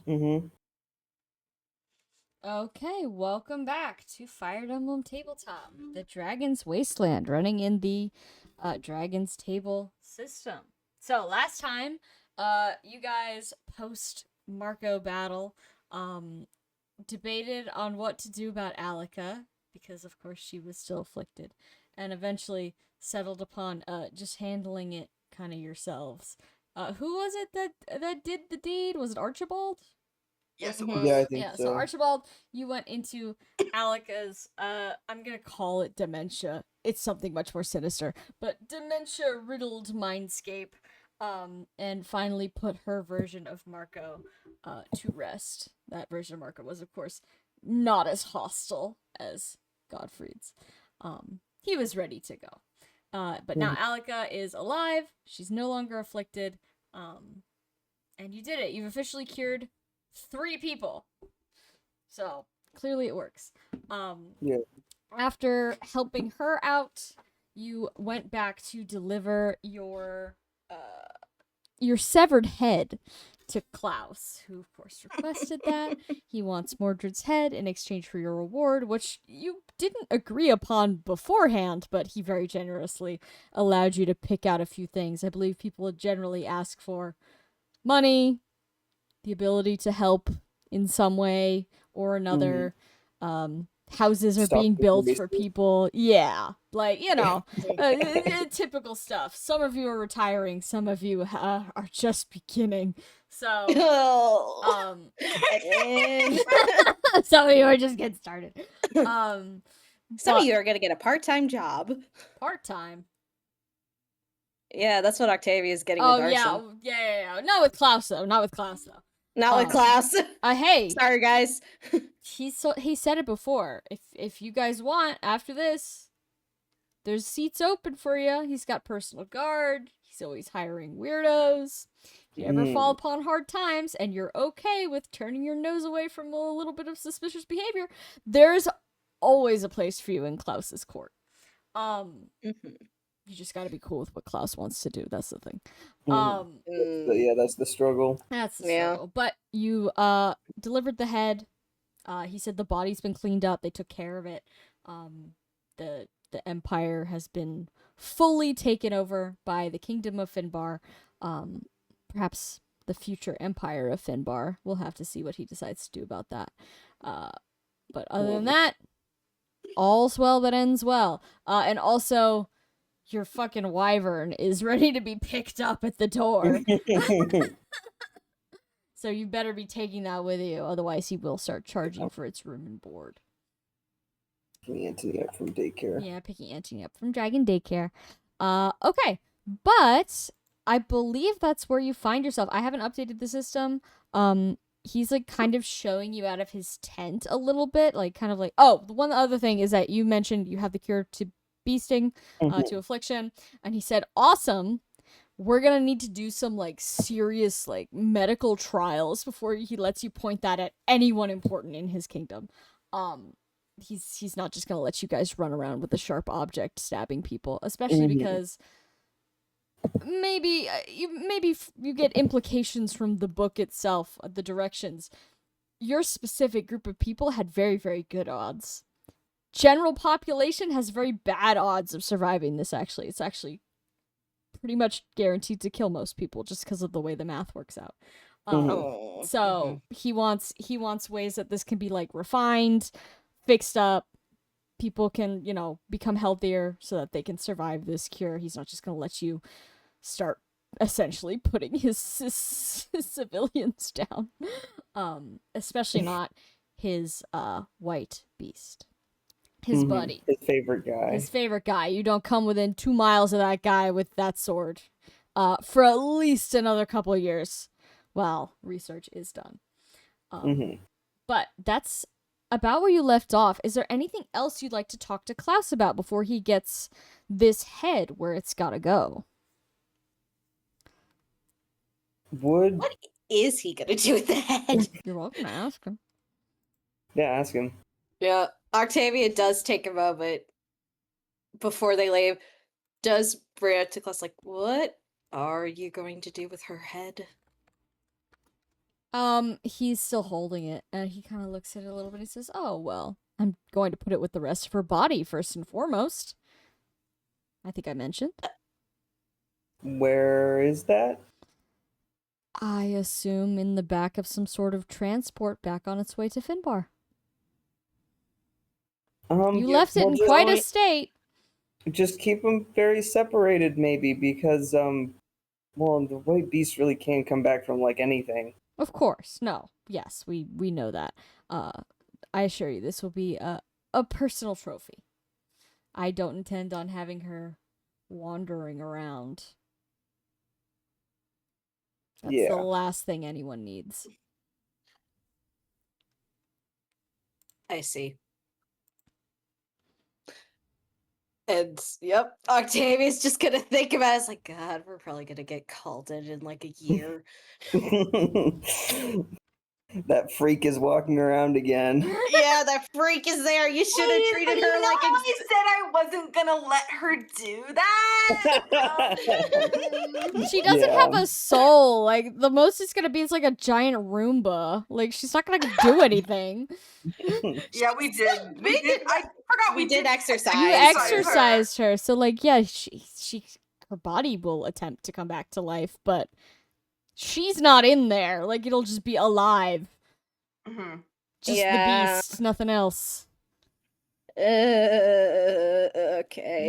Mm-hmm. Okay, welcome back to Fire Emblem Tabletop, the Dragon's Wasteland, running in the Dragon's Table system. So last time, you guys post Marko battle, um, debated on what to do about Alika because of course she was still afflicted, and eventually settled upon just handling it kind of yourselves. Who was it that did the deed? Was it Archibald? Yes, it Yeah, I was. think Yeah, so so. Archibald, you went into Alika's, I'm gonna call it dementia. It's something much more sinister, but dementia riddled mindscape, and finally put her version of Marko, to rest. That version of Marko was, of course, not as hostile as Godfried's. He was ready to go. But now Alika is alive, she's no longer afflicted, and you did it. You've officially cured 3 people. So clearly it works. Yeah. After helping her out, you went back to deliver your severed head to Klaus, who of course requested that. He wants Mordred's head in exchange for your reward, which you didn't agree upon beforehand, but he very generously allowed you to pick out a few things. I believe people generally ask for money, the ability to help in some way or another. Houses are Stop being the built for races. people. Yeah, like, typical stuff. Some of you are retiring, some of you are just beginning. So, Oh. some of you are just getting started. Some of you are gonna get a part-time job. Part time. Yeah, that's what Octavia is getting Oh with Arson. yeah. Not with Klaus though. Not with Klaus though. Not with class. Hey, Sorry, guys. he said it before. If you guys want after this, there's seats open for you. He's got personal guard. He's always hiring weirdos. If you ever fall upon hard times and you're okay with turning your nose away from a little bit of suspicious behavior, there's always a place for you in Klaus's court. You just got to be cool with what Klaus wants to do. That's the thing. That's the struggle. That's the struggle. But you delivered the head. He said the body's been cleaned up. They took care of it. The empire has been fully taken over by the kingdom of Finbar. Perhaps the future empire of Finbar. We'll have to see what he decides to do about that. But other than that, all's well that ends well. And also, your fucking wyvern is ready to be picked up at the door. So you better be taking that with you, otherwise he will start charging for its room and board. Picking Antony up from daycare. Yeah, picking Antony up from Dragon Daycare. Okay. But I believe that's where you find yourself. I haven't updated the system. He's like kind of showing you out of his tent a little bit, like kind of like, oh, the one other thing is that you mentioned you have the cure to beasting, to affliction, and he said, awesome. We're gonna need to do some like serious like medical trials before he lets you point that at anyone important in his kingdom. He's not just gonna let you guys run around with a sharp object stabbing people, especially because maybe you get implications from the book itself, the directions. Your specific group of people had very, very good odds. General population has very bad odds of surviving this. Actually, it's actually pretty much guaranteed to kill most people just because of the way the math works out. So he wants ways that this can be like refined, fixed up. People can, become healthier so that they can survive this cure. He's not just gonna let you start essentially putting his civilians down. Especially not his white beast. His buddy. His favorite guy. His favorite guy. You don't come within 2 miles of that guy with that sword. For at least another couple of years while research is done. But that's about where you left off. Is there anything else you'd like to talk to Klaus about before he gets this head where it's gotta go? What is he gonna do with the head? You're welcome to ask him. Yeah, ask him. Yeah, Octavia does take a moment before they leave. Does bring it to class like, what are you going to do with her head? He's still holding it, and he kind of looks at it a little bit. He says, "Oh well, I'm going to put it with the rest of her body first and foremost. I think I mentioned. Where is that? I assume in the back of some sort of transport back on its way to Finbar. You left it in quite a state. Just keep them very separated, maybe, because well, the white beast really can't come back from like anything. Of course, no. Yes, we know that. I assure you, this will be a personal trophy. I don't intend on having her wandering around. That's the last thing anyone needs. I see. And yep, Octavia's just gonna think about it. It's like, God, we're probably gonna get called in like a year. That freak is walking around again. Yeah, that freak is there. You should have treated her like a... I said I wasn't gonna let her do that. She doesn't have a soul. Like, the most it's gonna be is like a giant Roomba. Like, she's not gonna do anything. Yeah, we did. I forgot we did exercise. You exercised her. So, like, yeah, she her body will attempt to come back to life, but she's not in there. Like, it'll just be alive. Mm-hmm. Just the beast, nothing else. Okay.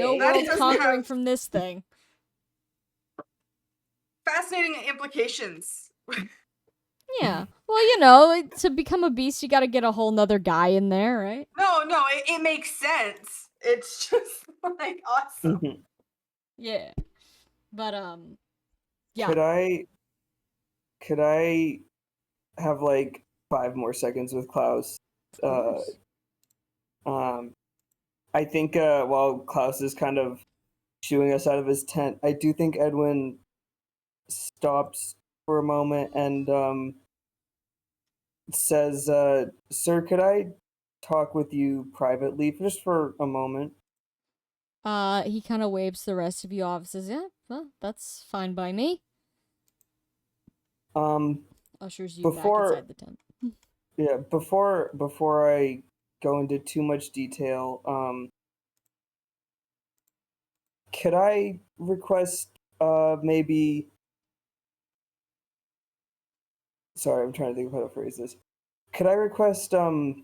No world conquering from this thing. Fascinating implications. Yeah. Well, you know, to become a beast, you gotta get a whole nother guy in there, right? No, it makes sense. It's just like awesome. Yeah. But yeah. Could I have like 5 more seconds with Klaus? I think while Klaus is kind of shooing us out of his tent, I do think Edwin stops for a moment and says, "Sir, could I talk with you privately just for a moment?" He kind of waves to the rest of you off and says, "Yeah, well, that's fine by me." Ushers you back inside the tent. Yeah, before I go into too much detail, could I request maybe... Sorry, I'm trying to think of how to phrase this. Could I request I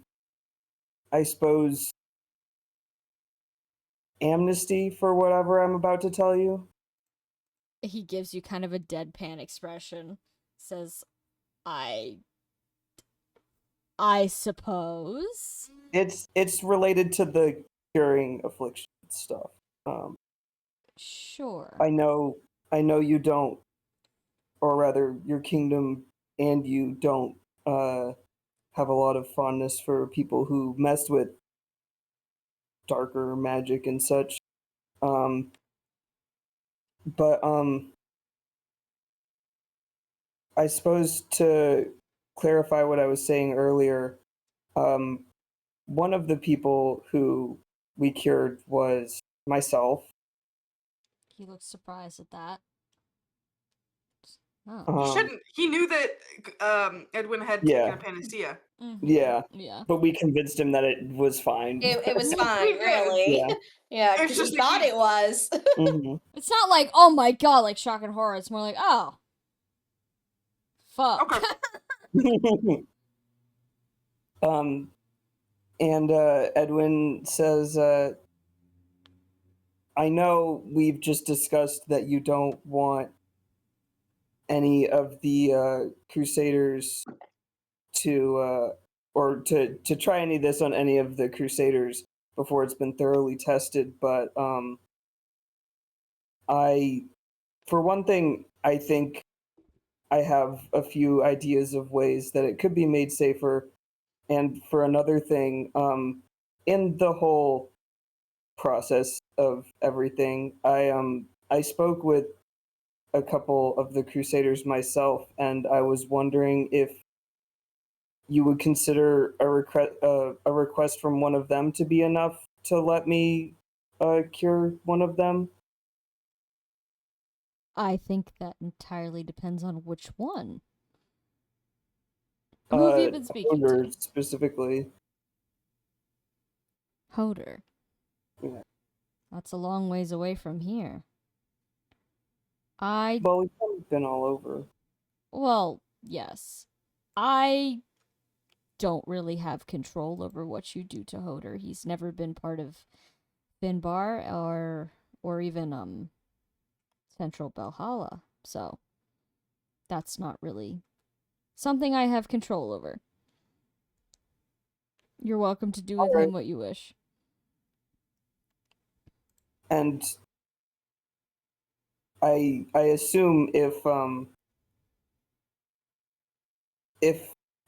suppose amnesty for whatever I'm about to tell you? He gives you kind of a deadpan expression. Says, I suppose. It's related to the curing affliction stuff. Sure. I know you don't, or rather your kingdom and you don't have a lot of fondness for people who mess with darker magic and such. But I suppose to clarify what I was saying earlier, one of the people who we cured was myself. He looks surprised at that. He shouldn't. He knew that Edwin had taken a panacea. Mm-hmm. Yeah. But we convinced him that it was fine. It was fine, really. Yeah, because he thought it was. Mm-hmm. It's not like, oh my god, like shock and horror. It's more like, oh, fuck. Okay. And Edwin says, I know we've just discussed that you don't want any of the Crusaders to try any of this on any of the Crusaders before it's been thoroughly tested, but for one thing, I think I have a few ideas of ways that it could be made safer, and for another thing, in the whole process of everything, I spoke with a couple of the Crusaders myself, and I was wondering if you would consider a request from one of them to be enough to let me cure one of them. I think that entirely depends on which one. Who have you been speaking Hodor to? specifically. Hodor. Yeah. That's a long ways away from here. I Well, we've kind of been all over. Well, yes. I don't really have control over what you do to Hodor. He's never been part of Finbar or even Central Valhalla. So that's not really something I have control over. You're welcome to do with him what you wish. And I assume if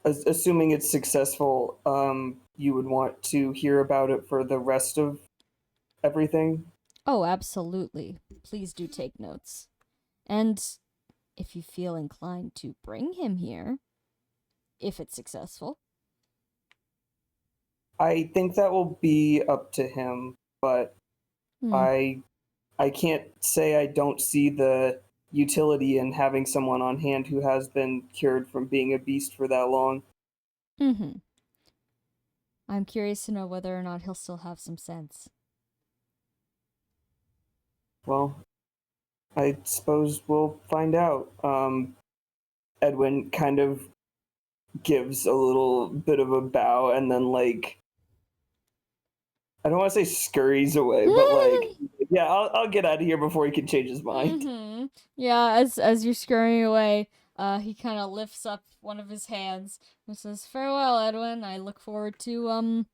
assuming it's successful, you would want to hear about it for the rest of everything. Oh, absolutely. Please do take notes. And if you feel inclined to bring him here, if it's successful. I think that will be up to him, but I can't say I don't see the utility in having someone on hand who has been cured from being a beast for that long. Mm-hmm. I'm curious to know whether or not he'll still have some sense. Well, I suppose we'll find out. Edwin kind of gives a little bit of a bow and then, like, I don't want to say scurries away, but like, yeah, I'll get out of here before he can change his mind. Mm-hmm. Yeah, as you're scurrying away, he kind of lifts up one of his hands and says, "Farewell, Edwin. I look forward to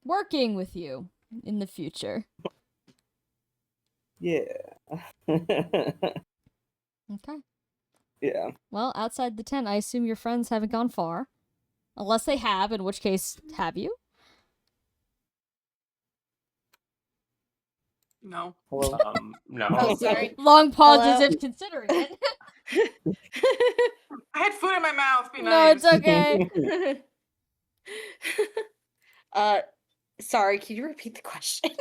working with you in the future." Yeah. Okay. Yeah. Well, outside the tent, I assume your friends haven't gone far, unless they have. In which case, have you? No. Hello. No. Oh, sorry. Long pause as Hello? if considering it. I had food in my mouth. Be No, nice. it's okay. Sorry, can you repeat the question?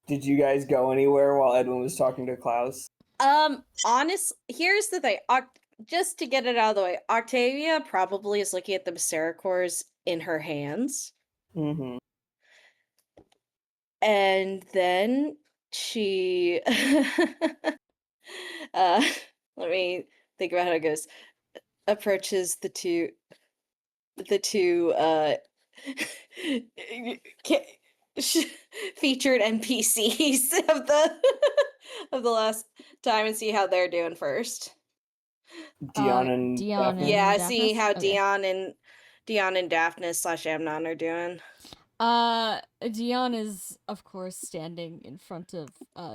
Did you guys go anywhere while Edwin was talking to Klaus? Here's the thing. Just to get it out of the way, Octavia probably is looking at the Misericords in her hands. Mm-hmm. And then she let me think about how it goes. Approaches the two featured NPCs of the of the last time and see how they're doing first. Dion and Dion Daphne? Yeah, and see Daphnis? how Okay. Dion and Daphnis / Amnon are doing. Dion is, of course, standing in front of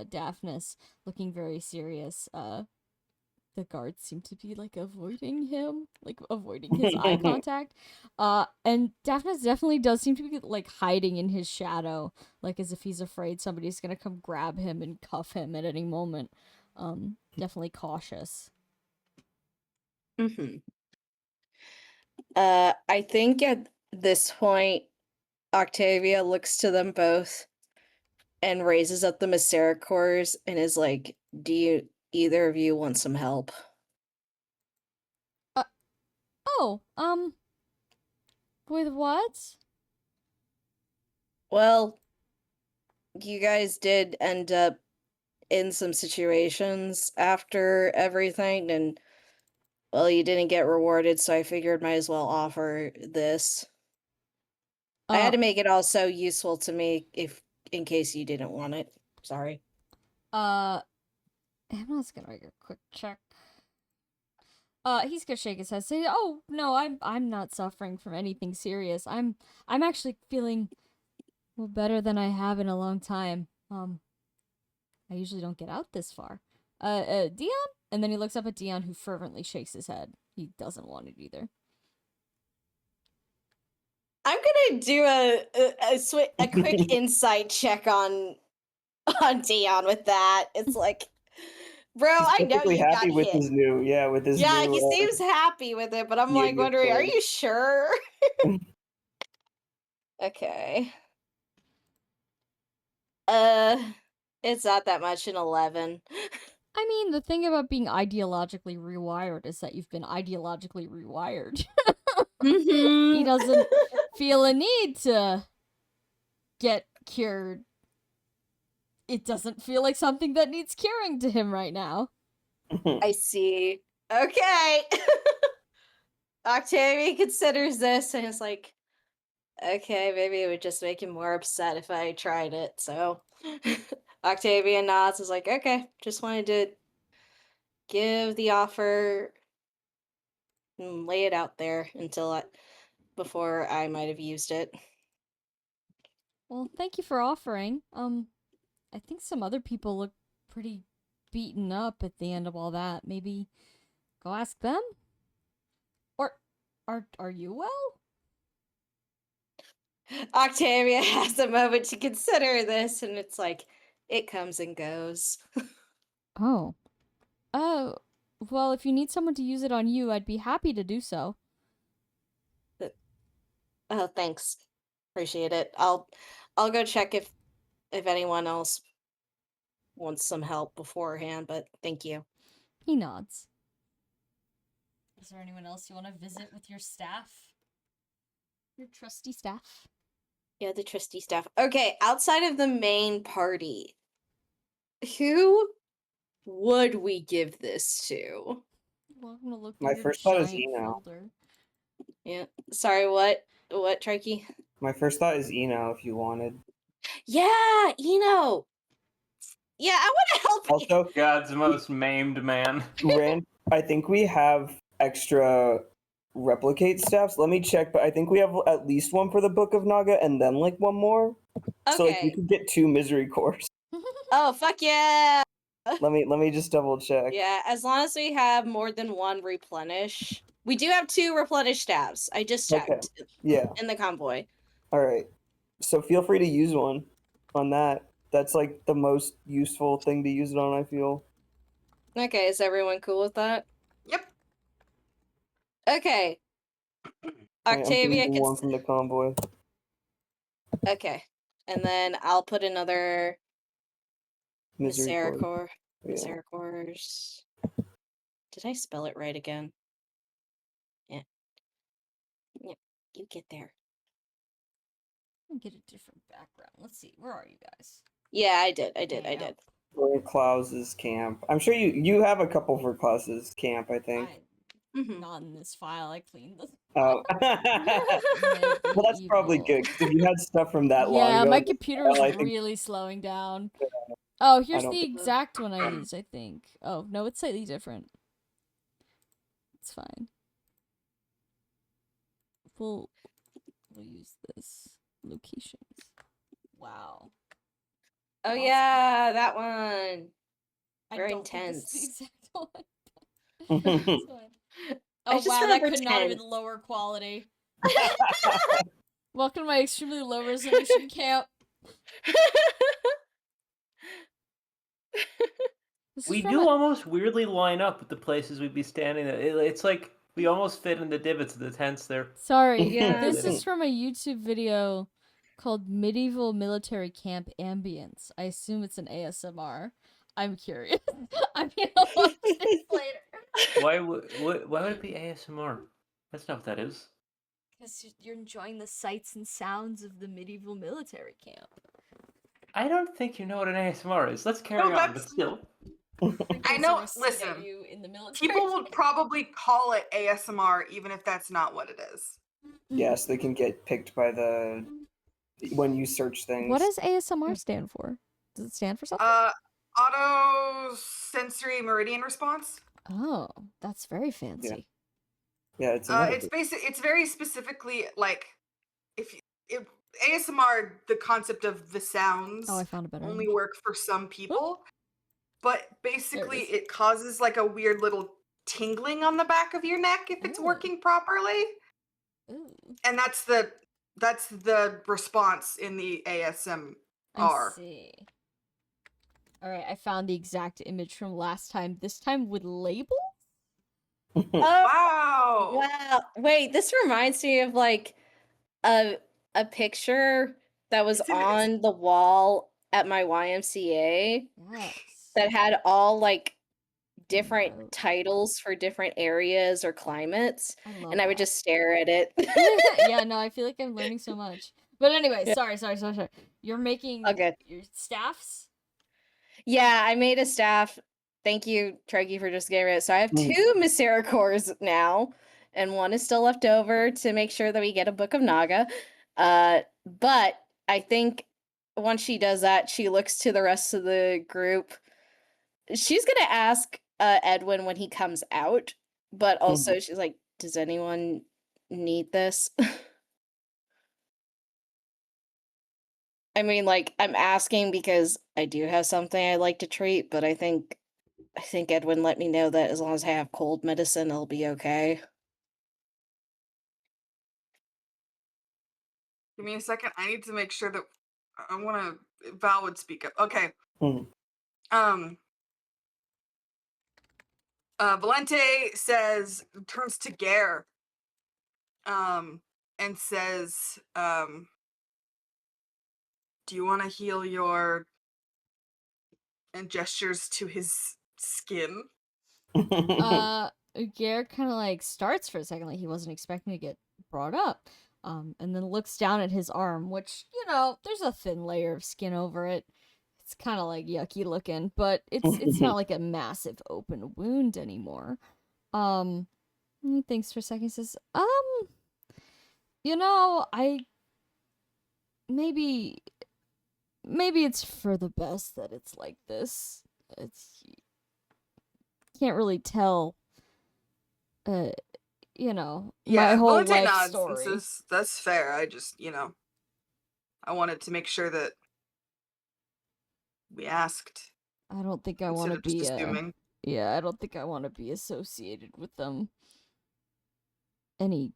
Daphnis, looking very serious. The guards seem to be like avoiding him, like avoiding his eye contact. And Daphnis definitely does seem to be like hiding in his shadow, like as if he's afraid somebody's gonna come grab him and cuff him at any moment. Definitely cautious. Mm-hmm. I think at this point, Octavia looks to them both and raises up the Misericords and is like, "Do either of you want some help?" Oh, with what? Well, you guys did end up in some situations after everything, and well, you didn't get rewarded, so I figured might as well offer this. I had to make it also useful to me in case you didn't want it. Sorry. Emma's gonna make a quick check. He's gonna shake his head, say, "Oh no, I'm not suffering from anything serious. I'm actually feeling well better than I have in a long time. I usually don't get out this far. Dion?" And then he looks up at Dion, who fervently shakes his head. He doesn't want it either. I'm gonna do a quick insight check on Dion with that. It's like, bro, He's I know perfectly you got happy with hit. his new, Yeah, he new, seems happy with it, but I'm like mutant wondering, are sword. you sure? Okay. It's not that much, an 11. I mean, the thing about being ideologically rewired is that you've been ideologically rewired. He doesn't feel a need to get cured. It doesn't feel like something that needs curing to him right now. I see. Okay. Octavia considers this and is like, okay, maybe it would just make him more upset if I tried it. So Octavia nods, is like, okay, just wanted to give the offer and lay it out there before I might have used it. Well, thank you for offering. I think some other people look pretty beaten up at the end of all that. Maybe go ask them? Or are you well? Octavia has a moment to consider this, and it's like, it comes and goes. Oh. Oh. Well, if you need someone to use it on you, I'd be happy to do so. Oh, thanks. Appreciate it. I'll go check if anyone else wants some help beforehand, but thank you. He nods. Is there anyone else you want to visit with your staff? Your trusty staff? Yeah, the trusty staff. Okay, outside of the main party, who would we give this to? Well, I'm gonna look My through your first thought is giant Eno. folder. Yeah. Sorry, what? What, Trikey? My first thought is Eno, if you wanted. Yeah, Eno! Yeah, I want to help you! Also, God's most maimed man. Rand, I think we have extra replicate staffs. Let me check, but I think we have at least one for the Book of Naga and then like one more. So like we Okay. could get 2 misery cores. Oh, fuck yeah! Let me just double check. Yeah, as long as we have more than one replenish. We do have 2 replenish staffs. I just checked Okay. Yeah. in the convoy. All right. So feel free to use one on that. That's like the most useful thing to use it on, I feel. Okay, is everyone cool with that? Yep. Okay. Alright, I'm Octavia using can. one from the convoy. Okay. And then I'll put another Misery core. Misericords. Misericords. Did I spell it right again? Yeah. Yep. You get there. Get a different background. Let's see. Where are you guys? Yeah, I did. I Yeah. did. For Klaus's camp. I'm sure you have a couple for Klaus's camp, I think. Not in this file. I cleaned this. Oh. Well, that's probably good, because if you had stuff from that long Yeah, ago, my this computer file, I is think- really slowing down. Oh, here's don't the think- exact one I used, I think. Oh, no, it's slightly different. It's fine. We'll use this. Locations. Wow. Oh Awesome. yeah, that one. I Very don't think this is the intense. exact one. It's fine. Oh just wow, that remember could not have been tense. lower quality. Welcome to my extremely low resolution camp. This is We from do a- almost weirdly line up with the places we'd be standing at. It's like we almost fit in the divots of the tents there. Sorry, Yeah. this is from a YouTube video called Medieval Military Camp Ambience. I assume it's an ASMR. I'm curious. I'm gonna watch this later. Why would it be ASMR? That's not what that is. Because you're enjoying the sights and sounds of the medieval military camp. I don't think you know what an ASMR is. Let's carry No, on, that's- but still. I know- Things that are seen at listen, you in the military People would camp. probably call it ASMR even if that's not what it is. Yes, they can get picked by when you search things. What does ASMR stand for? Does it stand for something? Auto sensory meridian response. Oh, that's very fancy. Yeah, it's It's very specifically like ASMR, the concept of the sounds Oh, I found a better only image. work for some people, but basically is. it causes like a weird little tingling on the back of your neck if it's Oh. working properly, Ooh, and that's the response in the ASMR. I see. Alright, I found the exact image from last time. This time with labels? Oh, Wow. wow. Wait, this reminds me of like a picture that was It's in- it's- on the wall at my YMCA Yes. that had all like different titles for different areas or climates, I love and I would that. just stare at it. Yeah, no, I feel like I'm learning so much. But anyway, Yeah. sorry. You're making Okay. your staffs? Yeah, I made a staff. Thank you, Treggy, for just getting it. So I have Mm. 2 Misericors now, and 1 is still left over to make sure that we get a Book of Naga. But I think once she does that, she looks to the rest of the group. She's gonna ask Edwin when he comes out, but also she's like, "Does anyone need this?" I mean, like, I'm asking because I do have something I'd like to treat, but I think Edwin let me know that as long as I have cold medicine, I'll be okay. Give me a second. I need to make sure that I want to. Val would speak up. Okay. Mm. Valente turns to Gare, and says, "Do you want to heal your?" And gestures to his skin. Gare kind of like starts for a second, like he wasn't expecting to get brought up. And then looks down at his arm, which, there's a thin layer of skin over it. It's kind of like yucky looking, but it's not like a massive open wound anymore. He thinks for a second, he says, I maybe it's for the best that it's like this. It's can't really tell my whole Valente life nods and story. says, "That's fair. I just, I wanted to make sure that we asked. I don't think I want to Instead of just be assuming." I don't think I want to be associated with them. Any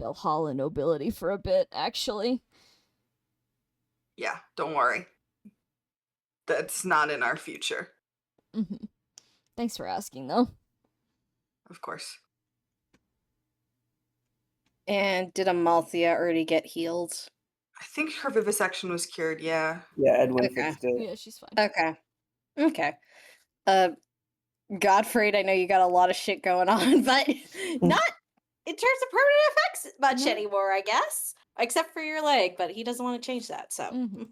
Belhala nobility for a bit, actually. Yeah, don't worry. That's not in our future. Mm-hmm. Thanks for asking, though. Of course. And did Amalthea already get healed? I think her vivisection was cured, yeah. Yeah, Edwin Okay. fixed it. Yeah, she's fine. Okay. Godfrey, I know you got a lot of shit going on, but not in terms of permanent effects much anymore, I guess. Except for your leg, but he doesn't want to change that, so. Mm-hmm.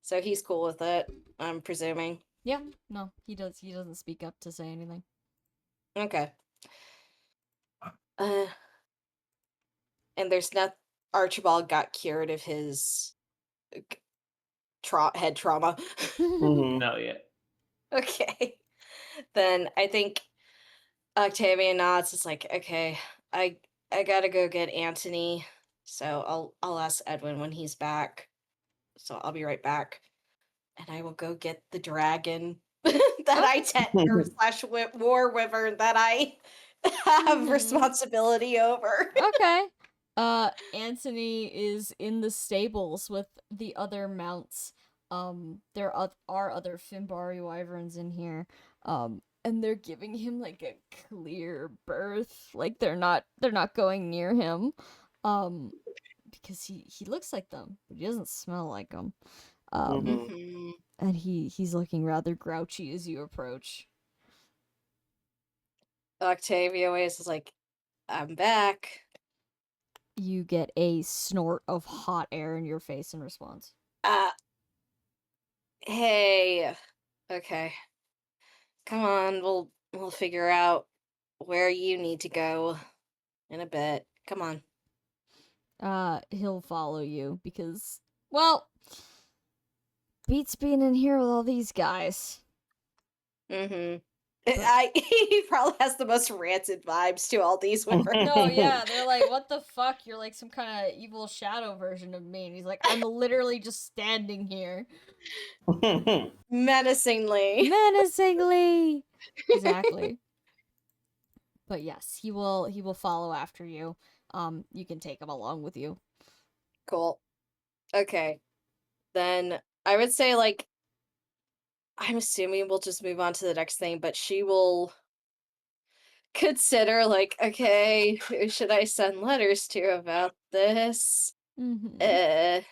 So he's cool with it, I'm presuming. Yeah, no, he doesn't speak up to say anything. Okay. And there's not Archibald got cured of his head trauma. Mhm. No, yet. Okay. Then I think Octavian nods. It's like, okay, I gotta go get Antony. So I'll ask Edwin when he's back. So I'll be right back. And I will go get the dragon that I tend slash war wyvern that I have responsibility over. Okay. Antony is in the stables with the other mounts. There are other Fimbari wyverns in here. And they're giving him like a clear berth. Like they're not going near him. Because he looks like them, but he doesn't smell like them. Mhm. And he's looking rather grouchy as you approach. Octavio is like, I'm back. You get a snort of hot air in your face in response. Hey. Okay. Come on, we'll figure out where you need to go in a bit. Come on. He'll follow you because, well, beats being in here with all these guys. He probably has the most rancid vibes to all these wyverns. No, yeah, they're like, what the fuck? You're like some kind of evil shadow version of me. And he's like, I'm literally just standing here. Menacingly. Menacingly. Exactly. But yes, he will follow after you. You can take him along with you. Cool. Okay. Then I would say, like, I'm assuming we'll just move on to the next thing, but she will consider, like, okay, who should I send letters to about this? And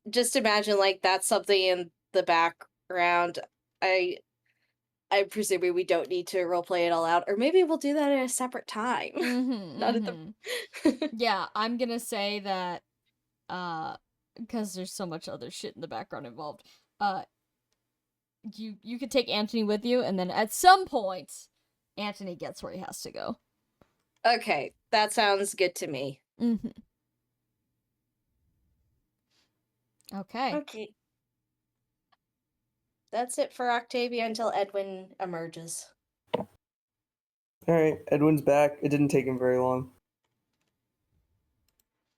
just imagine, like, that's something in the back round. I'm presuming we don't need to roleplay it all out, or maybe we'll do that at a separate time. Not at the. Yeah, I'm gonna say that, because there's so much other shit in the background involved. You could take Anthony with you, and then at some point, Anthony gets where he has to go. Okay, that sounds good to me. Okay. Okay. That's it for Octavia until Edwin emerges. All right, Edwin's back. It didn't take him very long.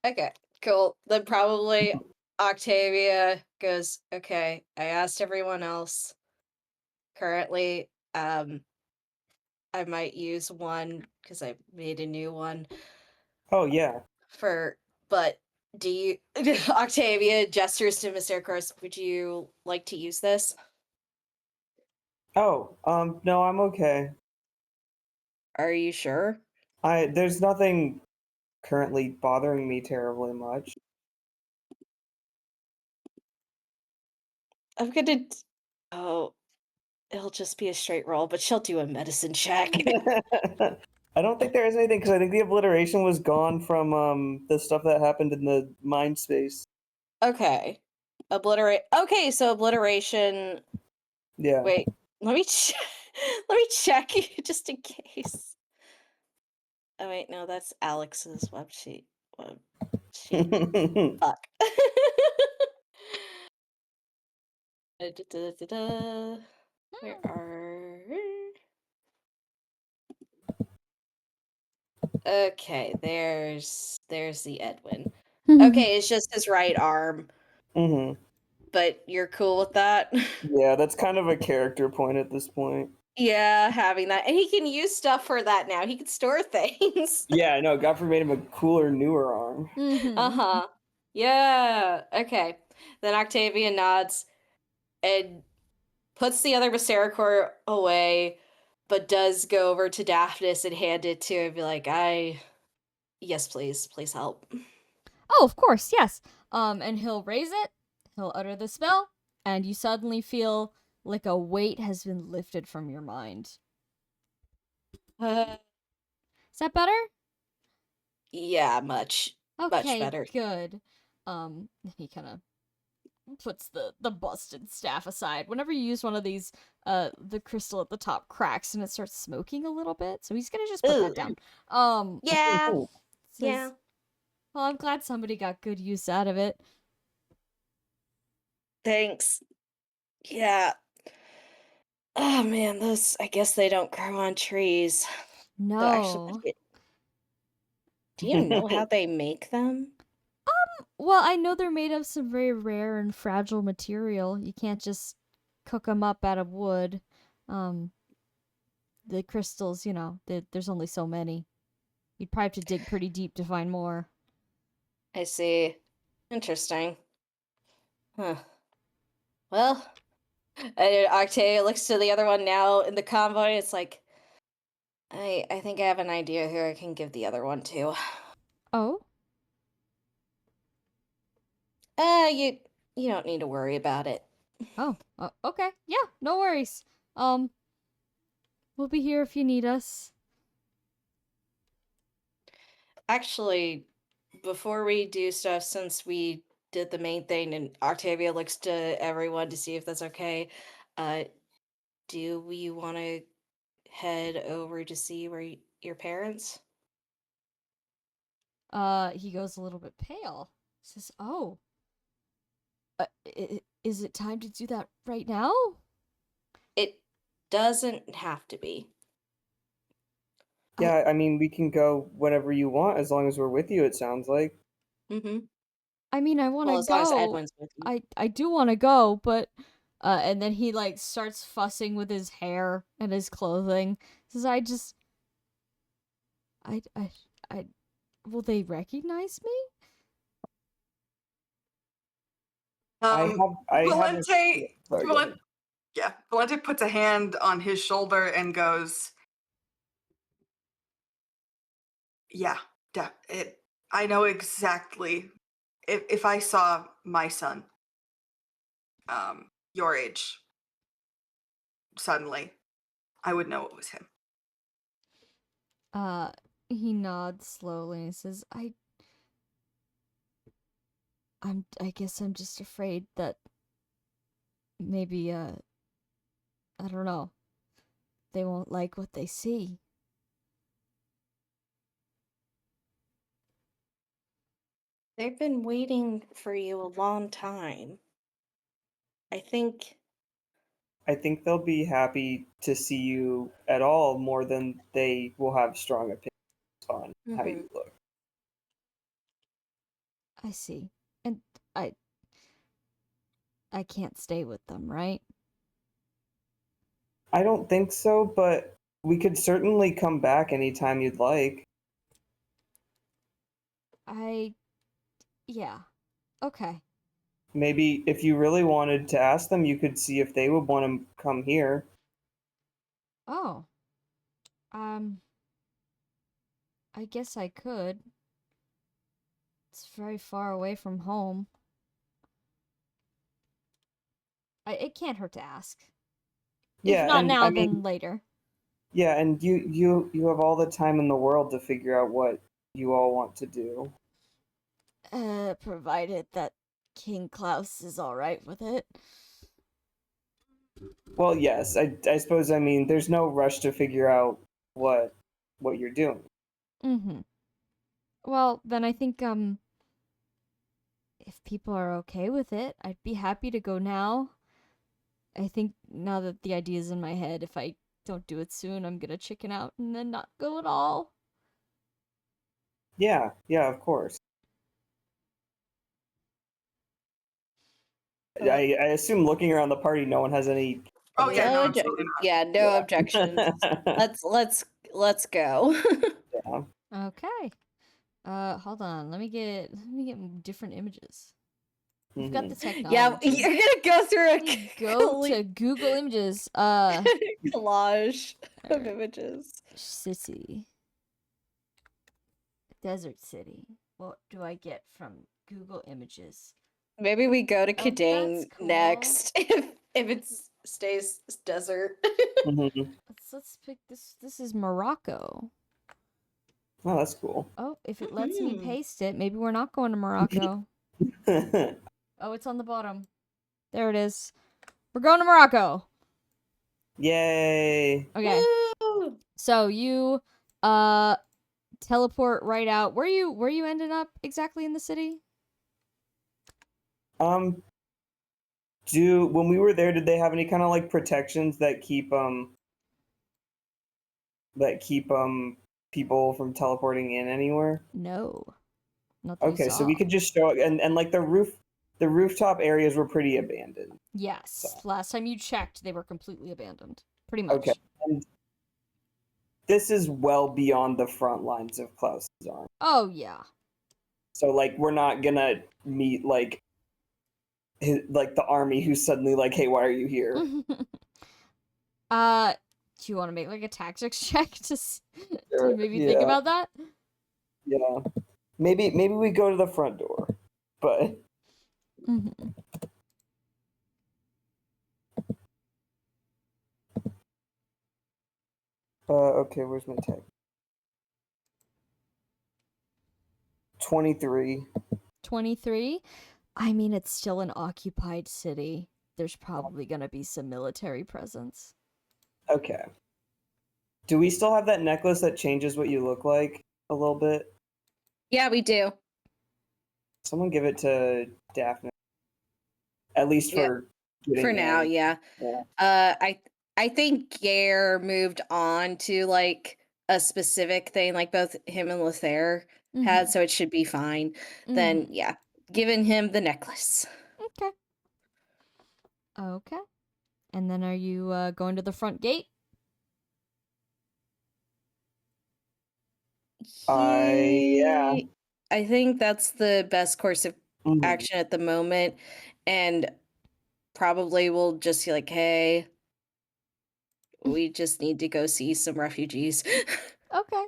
Okay, cool. Then probably Octavia goes, okay, I asked everyone else. Currently, I might use one because I made a new one Oh yeah. but do you Octavia gestures to Misericords, would you like to use this? Oh, no, I'm okay. Are you sure? There's nothing currently bothering me terribly much. I'm gonna oh, it'll just be a straight roll, but she'll do a medicine check. I don't think there is anything because I think the obliteration was gone from the stuff that happened in the mind space. Okay. Okay, so obliteration. Yeah. Wait, let me let me check just in case. Oh wait, no, that's Alex's web sheet. Fuck. Where are... Okay, there's the Edwin. Okay, it's just his right arm, but you're cool with that? Yeah, that's kind of a character point at this point. Yeah, having that. And he can use stuff for that now. He can store things. Yeah, I know. Godfrey made him a cooler, newer arm. Uh-huh. Yeah. Okay. Then Octavia nods and puts the other Misericord away, but does go over to Daphnis and hand it to her and be like, yes, please. Please help. Oh, of course, yes. And he'll raise it, he'll utter the spell, and you suddenly feel like a weight has been lifted from your mind. Is that better? Yeah, much better. Good. He kind of puts the busted staff aside. Whenever you use one of these, the crystal at the top cracks and it starts smoking a little bit. So he's gonna just put that down. Yeah. Says, Yeah. Well, I'm glad somebody got good use out of it. Thanks. Yeah. Oh man, those, I guess they don't grow on trees. No. Actually, do you know how they make them? Well, I know they're made of some very rare and fragile material. You can't just cook them up out of wood. The crystals, there's only so many. You'd probably have to dig pretty deep to find more. I see. Interesting. Huh. Well, Octavia looks to the other one now in the convoy. It's like, I think I have an idea who I can give the other one to. Oh? You don't need to worry about it. Oh, okay. Yeah, no worries. We'll be here if you need us. Actually, before we do stuff, since we did the main thing and Octavia looks to everyone to see if that's okay, do we want to head over to see where your parents? He goes a little bit pale. Says, "Oh, is it time to do that right now?" It doesn't have to be. Yeah, I mean, we can go whenever you want as long as we're with you, it sounds like. Mm-hmm. I mean, I want to Well, as go. long as Edwin's with you. I do want to go, but and then he like starts fussing with his hair and his clothing. Says, I will they recognize me? Valente, Sorry, go ahead. Valente puts a hand on his shoulder and goes, yeah, I know exactly. If I saw my son, your age, suddenly, I would know it was him. He nods slowly and says, I guess I'm just afraid that maybe, I don't know, they won't like what they see. They've been waiting for you a long time. I think they'll be happy to see you at all more than they will have strong opinions on how you look. I see. And I can't stay with them, right? I don't think so, but we could certainly come back anytime you'd like. Yeah. Okay. Maybe if you really wanted to ask them, you could see if they would want to come here. Oh. I guess I could. It's very far away from home. It can't hurt to ask. Yeah, If not and now, I mean, then later. yeah, and you have all the time in the world to figure out what you all want to do. Provided that King Klaus is alright with it. Well, yes, I suppose, I mean, there's no rush to figure out what you're doing. Mm-hmm. Well, then I think, if people are okay with it, I'd be happy to go now. I think now that the idea's in my head, if I don't do it soon, I'm gonna chicken out and then not go at all. Yeah, of course. I assume looking around the party, no one has any. Oh yeah, no, no absolutely not. yeah, no objections. Let's go. Yeah. Okay. Hold on. Let me get different images. We've got the technology. Yeah, you're gonna go through Let me go to Google Images. collage of images. City. Desert City. What do I get from Google Images? Maybe we go to Oh, Kadane that's cool. next if it stays desert. Mhm. Let's pick this. This is Morocco. Oh, that's cool. Oh, if it lets me paste it, maybe we're not going to Morocco. Oh, it's on the bottom. There it is. We're going to Morocco. Yay! Okay. Woo! So you teleport right out. Where you ended up exactly in the city? When we were there, did they have any kind of like protections that keep people from teleporting in anywhere? No. Not that you Okay, so saw. we could just show and like the rooftop areas were pretty abandoned. Yes. So. Last time you checked, they were completely abandoned. Pretty much. Okay. And this is well beyond the front lines of Klaus's army. Oh yeah. So like we're not gonna meet like the army who's suddenly like, hey, why are you here? Do you want to make like a tactics check to maybe think Yeah. about that? Yeah. Maybe we go to the front door. But Mm-hmm. okay, where's my tag? 23. 23? I mean, it's still an occupied city. There's probably going to be some military presence. Okay. Do we still have that necklace that changes what you look like a little bit? Yeah, we do. Someone give it to Daphne. At least for For now, in. yeah. I think Gare moved on to like a specific thing, like both him and Lothair had, so it should be fine. Then yeah, giving him the necklace. Okay. And then are you going to the front gate? Yeah. I think that's the best course of action at the moment, and probably we'll just be like, hey, we just need to go see some refugees. Okay.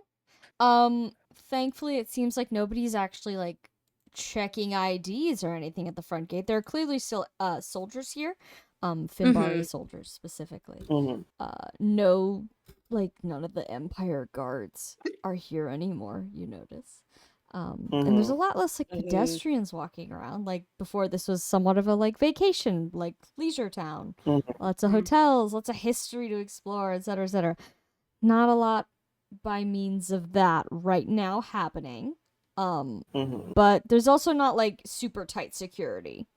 Thankfully it seems like nobody's actually like checking IDs or anything at the front gate. There are clearly still soldiers here, Finbari soldiers specifically. Mhm. No, like, none of the Empire guards are here anymore, you notice. And there's a lot less, like, pedestrians walking around. Like, before, this was somewhat of a, like, vacation, like, leisure town. Lots of hotels, lots of history to explore, etc., etc. Not a lot by means of that right now happening. But there's also not, like, super tight security.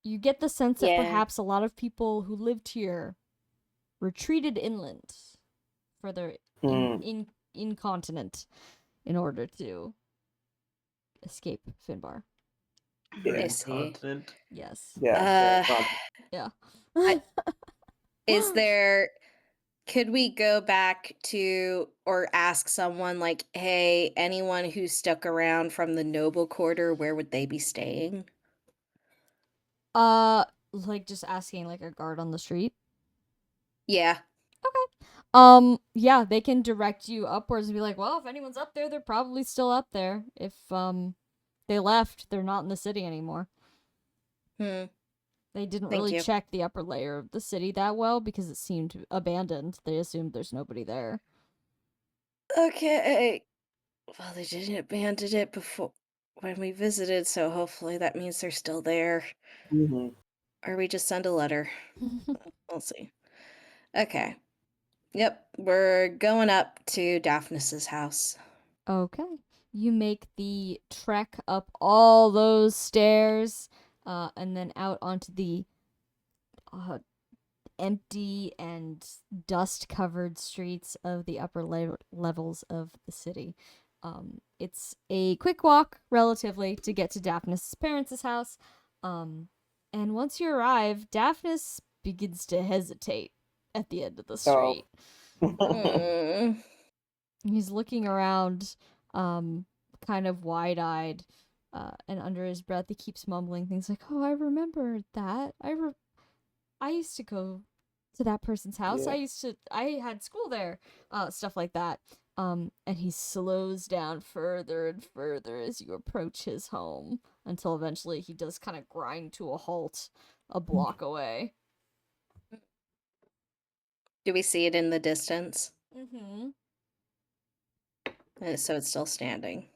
You get the sense that perhaps a lot of people who lived here retreated inland, further incontinent, in order to escape Finbar. I see. Continent. Yes. Yeah. Is there... Could we go back to or ask someone like, hey, anyone who stuck around from the noble quarter, where would they be staying? Like just asking like a guard on the street. Yeah. Yeah, they can direct you upwards and be like, well, if anyone's up there, they're probably still up there. If they left, they're not in the city anymore. They didn't really check the upper layer of the city that well because it seemed abandoned. They assumed there's nobody there. Okay. Well, they didn't abandon it before when we visited, so hopefully that means they're still there. Or we just send a letter. We'll see. Okay. Yep, we're going up to Daphnis's house. Okay. You make the trek up all those stairs, and then out onto the empty and dust-covered streets of the upper levels of the city. It's a quick walk, relatively, to get to Daphnis' parents' house. And once you arrive, Daphnis begins to hesitate at the end of the street. He's looking around, kind of wide-eyed, and under his breath he keeps mumbling things like, "Oh, I remember that. I used to go to that person's house. Yeah. I had school there." Stuff like that. And he slows down further and further as you approach his home, until eventually he does kind of grind to a halt a block away. Do we see it in the distance? Mm-hmm. So it's still standing.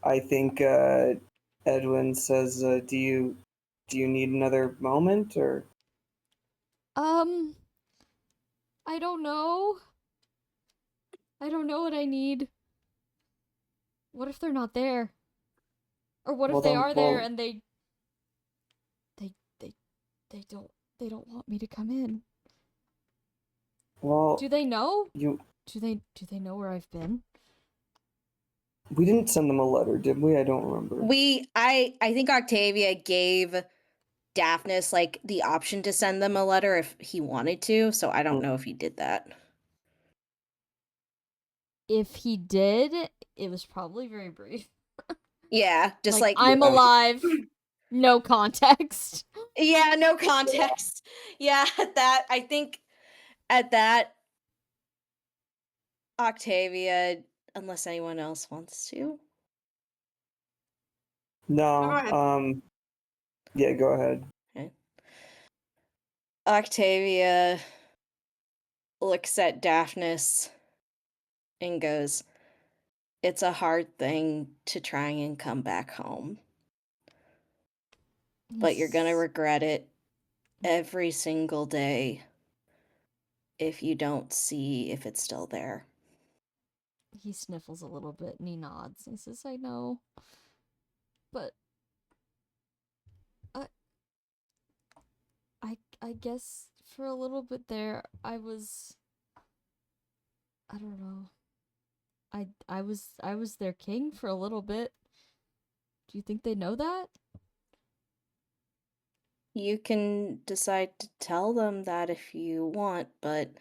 I think Edwin says, "Do you need another moment, or?" I don't know. I don't know what I need. What if they're not there? Or what if they are there and they don't want me to come in? Well, do they know? Do they know where I've been? We didn't send them a letter, did we? I don't remember. I think Octavia gave Daphnis like the option to send them a letter if he wanted to, so I don't know if he did that. If he did, it was probably very brief. Yeah, just like I'm alive. No context. Yeah, no context. Yeah, that I think at that Octavia, unless anyone else wants to. No. Yeah, go ahead. Okay. Octavia looks at Daphnis and goes, "It's a hard thing to try and come back home. But you're gonna regret it every single day if you don't see if it's still there." He sniffles a little bit and he nods and says, "I know. But I guess for a little bit there I don't know. I was their king for a little bit. Do you think they know that?" You can decide to tell them that if you want, but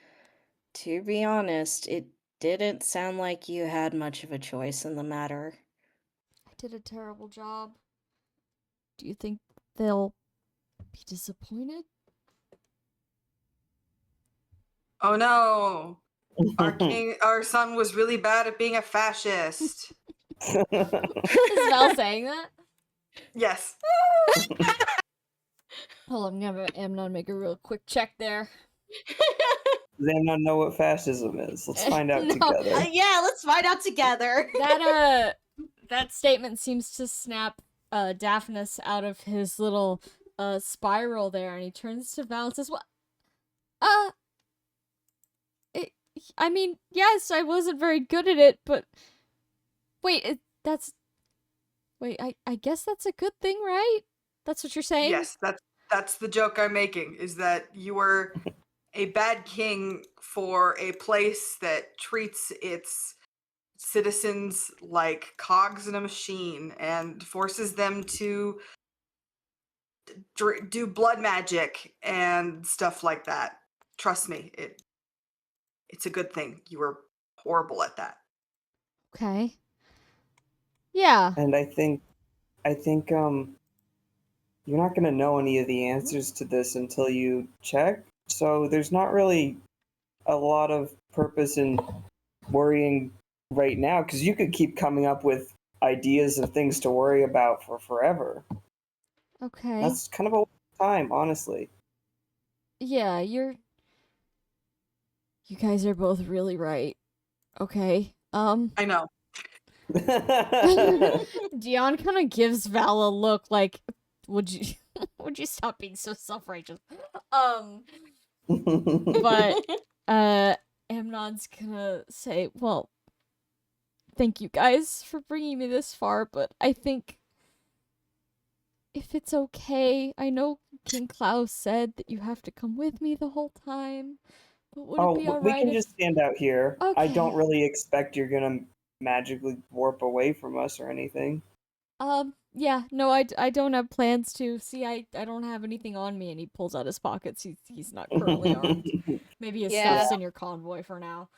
to be honest, it didn't sound like you had much of a choice in the matter. I did a terrible job. Do you think they'll be disappointed? Oh no. Our son was really bad at being a fascist. Is Val saying that? Yes. Hold on, I'm gonna make a real quick check there. Does anyone know what fascism is? Let's find out No. together. Yeah, let's find out together. That statement seems to snap Daphnis out of his little spiral there, and he turns to Val and says, "What? I mean, yes, I wasn't very good at it, but wait, I guess that's a good thing, right? That's what you're saying?" Yes, that's the joke I'm making, is that you were a bad king for a place that treats its citizens like cogs in a machine and forces them to do blood magic and stuff like that. Trust me, it's a good thing. You were horrible at that. Okay. Yeah. And I think you're not going to know any of the answers to this until you check. So there's not really a lot of purpose in worrying right now, because you could keep coming up with ideas of things to worry about for forever. Okay. That's kind of a waste of time, honestly. Yeah, you guys are both really right. Okay. I know. Dion kind of gives Val a look like, would you stop being so self-righteous? But Amnon's gonna say, well, thank you guys for bringing me this far, but I think if it's okay, I know King Klaus said that you have to come with me the whole time, but would it be we alright can if... just stand out here. I Okay. don't really expect you're gonna magically warp away from us or anything. Yeah, no, I don't have plans to. See, I don't have anything on me, and he pulls out his pockets. He's not currently armed. Maybe his Yeah. stuff's in your convoy for now.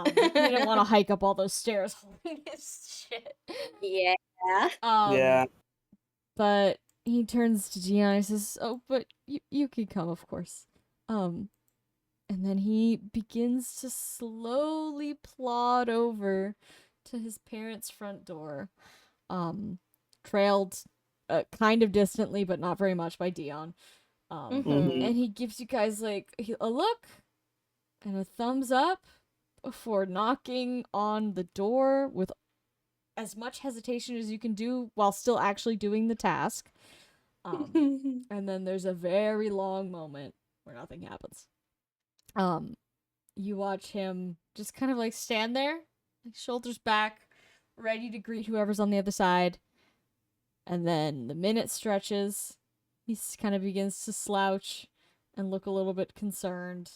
He didn't want to hike up all those stairs holding his shit. Yeah. Yeah. But he turns to Gianna and says, "Oh, but you can come, of course." And then he begins to slowly plod over to his parents' front door. Trailed kind of distantly, but not very much, by Dion. Mhm. And he gives you guys like a look and a thumbs up before knocking on the door with as much hesitation as you can do while still actually doing the task. And then there's a very long moment where nothing happens. You watch him just kind of like stand there, like shoulders back, ready to greet whoever's on the other side. And then the minute stretches, he kind of begins to slouch and look a little bit concerned.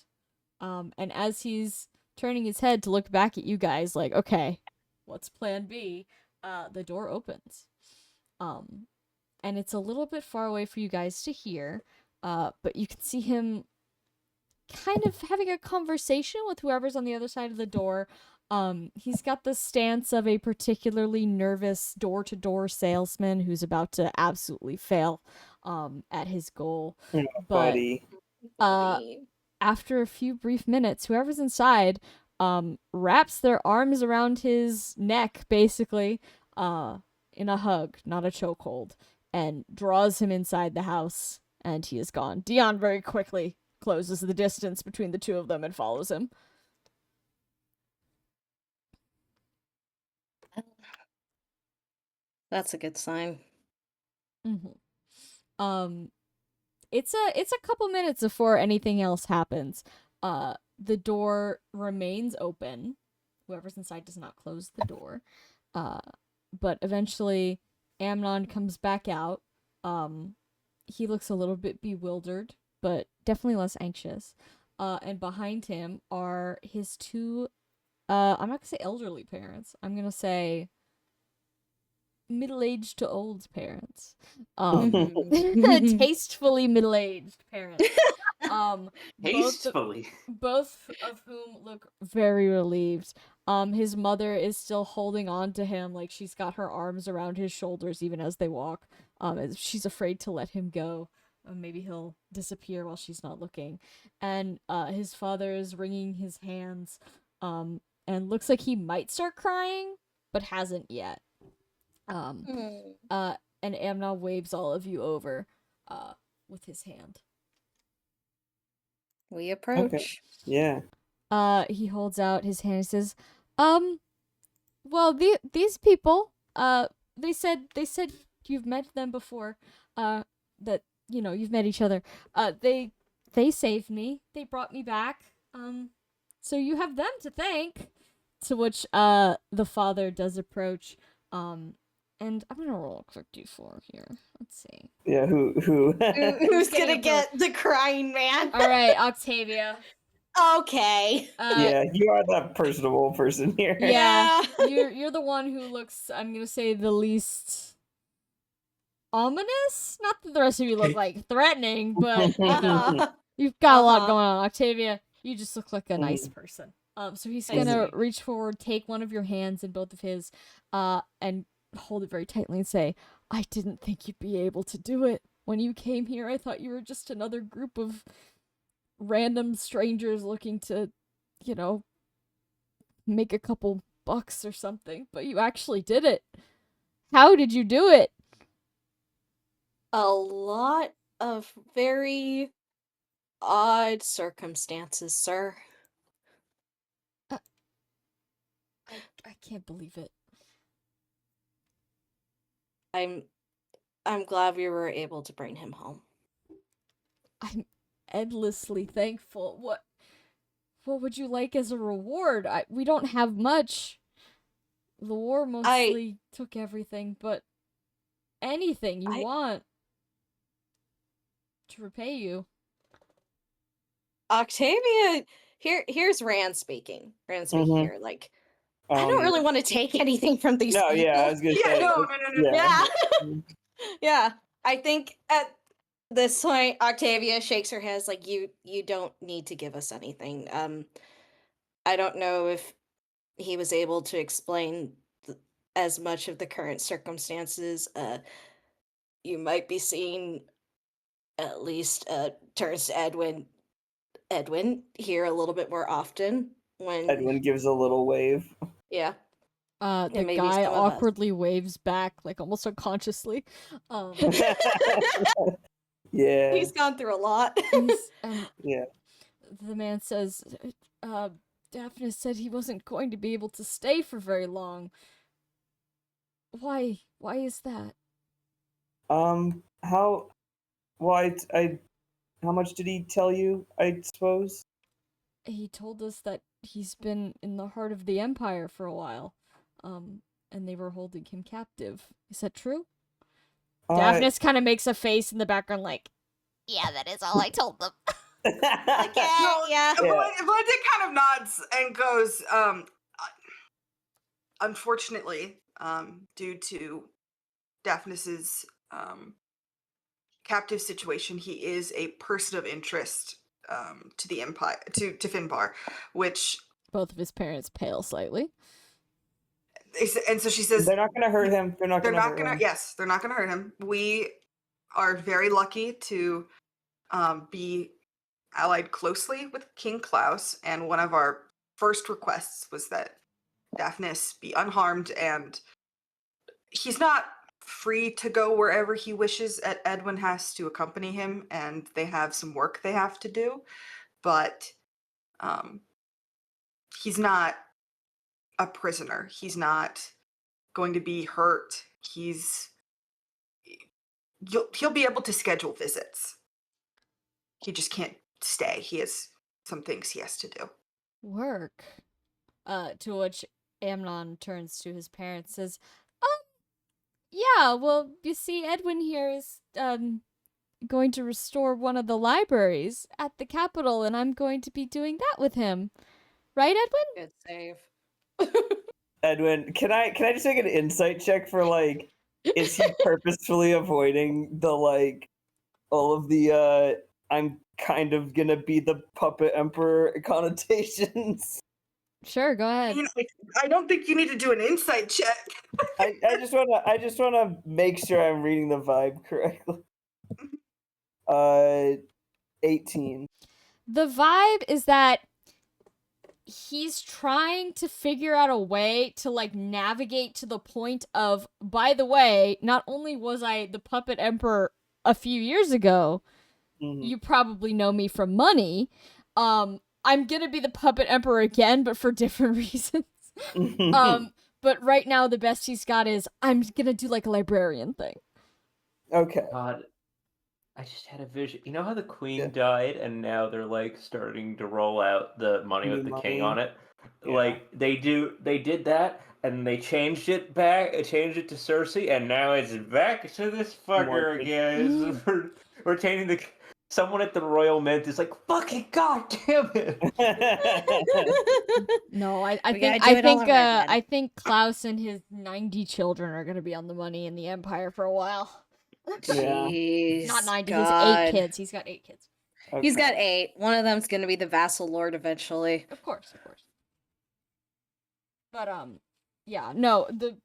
And as he's turning his head to look back at you guys, like, okay, what's plan B? The door opens. And it's a little bit far away for you guys to hear, but you can see him kind of having a conversation with whoever's on the other side of the door. He's got the stance of a particularly nervous door-to-door salesman who's about to absolutely fail at his goal. Yeah, But buddy. after a few brief minutes, whoever's inside wraps their arms around his neck, basically, in a hug, not a chokehold, and draws him inside the house, and he is gone. Dion very quickly closes the distance between the two of them and follows him. That's a good sign. Mm-hmm. It's a couple minutes before anything else happens. The door remains open. Whoever's inside does not close the door. But eventually Amnon comes back out. He looks a little bit bewildered, but definitely less anxious. And behind him are his two, I'm not gonna say elderly parents. I'm gonna say middle-aged to old parents. Tastefully middle-aged parents. Tastefully. Both of whom look very relieved. His mother is still holding on to him, like she's got her arms around his shoulders even as they walk. As she's afraid to let him go. Maybe he'll disappear while she's not looking. And his father is wringing his hands, and looks like he might start crying, but hasn't yet. and Amnon waves all of you over with his hand. We approach. Yeah. He holds out his hand and says, well, these people, they said you've met them before, that, you've met each other. They saved me. They brought me back. So you have them to thank. To which, the father does approach, and I'm gonna roll a quick d4 here. Let's see. Yeah, who Who's getting gonna a get the crying man? All right, Octavia. Okay. yeah, you are that personable person here. Yeah, you're the one who looks, I'm gonna say, the least ominous. Not that the rest of you look like threatening, but you've got a lot going on. Octavia, you just look like a nice person. So he's gonna reach forward, take one of your hands in both of his, and hold it very tightly and say, "I didn't think you'd be able to do it. When you came here, I thought you were just another group of random strangers looking to, make a couple bucks or something, but you actually did it. How did you do it?" A lot of very odd circumstances, sir. I can't believe it. I'm glad we were able to bring him home. I'm endlessly thankful. What would you like as a reward? We don't have much. The war mostly took everything, but anything you want to repay you. Octavia, here's Rand speaking. Rand speaking here. Like, I don't really want to take anything from these people. Yeah, I was gonna say. No. Yeah. Yeah. I think at this point, Octavia shakes her head like, you don't need to give us anything. I don't know if he was able to explain as much of the current circumstances. You might be seeing, at least turns to Edwin here a little bit more often when Edwin gives a little wave. Yeah. The maybe guy some of us. awkwardly waves back, like almost unconsciously. Yeah. He's gone through a lot. Yeah. The man says, Daphne said he wasn't going to be able to stay for very long. Why is that? How much did he tell you, I suppose? He told us that he's been in the heart of the Empire for a while, and they were holding him captive. Is that true? Daphnis kind of makes a face in the background like, yeah, that is all I told them. Yeah. Valente kind of nods and goes, unfortunately, due to Daphnis's captive situation, he is a person of interest to the Empire, to Finbar, which both of his parents pale slightly. And so she says, they're not going to hurt him. They're not going to. Yes, they're not going to hurt him. We are very lucky to be allied closely with King Klaus, and one of our first requests was that Daphnis be unharmed, and he's not free to go wherever he wishes. Edwin has to accompany him, and they have some work they have to do, but he's not a prisoner. He's not going to be hurt. He'll be able to schedule visits. He just can't stay. He has some things he has to do. Work. To which Amnon turns to his parents, says, yeah, well, you see, Edwin here is, going to restore one of the libraries at the capital, and I'm going to be doing that with him. Right, Edwin? Good save. Edwin, can I just make an insight check for, like, is he purposefully avoiding the, like, all of the, I'm kind of gonna be the puppet emperor connotations? Sure, go ahead. I don't think you need to do an insight check. I just wanna make sure I'm reading the vibe correctly. 18. The vibe is that he's trying to figure out a way to, like, navigate to the point of, by the way, not only was I the puppet emperor a few years ago, you probably know me from money, I'm gonna be the puppet emperor again, but for different reasons. But right now the best he's got is, I'm gonna do, like, a librarian thing. Okay. God, I just had a vision. You know how the queen died, and now they're like starting to roll out the money with the king on it. Yeah. Like they did that, and they changed it back. Changed it to Circe, and now it's back to this fucker Mordred. again. We're changing the. Someone at the Royal Mint is like, fucking goddamn it. No, I We gotta think do it all over again. I think Klaus and his 90 children are gonna be on the money in the Empire for a while. Yeah. Jeez, Not 90, God. his 8 kids. He's got 8 kids. He's Okay. got 8. One of them's gonna be the vassal lord eventually. Of course. But yeah, no, the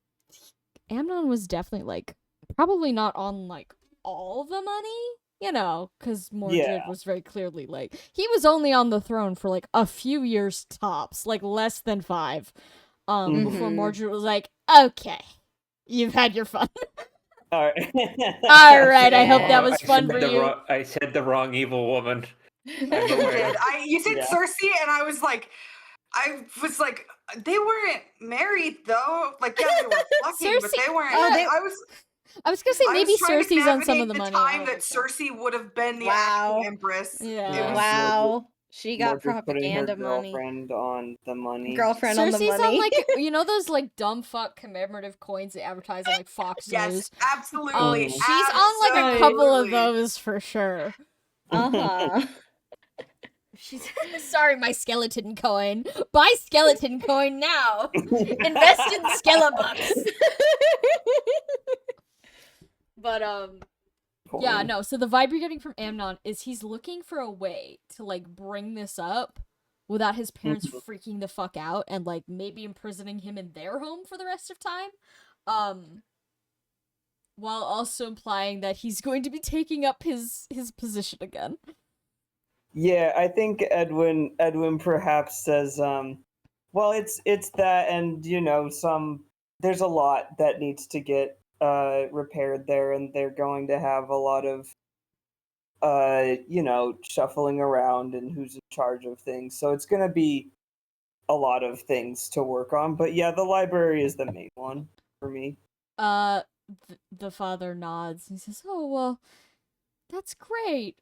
Amnon was definitely, like, probably not on, like, all the money, you know, because Mordred was very clearly, like, he was only on the throne for, like, a few years tops, like, less than 5, before Mordred was like, okay, you've had your fun. All right. All right, I hope that was fun for you. I said the wrong evil woman. You did. You said Yeah. Circe, and I was like, they weren't married though. Like, yeah, they were fucking, but Circe- they weren't. I was gonna say I maybe was trying to Circe's on some of navigate the money. time I don't that think so. Circe would have been the Wow. actual empress. Yeah. Yeah. Wow. She got Mordred putting her propaganda money. girlfriend on the money. Girlfriend on the Circe's money. on, like, you know those, like, dumb fuck commemorative coins they advertise on, like, Fox Yes, News? absolutely. She's on, like, a couple of Absolutely. those for sure. Uh-huh. She's sorry, my skeleton coin. Buy skeleton coin now. Invest in Skelebucks. But yeah, no. So the vibe you're getting from Amnon is he's looking for a way to, like, bring this up without his parents freaking the fuck out and, like, maybe imprisoning him in their home for the rest of time. While also implying that he's going to be taking up his position again. Yeah, I think Edwin perhaps says, well, it's that, and you know, there's a lot that needs to get repaired there, and they're going to have a lot of you know, shuffling around and who's in charge of things. So it's gonna be a lot of things to work on. But yeah, the library is the main one for me. The father nods. He says, "Oh, well, that's great.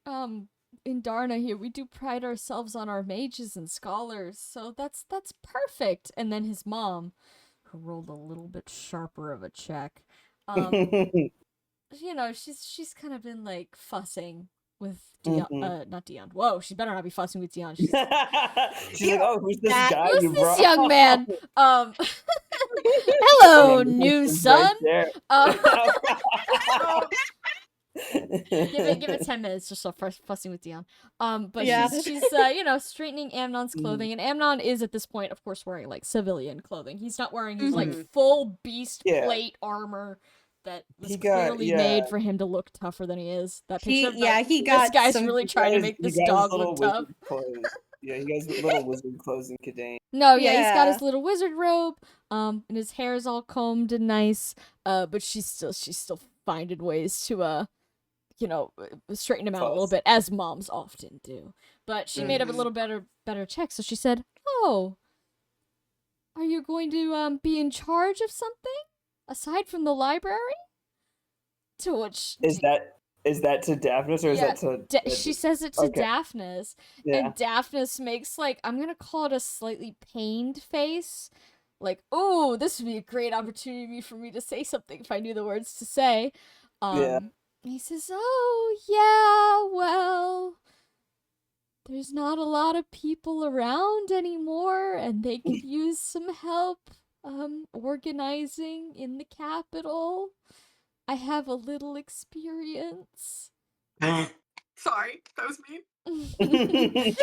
In Darna here, we do pride ourselves on our mages and scholars, so that's perfect." And then his mom, who rolled a little bit sharper of a check, you know, she's kind of been, like, fussing with Dion, not Dion. Whoa, she better not be fussing with Dion. She's She's like, oh, who's this guy who's you this brought? young man? Hello, new son. Right Give it 10 minutes just so fussing with Dion. But Yeah. she's you know, straightening Amnon's clothing, and Amnon is at this point, of course, wearing, like, civilian clothing. He's not wearing his like full beast plate armor that was clearly made for him to look tougher than he is. That picture He got this guy's some- really trying to make this dog look tough. Yeah, he has little wizard clothes in Cadane. No, yeah, he's got Yeah. his little wizard robe, and his hair is all combed and nice. But she's still finding ways to you know, straighten him out a little bit, as moms often do. But she made up a little better check, so she said, "Oh, are you going to be in charge of something aside from the library?" To which Is that to Daphnis, or is that to? she says it to Okay. Daphnis, and Daphnis makes, like, I'm gonna call it a slightly pained face, like, "Oh, this would be a great opportunity for me to say something if I knew the words to say." He says, "Oh, yeah, well, there's not a lot of people around anymore, and they could use some help organizing in the capital. I have a little experience." Sorry, that was me.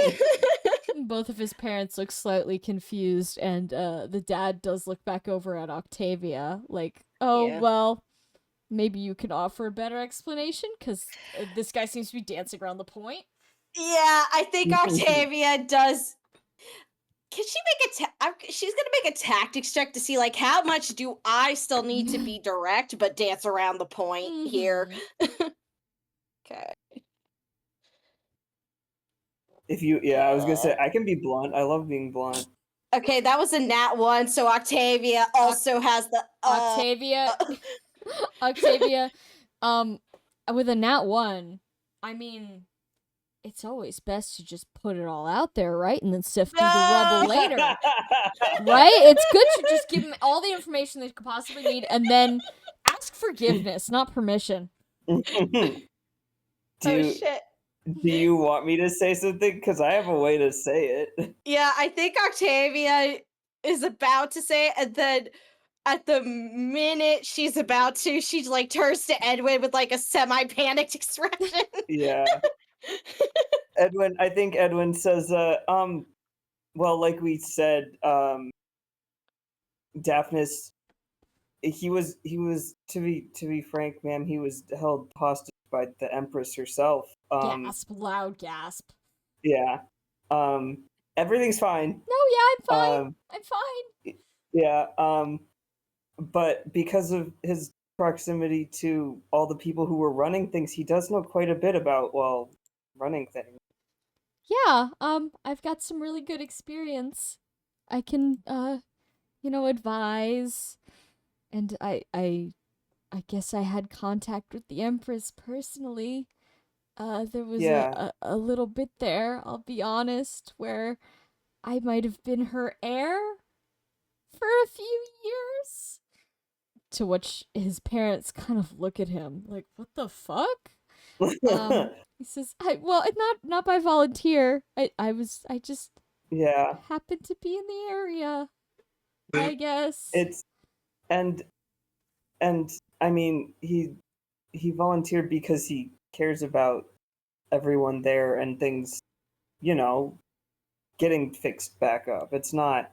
Both of his parents look slightly confused, and the dad does look back over at Octavia, like, "Oh, Yeah. well, maybe you can offer a better explanation, because this guy seems to be dancing around the point." Yeah, I think Octavia does. Can she make she's gonna make a tactics check to see like how much do I still need to be direct but dance around the point here. Okay. I was gonna say I can be blunt. I love being blunt. Okay, that was a nat 1, so Octavia also has the Octavia with a nat 1, I mean, it's always best to just put it all out there, right? And then sift through the rubble later. Right? It's good to just give them all the information they could possibly need and then ask forgiveness, not permission. Shit. Do you want me to say something? Because I have a way to say it. Yeah, I think Octavia is about to say it, and then at the minute she's about to, she like turns to Edwin with like a semi-panicked expression. Yeah. I think Edwin says, well, like we said, Daphnis, he was to be frank, ma'am, he was held hostage by the Empress herself. Gasp, loud gasp. Yeah. Everything's fine. No, yeah, I'm fine. I'm fine. Yeah. But because of his proximity to all the people who were running things, he does know quite a bit about, well, running things. Yeah, I've got some really good experience. I can, advise. And I guess I had contact with the Empress personally. There was a little bit there, I'll be honest, where I might have been her heir for a few years. To which his parents kind of look at him like, what the fuck? He says, not by volunteer. I just happened to be in the area, I guess. And I mean, he volunteered because he cares about everyone there and things, getting fixed back up. It's not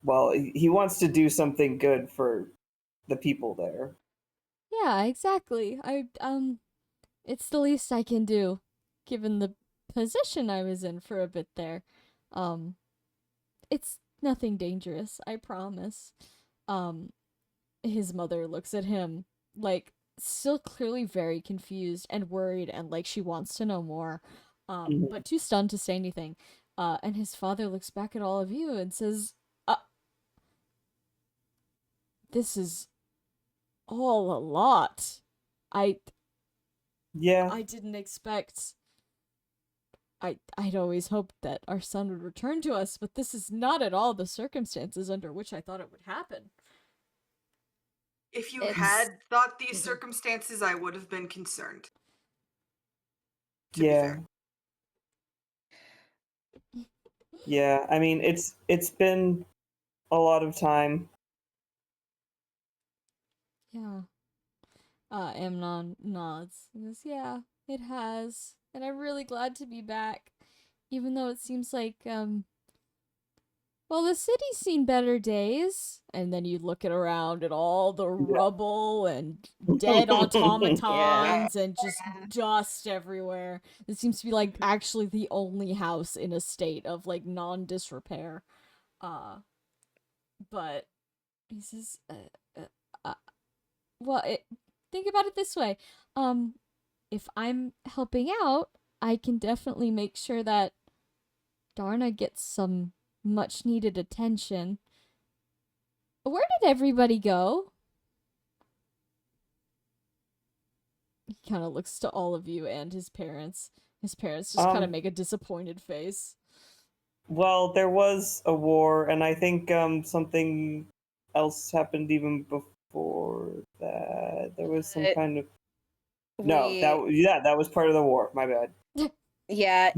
well, he wants to do something good for the people there. Yeah, exactly. It's the least I can do, given the position I was in for a bit there. It's nothing dangerous, I promise. His mother looks at him, like, still clearly very confused and worried and like she wants to know more, but too stunned to say anything. And his father looks back at all of you and says, this is all a lot. I didn't expect... I'd always hoped that our son would return to us, but this is not at all the circumstances under which I thought it would happen. If you had thought these circumstances, I would have been concerned. To be fair. Yeah, I mean, it's been a lot of time. Yeah. Amnon nods and says, yeah, it has. And I'm really glad to be back. Even though it seems like, the city's seen better days. And then you look around at all the rubble and dead automatons and just dust everywhere. It seems to be, like, actually the only house in a state of, like, non-disrepair. But he says, think about it this way. If I'm helping out, I can definitely make sure that Darna gets some much needed attention. Where did everybody go? He kind of looks to all of you and his parents. His parents just kind of make a disappointed face. Well, there was a war, and I think something else happened even before that. There was some kind of... that was part of the war. My bad. Yeah,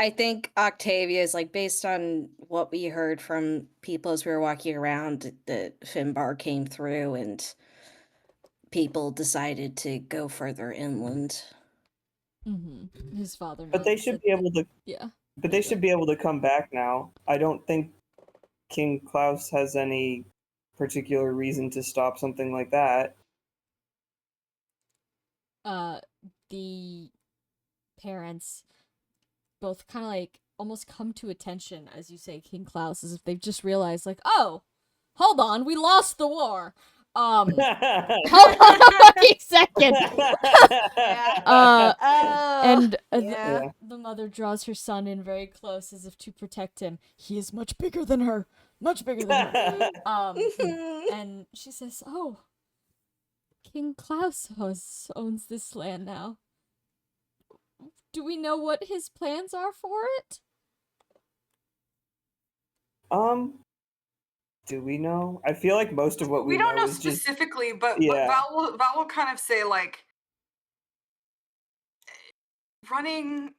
I think Octavia is like, based on what we heard from people as we were walking around, the Finbar came through and people decided to go further inland. Mm-hmm. His father. But they should be able to. Yeah. But they should be able to come back now. I don't think King Klaus has any particular reason to stop something like that. The parents both kind of like almost come to attention as you say King Klaus, as if they've just realized like, oh, hold on, we lost the war. Hold on a fucking second. And the mother draws her son in very close as if to protect him. He is much bigger than her. Much bigger than her. And she says, oh, King Klaus owns this land now. Do we know what his plans are for it? Do we know? I feel like most of what we don't know is just specifically, but yeah. Val will kind of say like, running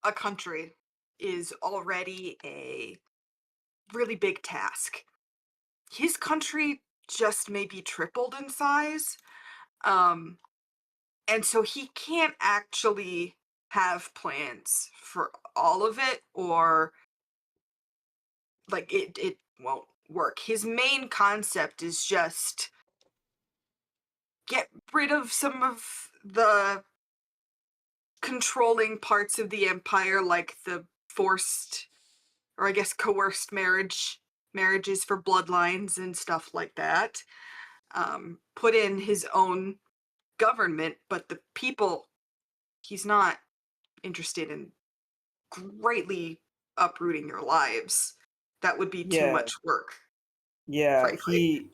a country is already a really big task. His country just maybe tripled in size, and so he can't actually have plans for all of it, or like it won't work. His main concept is just get rid of some of the controlling parts of the empire, like the forced, or I guess coerced marriages for bloodlines and stuff like that. Put in his own government, but the people, he's not interested in greatly uprooting your lives. That would be too much work. Yeah, frankly.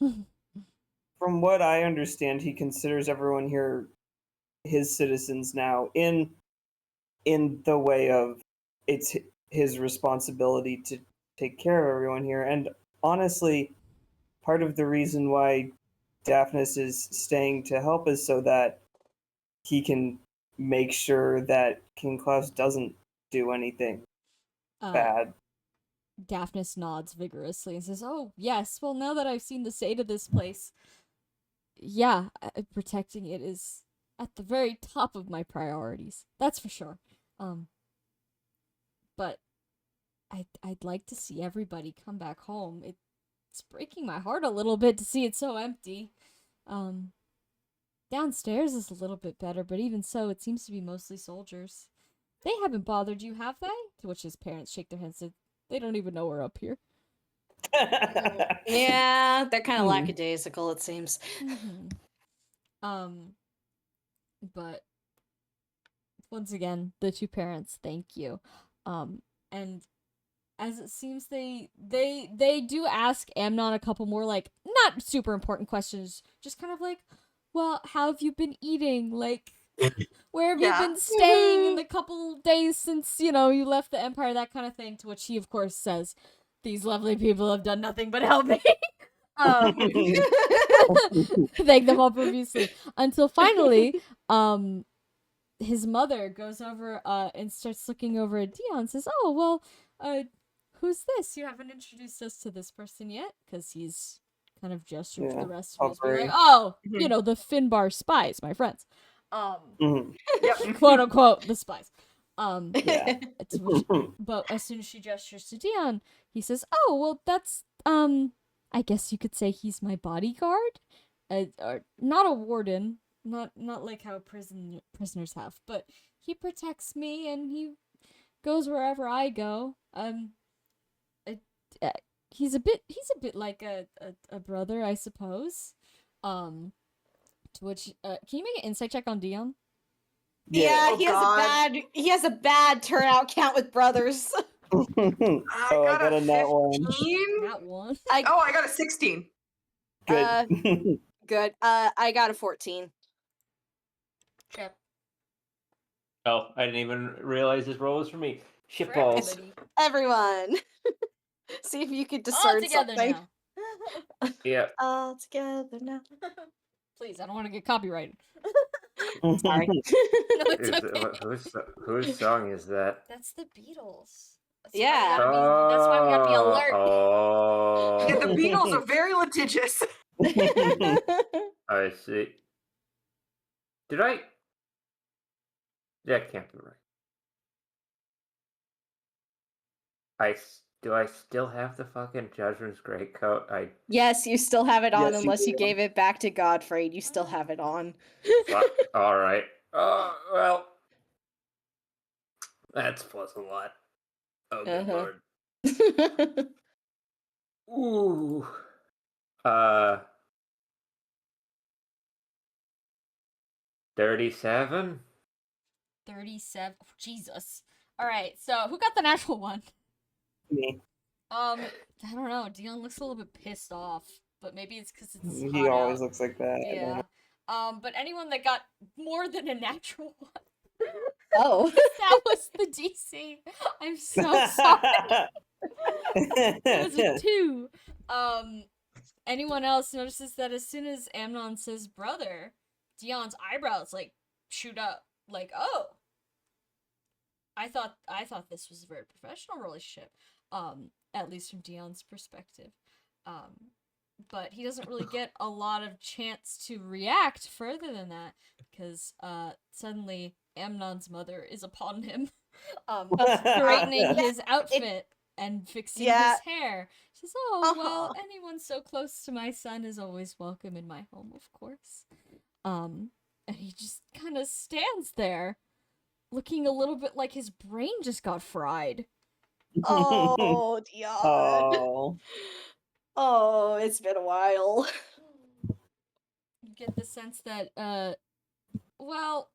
From what I understand, he considers everyone here his citizens now in the way of it's his responsibility to take care of everyone here. And honestly, part of the reason why Daphnis is staying to help is so that he can make sure that King Klaus doesn't do anything bad. Daphnis nods vigorously and says, oh, yes, well, now that I've seen the state of this place, yeah, protecting it is at the very top of my priorities. That's for sure. But I'd like to see everybody come back home. It's breaking my heart a little bit to see it so empty. Downstairs is a little bit better, but even so, it seems to be mostly soldiers. They haven't bothered you, have they? To which his parents shake their heads and say, they don't even know we're up here. Yeah, they're kind of lackadaisical, it seems. But once again, the two parents, thank you. And as it seems they do ask Amnon a couple more, like, not super important questions, just kind of like, well, how have you been eating? Like, where have you been staying in the couple days since, you left the Empire, that kind of thing, to which he, of course, says, these lovely people have done nothing but help me. Thank them all profusely. Until finally, his mother goes over and starts looking over at Dion and says, oh, well, who's this? You haven't introduced us to this person yet? Because he's kind of gestured to the rest of us. We're like, oh, the Finbar spies, my friends. Quote unquote, the spies. But as soon as she gestures to Dion, he says, oh, well, that's, I guess you could say he's my bodyguard. Or not a warden, not like how prisoners have, but he protects me and he goes wherever I go. He's a bit like a brother, I suppose. To which can you make an insight check on Dion? Yeah, he has a bad turnout count with brothers. I got a nat 15. Nat 1. I got a 16. Good. Good. I got a 14. Okay. Oh, I didn't even realize this roll was for me. Shitballs. Everyone. See if you could discern all together something. now. Yeah. All together now. Please, I don't want to get copyrighted. Sorry. No, it's okay. Whose song is that? That's the Beatles. Yeah. That's why we gotta be alert. Oh. Yeah, the Beatles are very litigious. I see. Did I? That can't be right. Do I still have the fucking Judgment's Greatcoat? Yes, you still have it on, Yes, unless you do. gave it back to Godfrey. You still have it on. Fuck. All right. Well. That's plus a lot. Oh, good Uh-huh. lord. Ooh. 37? 37. Oh, Jesus. All right. So who got the natural one? Me. I don't know. Dion looks a little bit pissed off, but maybe it's because it's He hot always out. looks like that. I don't Yeah. know. But anyone that got more than a natural one. Oh. That was the DC. I'm so sorry. It was a 2. Anyone else notices that as soon as Amnon says brother, Dion's eyebrows like shoot up. Like, oh. I thought this was a very professional relationship. At least from Dion's perspective. But he doesn't really get a lot of chance to react further than that because suddenly Amnon's mother is upon him, straightening his outfit and fixing his hair. She says, "Oh well, anyone so close to my son is always welcome in my home, of course." And he just kind of stands there, looking a little bit like his brain just got fried. Oh, Dion. Oh. Oh, it's been a while. You get the sense that, well,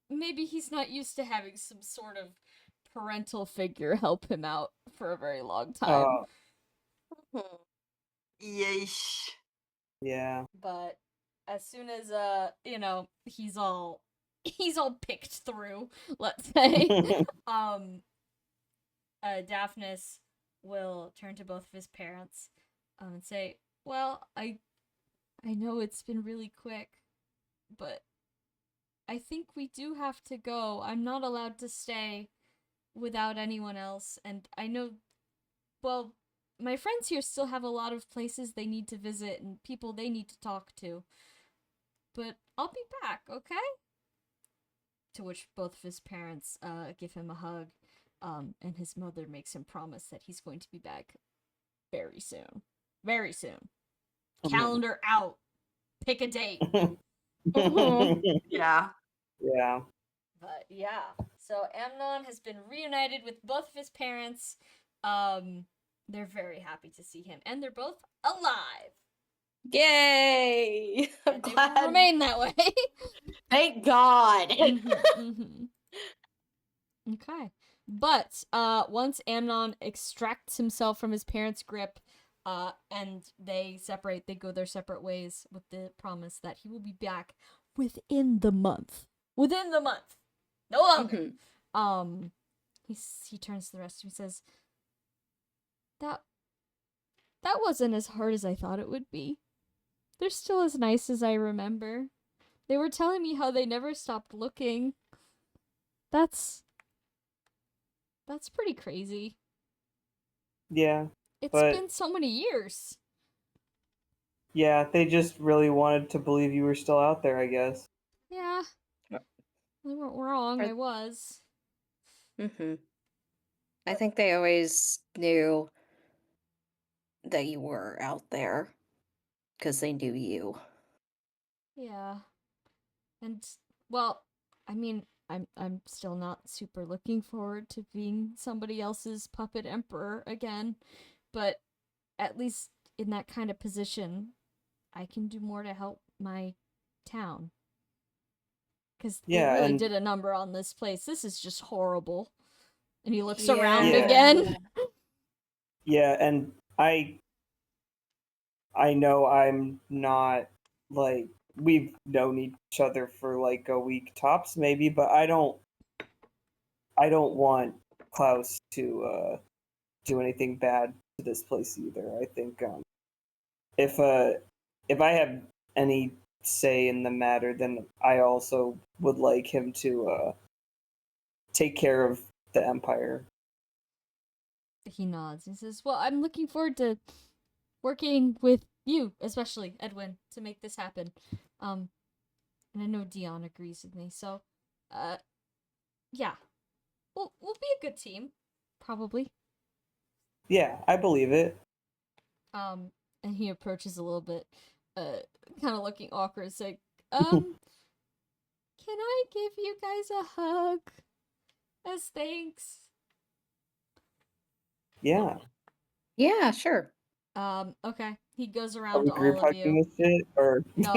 maybe he's not used to having some sort of parental figure help him out for a very long time. Yeesh. Yeah. But as soon as he's all picked through, let's say, Daphnis will turn to both of his parents and say, "Well, I know it's been really quick, but I think we do have to go. I'm not allowed to stay without anyone else, and I know, well, my friends here still have a lot of places they need to visit and people they need to talk to. But I'll be back, okay?" To which both of his parents give him a hug, and his mother makes him promise that he's going to be back very soon. Very soon. Calendar out. Pick a date. Yeah. Yeah. But yeah, so Amnon has been reunited with both of his parents. They're very happy to see him, and they're both alive. Yay! I'm And they glad. will remain that way. Thank God. Okay, but once Amnon extracts himself from his parents' grip, and they separate, they go their separate ways with the promise that he will be back within the month. Within the month. No longer. He turns to the rest of him and says, That wasn't as hard as I thought it would be. They're still as nice as I remember. They were telling me how they never stopped looking. That's pretty crazy. Yeah. It's but- been so many years. Yeah, they just really wanted to believe you were still out there, I guess. Yeah. They weren't wrong, I was. I think they always knew that you were out there because they knew you. Yeah. And, well, I mean, I'm still not super looking forward to being somebody else's puppet emperor again, but at least in that kind of position, I can do more to help my town. Because they really did a number on this place. This is just horrible. And he looks around again. Yeah, and I know I'm not, like, we've known each other for like a week tops maybe, but I don't want Klaus to do anything bad to this place either. I think if I have any say in the matter, then I also would like him to take care of the Empire. He nods and says, "Well, I'm looking forward to working with you, especially Edwin, to make this happen. And I know Dion agrees with me, so yeah. We'll be a good team, probably." Yeah, I believe it. And he approaches a little bit, kind of looking awkward, saying, "Can I give you guys a hug? As thanks. Yeah. Yeah, sure. Okay. He goes Are around we to group all of hugging you. this shit? Or No,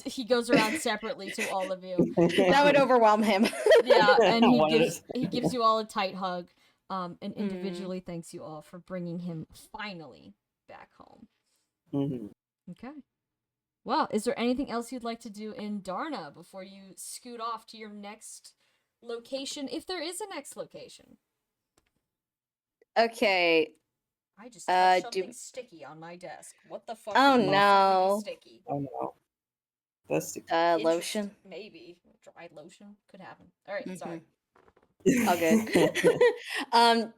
he goes around separately to all of you. That would overwhelm him. Yeah, and One at a he gives you all a tight hug, and Mm. individually thanks you all for bringing him finally back home. Mhm. Okay. Well, is there anything else you'd like to do in Darna before you scoot off to your next location, if there is a next location? Okay. I just touched do- something sticky on my desk. What the fuck? Oh, is possibly no. Sticky. Oh no. That's Lotion. Maybe dried lotion could happen. All right, Mhm. sorry. All good.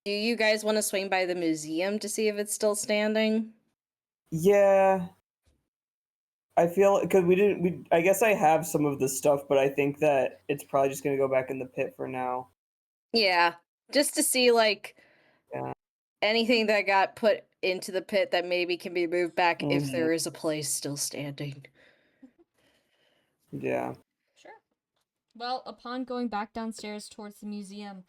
Do you guys want to swing by the museum to see if it's still standing? Yeah. I feel because I guess I have some of the stuff, but I think that it's probably just gonna go back in the pit for now. Yeah, just to see like Yeah. anything that got put into the pit that maybe can be moved back if Mhm. there is a place still standing. Yeah. Sure. Well, upon going back downstairs towards the museum,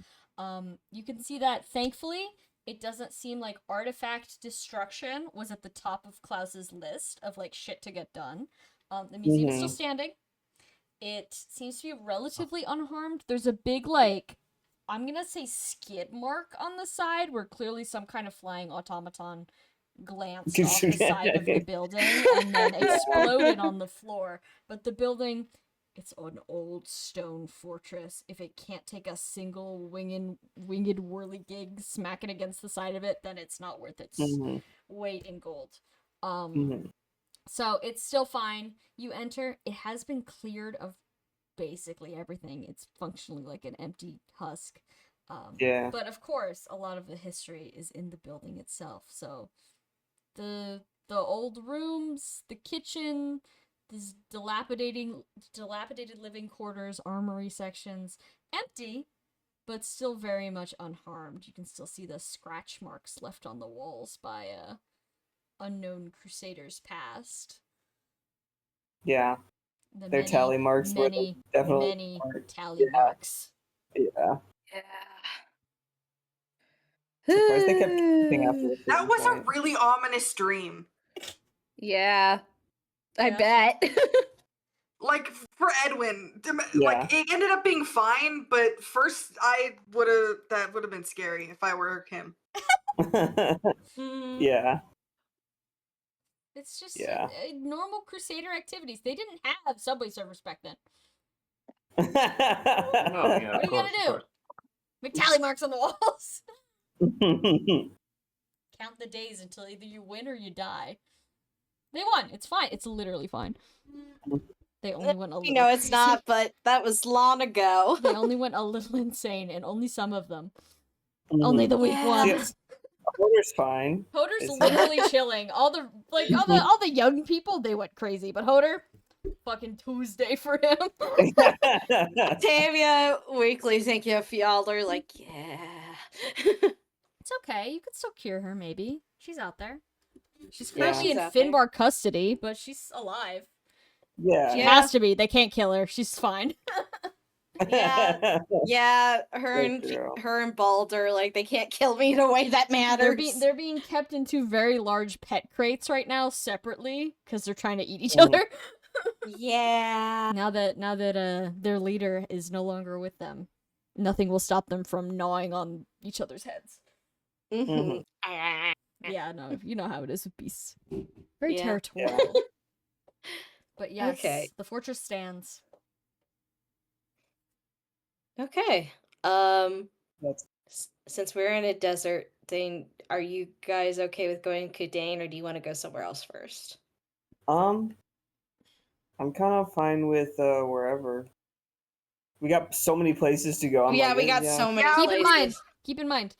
you can see that thankfully it doesn't seem like artifact destruction was at the top of Klaus's list of like shit to get done. The museum is still standing. It seems to be relatively unharmed. There's a big like, I'm gonna say skid mark on the side where clearly some kind of flying automaton glanced off the side of the building and then exploded on the floor. But the building, it's an old stone fortress. If it can't take a single winged whirligig smack it against the side of it, then it's not worth its weight in gold. So it's still fine. You enter. It has been cleared of basically everything. It's functionally like an empty husk. Yeah. But of course, a lot of the history is in the building itself. So the old rooms, the kitchen, these dilapidated living quarters, armory sections, empty, but still very much unharmed. You can still see the scratch marks left on the walls by unknown crusaders past. Yeah. Their tally marks were definitely many tally marks. Yeah. Surprised they kept keeping after That was a really ominous dream. Yeah, I bet. Like for Edwin, like it ended up being fine, but first that would have been scary if I were him. Yeah. It's just normal Crusader activities. They didn't have Subway servers back then. No, yeah, What are you gonna do? Make tally marks on the walls. Count the days until either you win or you die. They won. It's fine. It's literally fine. They only went a little No, it's crazy. not, but that was long ago. They only went a little insane, and only some of them. Only the weak ones. Hodor's fine. Hodor's literally chilling. All the young people, they went crazy, but Hodor, fucking Tuesday for him. Octavia, weekly, thank you, y'all are like, yeah. It's okay. You could still cure her, maybe. She's out there. She's currently in Finbar custody, but she's alive. Yeah. She has to be. They can't kill her. She's fine. Yeah. Her and Baldur, like, they can't kill me in a way that matters. They're being kept in two very large pet crates right now, separately, because they're trying to eat each other. Yeah. Now that their leader is no longer with them, nothing will stop them from gnawing on each other's heads. Yeah, no, you know how it is with beasts. Very territorial. Yeah. But yes, the fortress stands. Okay. Since we're in a desert thing, are you guys okay with going to Kadain, or do you want to go somewhere else first? I'm kind of fine with wherever. We got so many places to go. We got so many places. Keep in mind,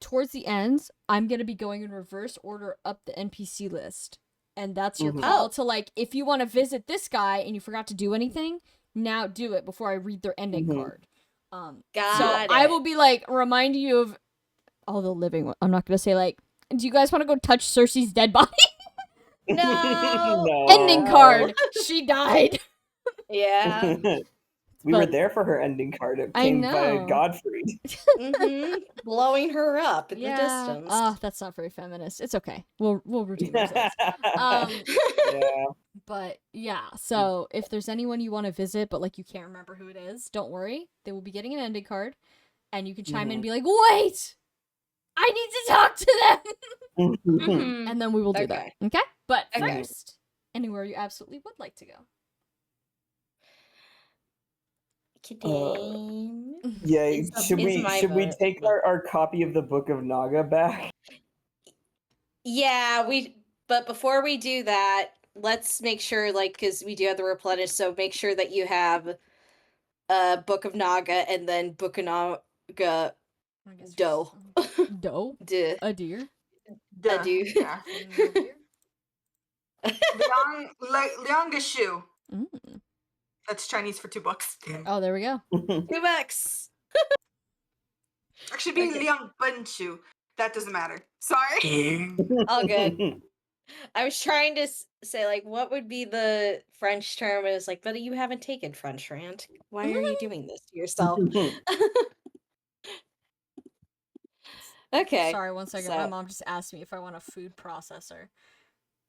towards the end, I'm gonna be going in reverse order up the NPC list. And that's your call to, like, if you want to visit this guy and you forgot to do anything, now do it before I read their ending card. I will be, like, reminding you of all the living ones. I'm not going to say, like, do you guys want to go touch Circe's dead body? No. Ending card. She died. Yeah. We were But- there for her ending card. It I came via know. Godfrey. Blowing her up in the Yeah. distance. Oh, that's not very feminist. It's okay. We'll redeem ourselves. Yeah. But yeah, so if there's anyone you want to visit, but like you can't remember who it is, don't worry. They will be getting an ending card, and you can chime in and be like, "Wait, I need to talk to them," Mhm. and then we will do that. Okay. Okay. But Okay. first, anywhere you absolutely would like to go. Kidding. Yeah, Is should we my should we vote. take our copy of the Book of Naga back? Yeah, but before we do that, let's make sure, like, because we do have the replenish, so make sure that you have Book of Naga and then Book of Naga dough. Doe? Duh. A deer? I do. Yeah. Deer? Liangashu. Mm. That's Chinese for 2 bucks. Oh, there we go. $2. Actually, being Okay. Liangbenshu. That doesn't matter. Sorry. All good. I was trying to say, like, what would be the French term? And it's like, but you haven't taken French, Rand. Why are you doing this to yourself? Okay. Sorry, 1 second. My so- mom just asked me if I want a food processor.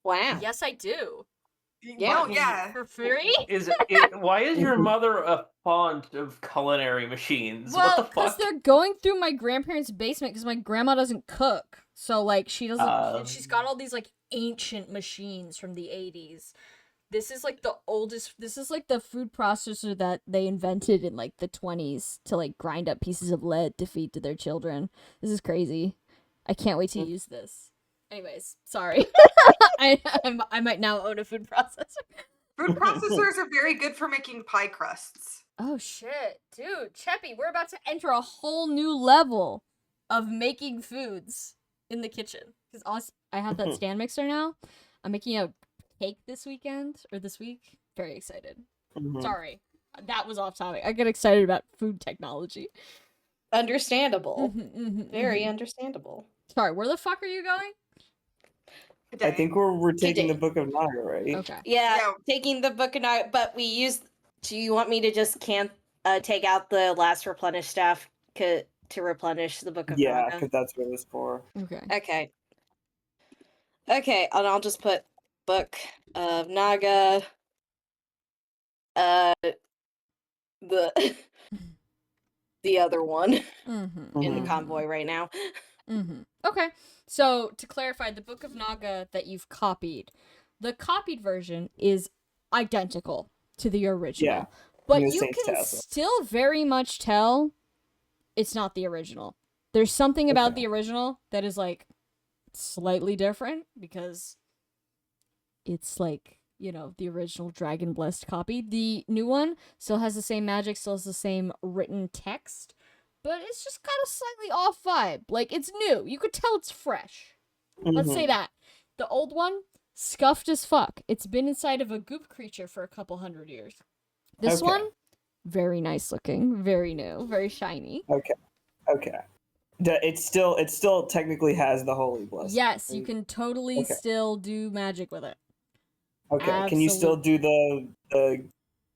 Wow. Yes, I do. Oh, yeah. For free? Why is your mother a font of culinary machines? Well, what the because fuck? they're going through my grandparents' basement because my grandma doesn't cook. So, like, she doesn't. She's got all these, like, ancient machines from the 80s. This is, like, the oldest. This is, like, the food processor that they invented in, like, the 20s to, like, grind up pieces of lead to feed to their children. This is crazy. I can't wait to use this. Anyways, sorry. I might now own a food processor. Food processors are very good for making pie crusts. Oh shit, dude, Cheppy, we're about to enter a whole new level of making foods in the kitchen. Because I have that stand mixer now. I'm making a cake this week. Very excited. Sorry, that was off topic. I get excited about food technology. Understandable. Very understandable. Sorry, where the fuck are you going? I think we're taking the Today. Book of Naga, right? Okay. Yeah, Yeah. taking the Book of Naga, but we used. Do you want me to just take out the last replenish staff to replenish the Book of Yeah, Naga? because that's what it's for. Okay. Okay, and I'll just put Book of Naga. The other one in the convoy right now. Okay, so to clarify, the Book of Naga that you've copied, the copied version is identical to the original. Yeah, but the you Saints can Tassel. still very much tell it's not the original. There's something about the original that is, like, slightly different because it's, like, you know, the original Dragon Blessed copy. The new one still has the same magic, still has the same written text, but it's just got a slightly off vibe. Like, it's new. You could tell it's fresh. Let's say that. The old one, scuffed as fuck. It's been inside of a goop creature for a couple hundred years. This one, very nice looking, very new, very shiny. Okay. It still technically has the Holy Blessing. Yes, you can totally still do magic with it. Okay. Can you still do the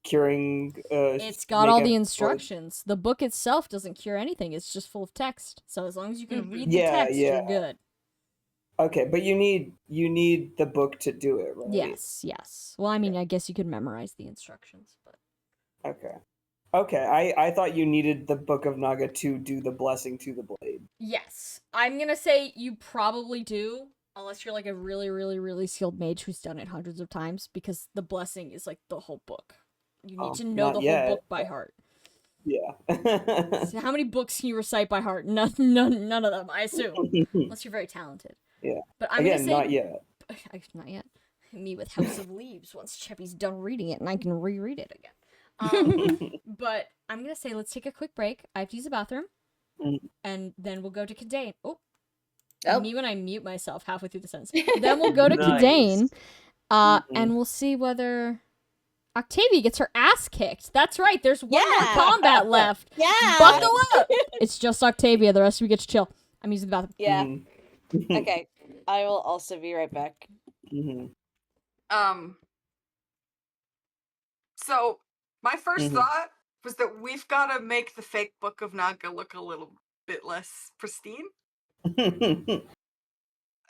curing? It's got all the instructions. The book itself doesn't cure anything. It's just full of text. So as long as you can read the text, you're good. Okay, but you need the book to do it, right? Yes. Well, I mean, I guess you could memorize the instructions, but Okay. I thought you needed the Book of Naga to do the blessing to the blade. yes, I'm gonna say you probably do, unless you're like a really, really, really skilled mage who's done it hundreds of times, because the blessing is like the whole book. You need to know the whole book by heart. Yeah. So how many books can you recite by heart? None of them, I assume, unless you're very talented. Yeah. But I'm gonna say not yet. Not yet. Me with House of Leaves once Cheppy's done reading it and I can reread it again. But I'm gonna say let's take a quick break. I have to use the bathroom, and then we'll go to Condain. Me when I mute myself halfway through the sentence. Then we'll go to Condain, and we'll see whether Octavia gets her ass kicked. That's right. There's one more combat left. Yeah. Buckle up. It's just Octavia. The rest of you get to chill. I'm using the bathroom. Yeah. Okay. I will also be right back. So my first thought was that we've got to make the fake Book of Naga look a little bit less pristine,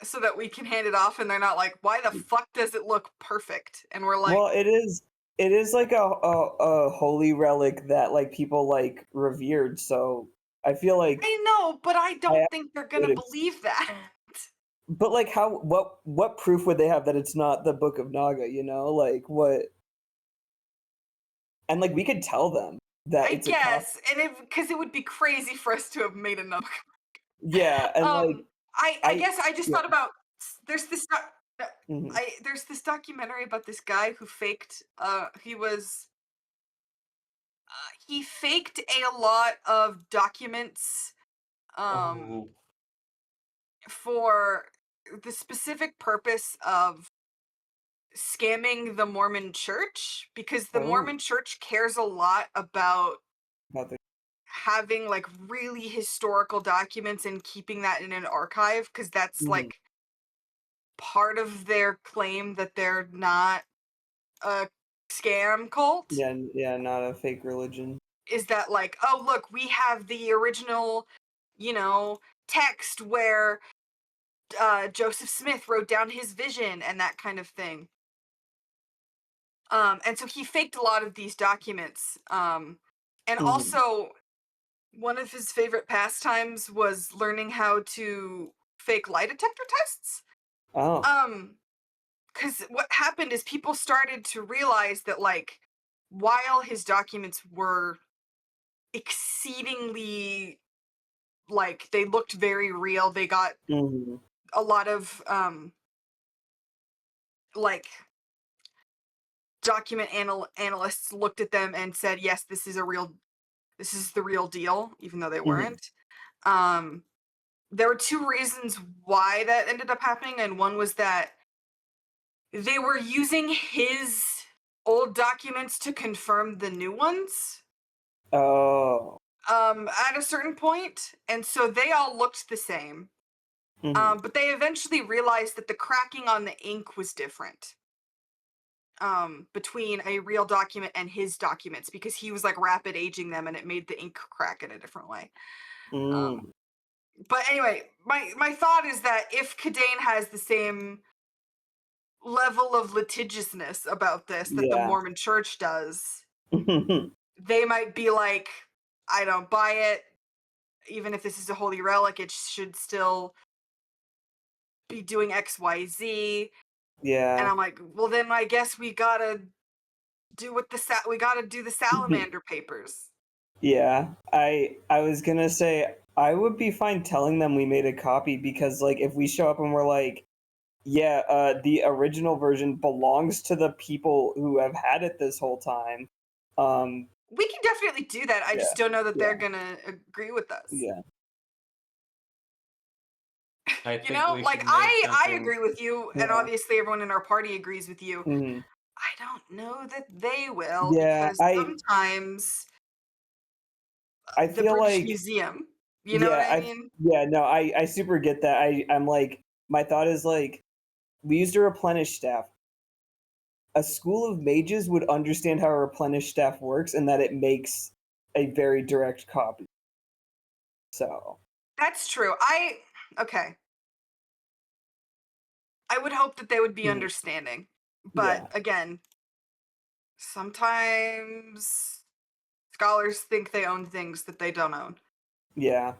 so that we can hand it off, and they're not like, "Why the fuck does it look perfect?" And we're like, well, it is like a holy relic that like people like revered. So I feel like I know, but I don't think they're gonna would believe that. But like, what proof would they have that it's not the Book of Naga? You know, like what? And like we could tell them that I it's guess, and because it would be crazy for us to have made another. Yeah, and like I guess I just yeah. thought about there's this Mhm. there's this documentary about this guy who faked he faked a lot of documents Oh. for the specific purpose of scamming the Mormon Church, because the Oh. Mormon Church cares a lot about About the- having like really historical documents and keeping that in an archive, because that's Mhm. like part of their claim that they're not a scam cult. Yeah, not a fake religion. Is that like, oh look, we have the original, text where Joseph Smith wrote down his vision and that kind of thing. And so he faked a lot of these documents. And Mhm. also, one of his favorite pastimes was learning how to fake lie detector tests. Oh. Because what happened is people started to realize that, like, while his documents were exceedingly, like, they looked very real, they got Mhm. a lot of, like, document analysts looked at them and said, yes, this is the real deal, even though they weren't. There were two reasons why that ended up happening, and one was that they were using his old documents to confirm the new ones Oh. at a certain point, and so they all looked the same. Mhm. But they eventually realized that the cracking on the ink was different between a real document and his documents, because he was like rapid aging them and it made the ink crack in a different way. Mm. But anyway, my thought is that if Kadane has the same level of litigiousness about this that the Yeah. Mormon Church does, they might be like, I don't buy it. Even if this is a holy relic, it should still be doing XYZ. Yeah. And I'm like, well, then I guess we gotta do the salamander papers. Yeah. I was gonna say I would be fine telling them we made a copy, because like if we show up and we're like, yeah, the original version belongs to the people who have had it this whole time. We can definitely do that. I just don't know that they're gonna agree with us. Yeah. I think we like should make I something- agree with you, and Yeah. obviously everyone in our party agrees with you. Mhm. I don't know that they will, Yeah, because sometimes I the feel British like Museum, you know what I mean? Yeah, no, I super get that. I'm like, my thought is like, we used a replenish staff. A school of mages would understand how a replenish staff works and that it makes a very direct copy. So That's true. Okay. I would hope that they would be understanding. But yeah. again, sometimes scholars think they own things that they don't own. Yeah.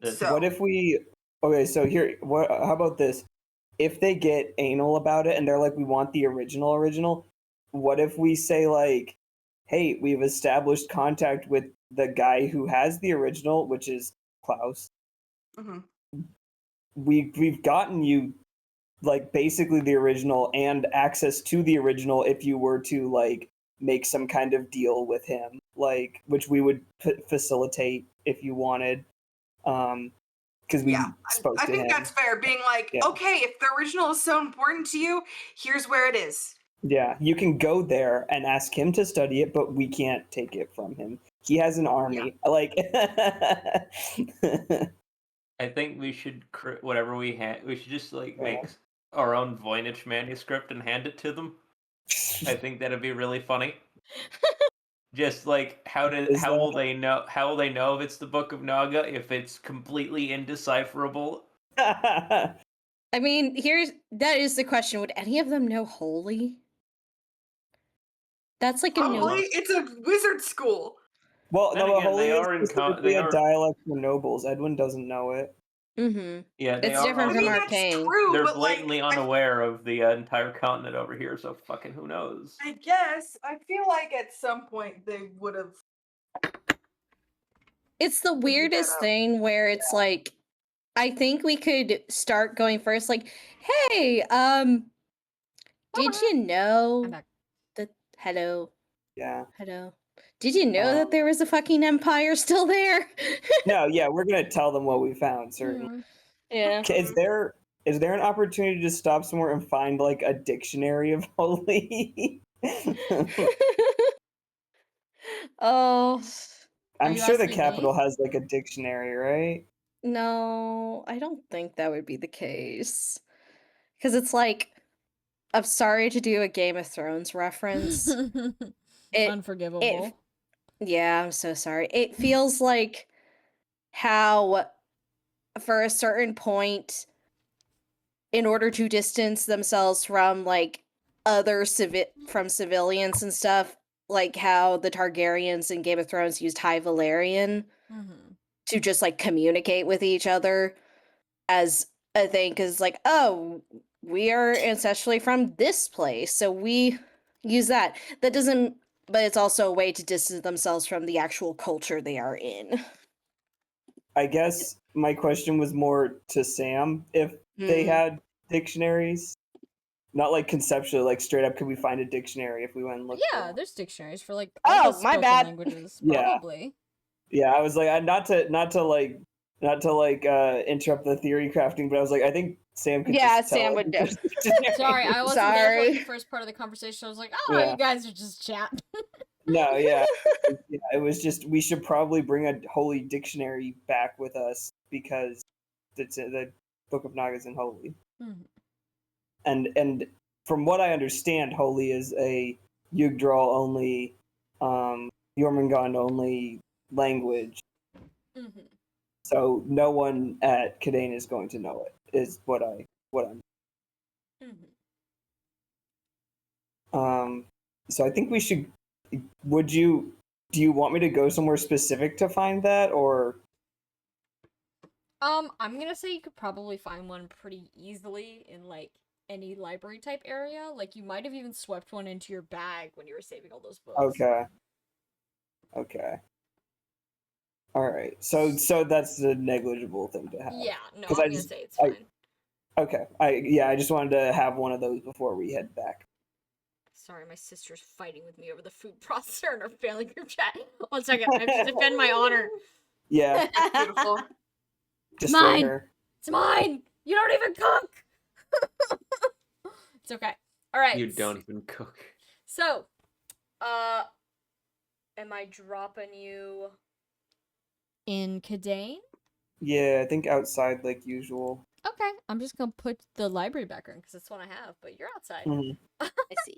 So What if we okay, so here how about this? If they get anal about it and they're like, we want the original, what if we say like, hey, we've established contact with the guy who has the original, which is Klaus. We've gotten you like basically the original and access to the original if you were to like make some kind of deal with him, like which we would facilitate if you wanted. Because we spoke to him. I think that's fair. Being like, okay, if the original is so important to you, here's where it is. Yeah, you can go there and ask him to study it, but we can't take it from him. He has an army. Yeah. Like, I think we should whatever we should just like make our own Voynich manuscript and hand it to them. I think that'd be really funny. Just like how will they know if it's the Book of Naga if it's completely indecipherable? I mean, that is the question. Would any of them know holy? That's like a no. Probably. It's a wizard school. Well, Then no, but again, holy they is are in specifically they a are- dialect for nobles. Edwin doesn't know it. Mm-hmm. Yeah, they It's are different I from mean, also- that's arcane. true, They're but blatantly like, unaware of the entire continent over here, so fucking who knows? I guess. I feel like at some point they would have. It's the weirdest up. thing where it's like, I think we could start going first. Like, hey, did you I'm know back. that? Hello, Yeah. hello. Did you know that there was a fucking empire still there? No, yeah, we're gonna tell them what we found, certainly. Mm. Yeah. Okay, is there an opportunity to stop somewhere and find like a dictionary of holy? Oh I'm you sure the asking capital me? has like a dictionary, right? no, I don't think that would be the case. Because it's like, I'm sorry to do a Game of Thrones reference. Unforgivable. Yeah, I'm so sorry. It feels like how, for a certain point, in order to distance themselves from like other civilians and stuff, like how the Targaryens in Game of Thrones used High Valyrian Mm-hmm. to just like communicate with each other as a thing, because like, oh, we are ancestrally from this place, so we use that. That doesn't, but it's also a way to distance themselves from the actual culture they are in. I guess my question was more to Sam. If they had dictionaries, not like conceptually, like straight up, could we find a dictionary if we went and looked? for Yeah, one? there's dictionaries for like all the Oh, my spoken bad. languages. Yeah. Probably. Yeah, I was like, not to interrupt the theory crafting, but I was like, I think Sam could. Yeah, just tell Sam us would if know. there's a dictionary. Sorry, I wasn't there for like, Sorry. the first part of the conversation. I was like, oh, Yeah. you guys are just chatting. No, yeah. Yeah, it was just we should probably bring a holy dictionary back with us because it's the Book of Naga is in holy. Mhm. And from what I understand, holy is a Jugdral only, Jormungand only language. Mhm. So no one at Kadane is going to know it. Is what I'm. Mhm. So I think we should. Do you want me to go somewhere specific to find that, or? I'm gonna say you could probably find one pretty easily in like any library type area. Like you might have even swept one into your bag when you were saving all those books. Okay. All right. So that's a negligible thing to have. Yeah, no, 'Cause I'm I gonna just- say it's fine. Okay. I just wanted to have one of those before we head back. Sorry, my sister's fighting with me over the food processor in our family group chat. 1 second, I have to defend my honor. Yeah. Beautiful. Destroy mine! her. It's mine! You don't even cook! It's okay. Alright. You don't even cook. So, am I dropping you in Kadane? Yeah, I think outside like usual. Okay, I'm just gonna put the library background because that's what I have, but you're outside. Mhm. I see.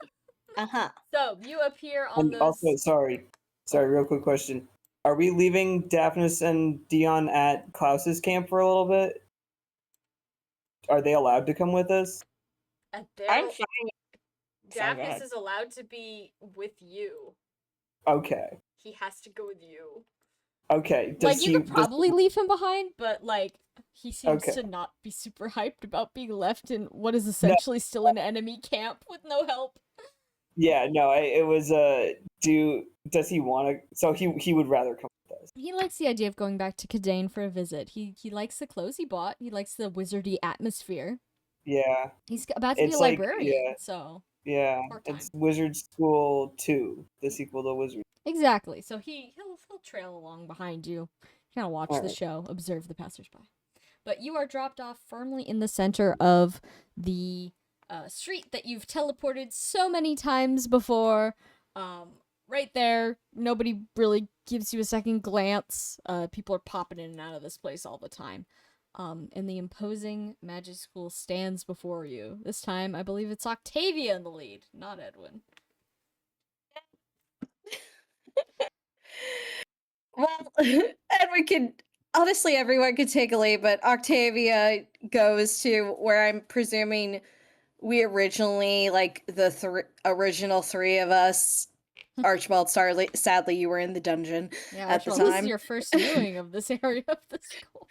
Uh-huh. So, you appear on And those... also, sorry, real quick question. Are we leaving Daphnis and Dion at Klaus's camp for a little bit? Are they allowed to come with us? I'm I'm fine. Sorry, go Daphnis ahead. is allowed to be with you. Okay. He has to go with you. Okay. Like, you could probably leave him behind, but, like, he seems Okay. to not be super hyped about being left in what is essentially still an enemy camp with no help. Yeah, no, it was does he want to? So he would rather come with us. He likes the idea of going back to Kadane for a visit. He likes the clothes he bought. He likes the wizardy atmosphere. Yeah, He's about to be It's a like- librarian, yeah. so yeah. Part time. It's Wizard School 2, the sequel to Wizard. exactly. So he'll trail along behind you, kind of watch the Alright. show, observe the passersby. But you are dropped off firmly in the center of the street that you've teleported so many times before. Right there, nobody really gives you a second glance. People are popping in and out of this place all the time. And the imposing magic school stands before you. This time, I believe it's Octavia in the lead, not Edwin. Well, Edwin could honestly, everyone could take a lead, but Octavia goes to where I'm presuming we originally, like the original three of us. Archibald, sadly, you were in the dungeon Yeah, at the Archibald, this time. is your first viewing of this area of the school.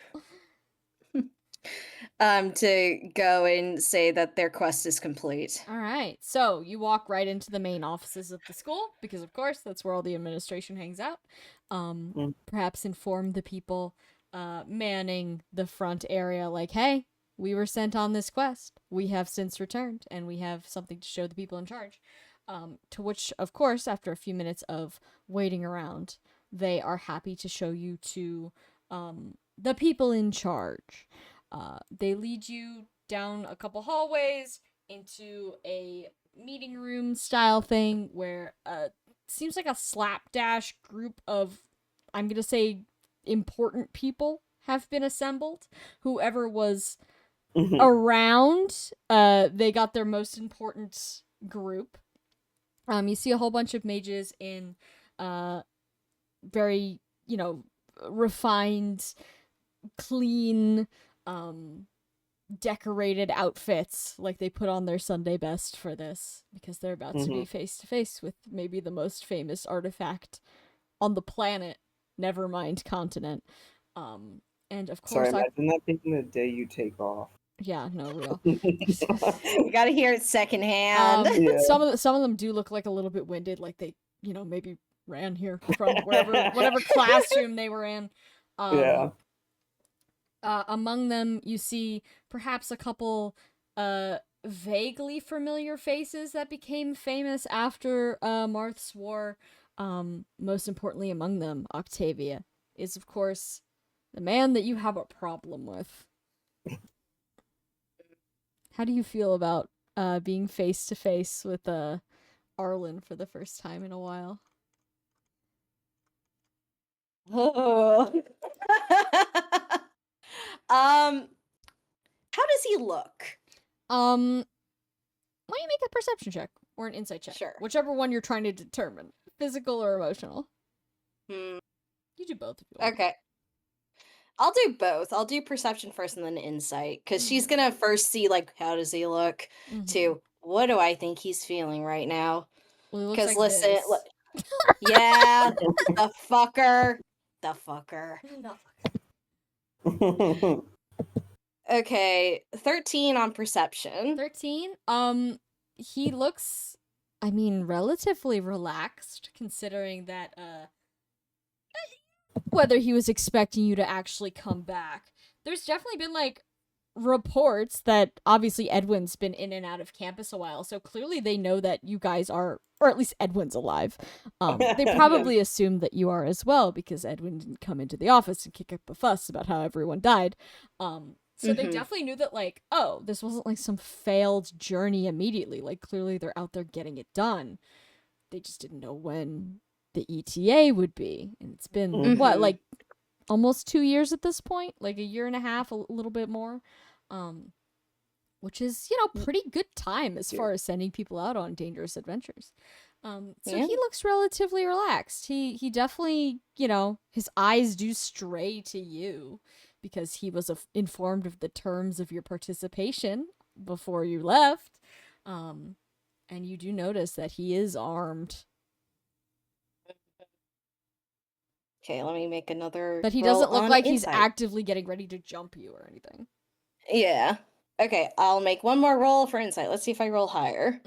To go and say that their quest is complete. All right, so you walk right into the main offices of the school, because of course that's where all the administration hangs out. Perhaps inform the people manning the front area, like, hey, we were sent on this quest. We have since returned, and we have something to show the people in charge. To which, of course, after a few minutes of waiting around, they are happy to show you to the people in charge. They lead you down a couple hallways into a meeting room style thing where seems like a slapdash group of, I'm gonna say, important people have been assembled. Whoever was around, they got their most important group. You see a whole bunch of mages in very, refined, clean, decorated outfits, like they put on their Sunday best for this, because they're about to be face to face with maybe the most famous artifact on the planet, never mind continent. And of course, imagine that being the day you take off. Yeah, no, real. You gotta hear it secondhand. Yeah. Some of them do look like a little bit winded, like they, maybe ran here from whatever classroom they were in. Among them, you see perhaps a couple vaguely familiar faces that became famous after Marth's War. Most importantly among them, Octavia, is of course the man that you have a problem with. How do you feel about being face to face with Arlen for the first time in a while? Oh. How does he look? Why don't you make a perception check or an insight check? Sure. Whichever one you're trying to determine, physical or emotional. You do both if you want. Okay. I'll do both. I'll do perception first and then insight, because she's gonna first see, like, how does he look, to what do I think he's feeling right now. Because like yeah, the fucker. Okay, 13 on perception. 13? He looks, relatively relaxed, considering that, whether he was expecting you to actually come back. There's definitely been, reports that obviously Edwin's been in and out of campus a while, so clearly they know that you guys are, or at least Edwin's alive. They probably assumed that you are as well, because Edwin didn't come into the office and kick up a fuss about how everyone died. So they definitely knew that, this wasn't some failed journey immediately. Clearly they're out there getting it done. They just didn't know when the ETA would be. And it's been, almost 2 years at this point? A year and a half, a little bit more. Which is, pretty good time as far as sending people out on dangerous adventures. He looks relatively relaxed. He definitely, his eyes do stray to you, because he was informed of the terms of your participation before you left. And you do notice that he is armed. Okay, let me make another. But he doesn't look like he's actively getting ready to jump you or anything. Yeah. Okay, I'll make one more roll for insight. Let's see if I roll higher.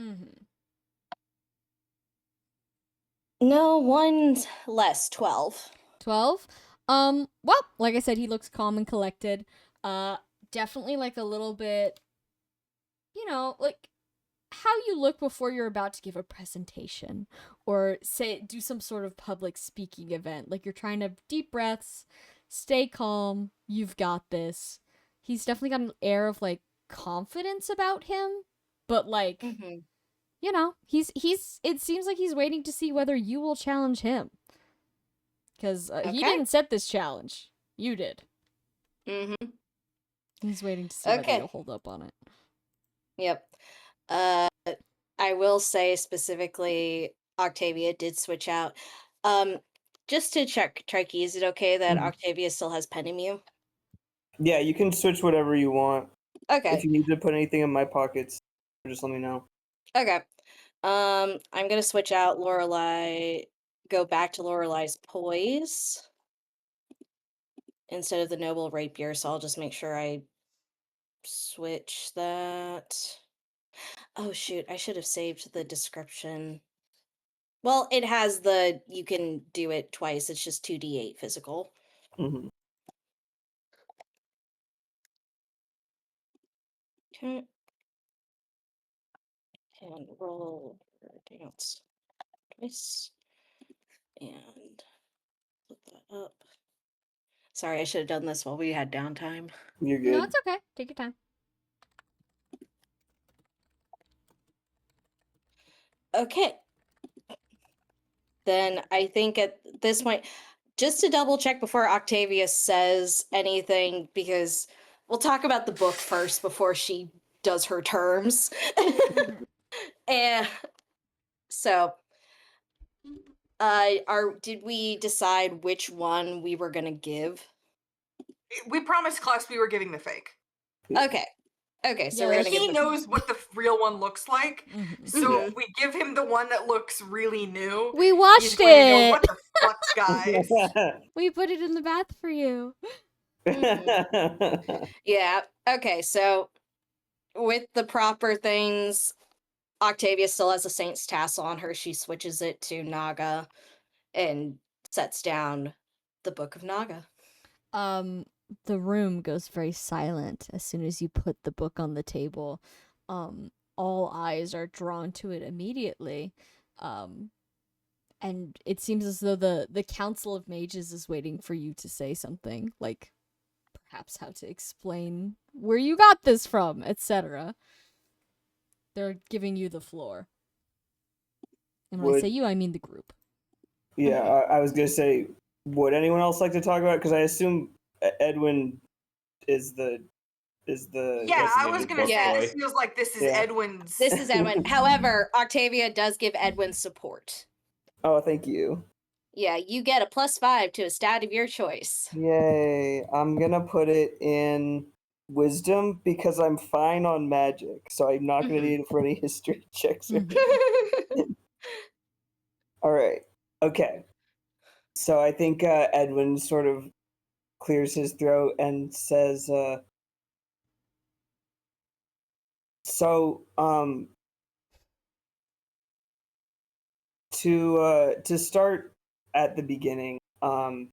No, one's less. 12. 12? Well, like I said, he looks calm and collected. Definitely a little bit, how you look before you're about to give a presentation or do some sort of public speaking event. You're trying to deep breaths, stay calm, you've got this. He's definitely got an air of confidence about him, but he's it seems like he's waiting to see whether you will challenge him. Because he didn't set this challenge. You did. He's waiting to see whether Okay. you'll hold up on it. Yep. I will say specifically, Octavia did switch out. Just to check, Trikey, is it okay that Mhm. Octavia still has Penimue? Yeah, you can switch whatever you want. Okay. If you need to put anything in my pockets, just let me know. Okay. I'm gonna switch out Lorelei, go back to Lorelai's poise instead of the noble rapier, so I'll just make sure I switch that. Oh shoot, I should have saved the description. Well, it has the you can do it twice. It's just 2d8 physical. Hmm. Okay. And roll dance twice. And flip that up. Sorry, I should have done this while we had downtime. You're good. No, it's okay. Take your time. Okay. Then I think at this point, just to double check before Octavia says anything, because we'll talk about the book first before she does her terms. And so, did we decide which one we were gonna give? We promised class we were giving the fake. Okay. Okay, so Yeah, we're And gonna he give the knows what the real one looks like. Mhm. So Mhm. if we give him the one that looks really new, We he's watched going to go, it. what the fuck, guys? We put it in the bath for you. Yeah. Okay, so with the proper things, Octavia still has a Saint's tassel on her. She switches it to Naga and sets down the Book of Naga. The room goes very silent as soon as you put the book on the table. All eyes are drawn to it immediately. And it seems as though the Council of Mages is waiting for you to say something, like perhaps how to explain where you got this from, etc. They're giving you the floor. And when I say you, I mean the group. Yeah, I was gonna say, would anyone else like to talk about it? Because I assume Edwin is the Yeah, I was Designated going to book say, boy. this feels like this is Yeah. Edwin's. This is Edwin. However, Octavia does give Edwin support. Oh, thank you. Yeah, you get a +5 to a stat of your choice. Yay! I'm gonna put it in wisdom because I'm fine on magic, so I'm not gonna need it for any history checks. All right. Okay. So I think Edwin sort of clears his throat and says, "So, to start at the beginning, I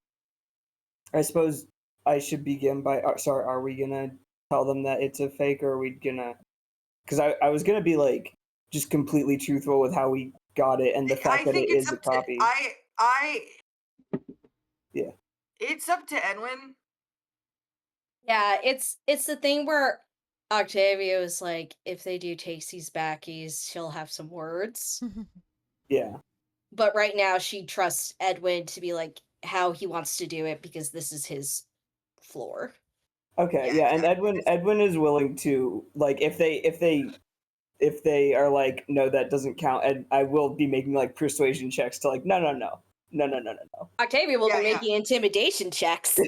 suppose I should begin by. Sorry, are we gonna tell them that it's a fake, or are we gonna? Because I was gonna be like just completely truthful with how we got it and the fact I that it think it's is a up to copy. Yeah. It's up to Edwin. Yeah, it's the thing where Octavia was like, if they do Tasty's backies, she'll have some words. Yeah. But right now she trusts Edwin to be like how he wants to do it because this is his floor. Okay. Yeah, Yeah, and Edwin is willing to like if they are like no, that doesn't count, and I will be making like persuasion checks to like no. Octavia will Yeah, be yeah. making intimidation checks.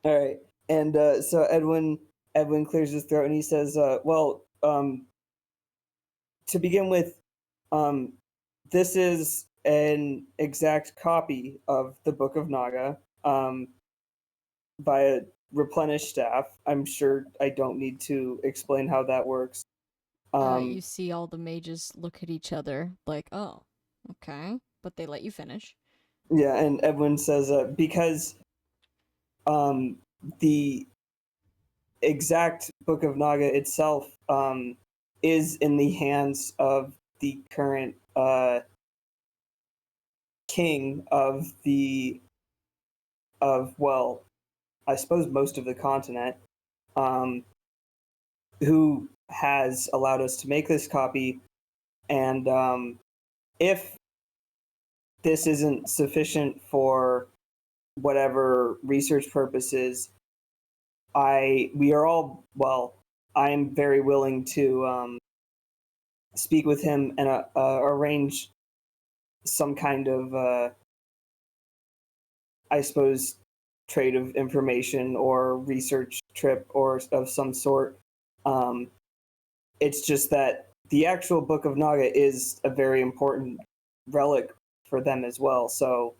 All right, and so Edwin clears his throat and he says, "Well, to begin with, this is an exact copy of the Book of Naga by a replenished staff. I'm sure I don't need to explain how that works." You see all the mages look at each other like, oh, okay. But they let you finish. Yeah, and Edwin says, because the exact Book of Naga itself is in the hands of the current king of well, I suppose most of the continent, who has allowed us to make this copy, and if this isn't sufficient for whatever research purposes, we are all, well, I am very willing to speak with him and arrange some kind of, I suppose, trade of information or research trip or of some sort. It's just that the actual Book of Naga is a very important relic for them as well, so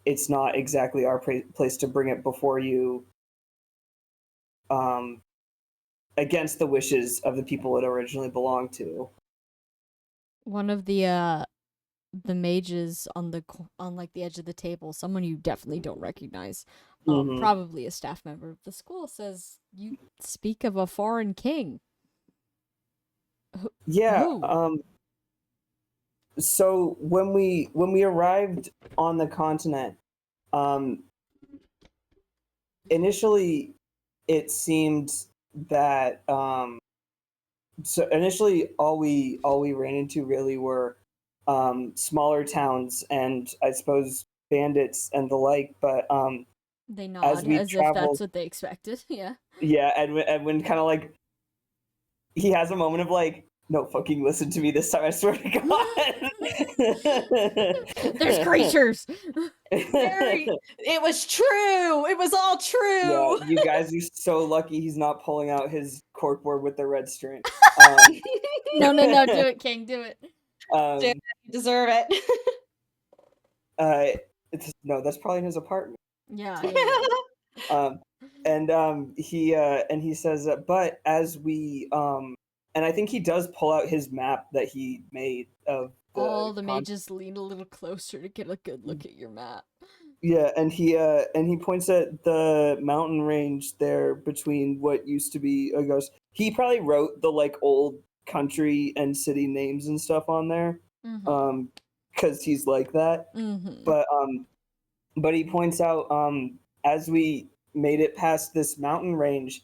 it's not exactly our place to bring it before you against the wishes of the people it originally belonged to. One of the mages on like the edge of the table, someone you definitely don't recognize, probably a staff member of the school, says, "You speak of a foreign king." Yeah. So when we arrived on the continent, initially it seemed that so initially all we ran into really were smaller towns and I suppose bandits and the like, but they nod as we if traveled, that's what they expected. Yeah. Yeah, Edwin kind of like, he has a moment of like, no, fucking listen to me this time, I swear to God. There's creatures. It was true. It was all true. Yeah, you guys are so lucky he's not pulling out his corkboard with the red string. No, do it, King, do it. You deserve it. No, that's probably in his apartment. Yeah. He says, but as we and I think he does pull out his map that he made of all the mages lean a little closer to get a good look at your map. Yeah, and he points at the mountain range there between what used to be a ghost. He probably wrote the like old country and city names and stuff on there, because he's like that. But he points out as we made it past this mountain range,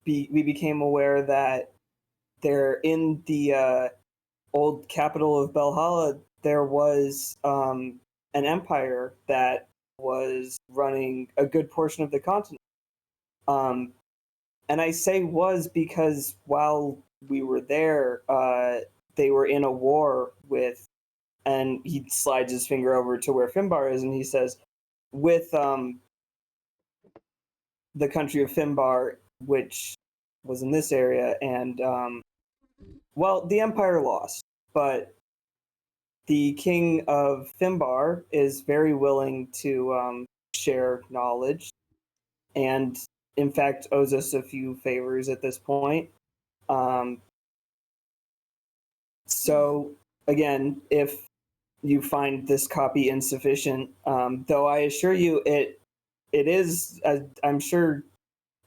we became aware that there in the old capital of Belhala, there was an empire that was running a good portion of the continent. And I say was because while we were there, they were in a war with, and he slides his finger over to where Finbar is, and he says, with the country of Finbar, which was in this area, and well, the empire lost, but the king of Finbar is very willing to share knowledge, and in fact owes us a few favors at this point. So again, if you find this copy insufficient, though I assure you it is, I'm sure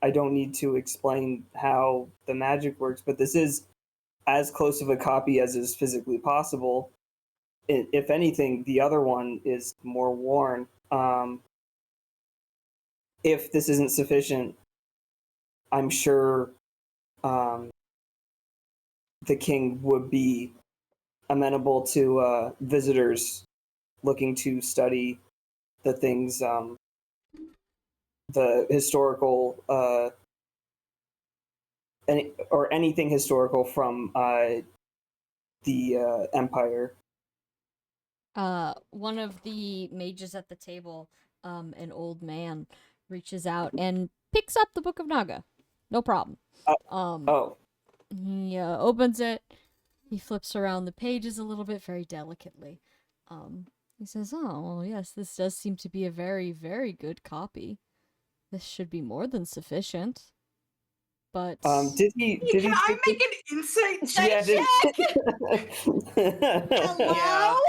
I don't need to explain how the magic works, but this is as close of a copy as is physically possible. If anything, the other one is more worn. If this isn't sufficient, I'm sure the king would be amenable to visitors looking to study the things, the historical, or anything historical from the empire. One of the mages at the table, an old man, reaches out and picks up the Book of Naga. No problem. He opens it. He flips around the pages a little bit, very delicately. He says, "Oh, well, yes, this does seem to be a very, very good copy. This should be more than sufficient." But did he? Can I make an insight check? Hello?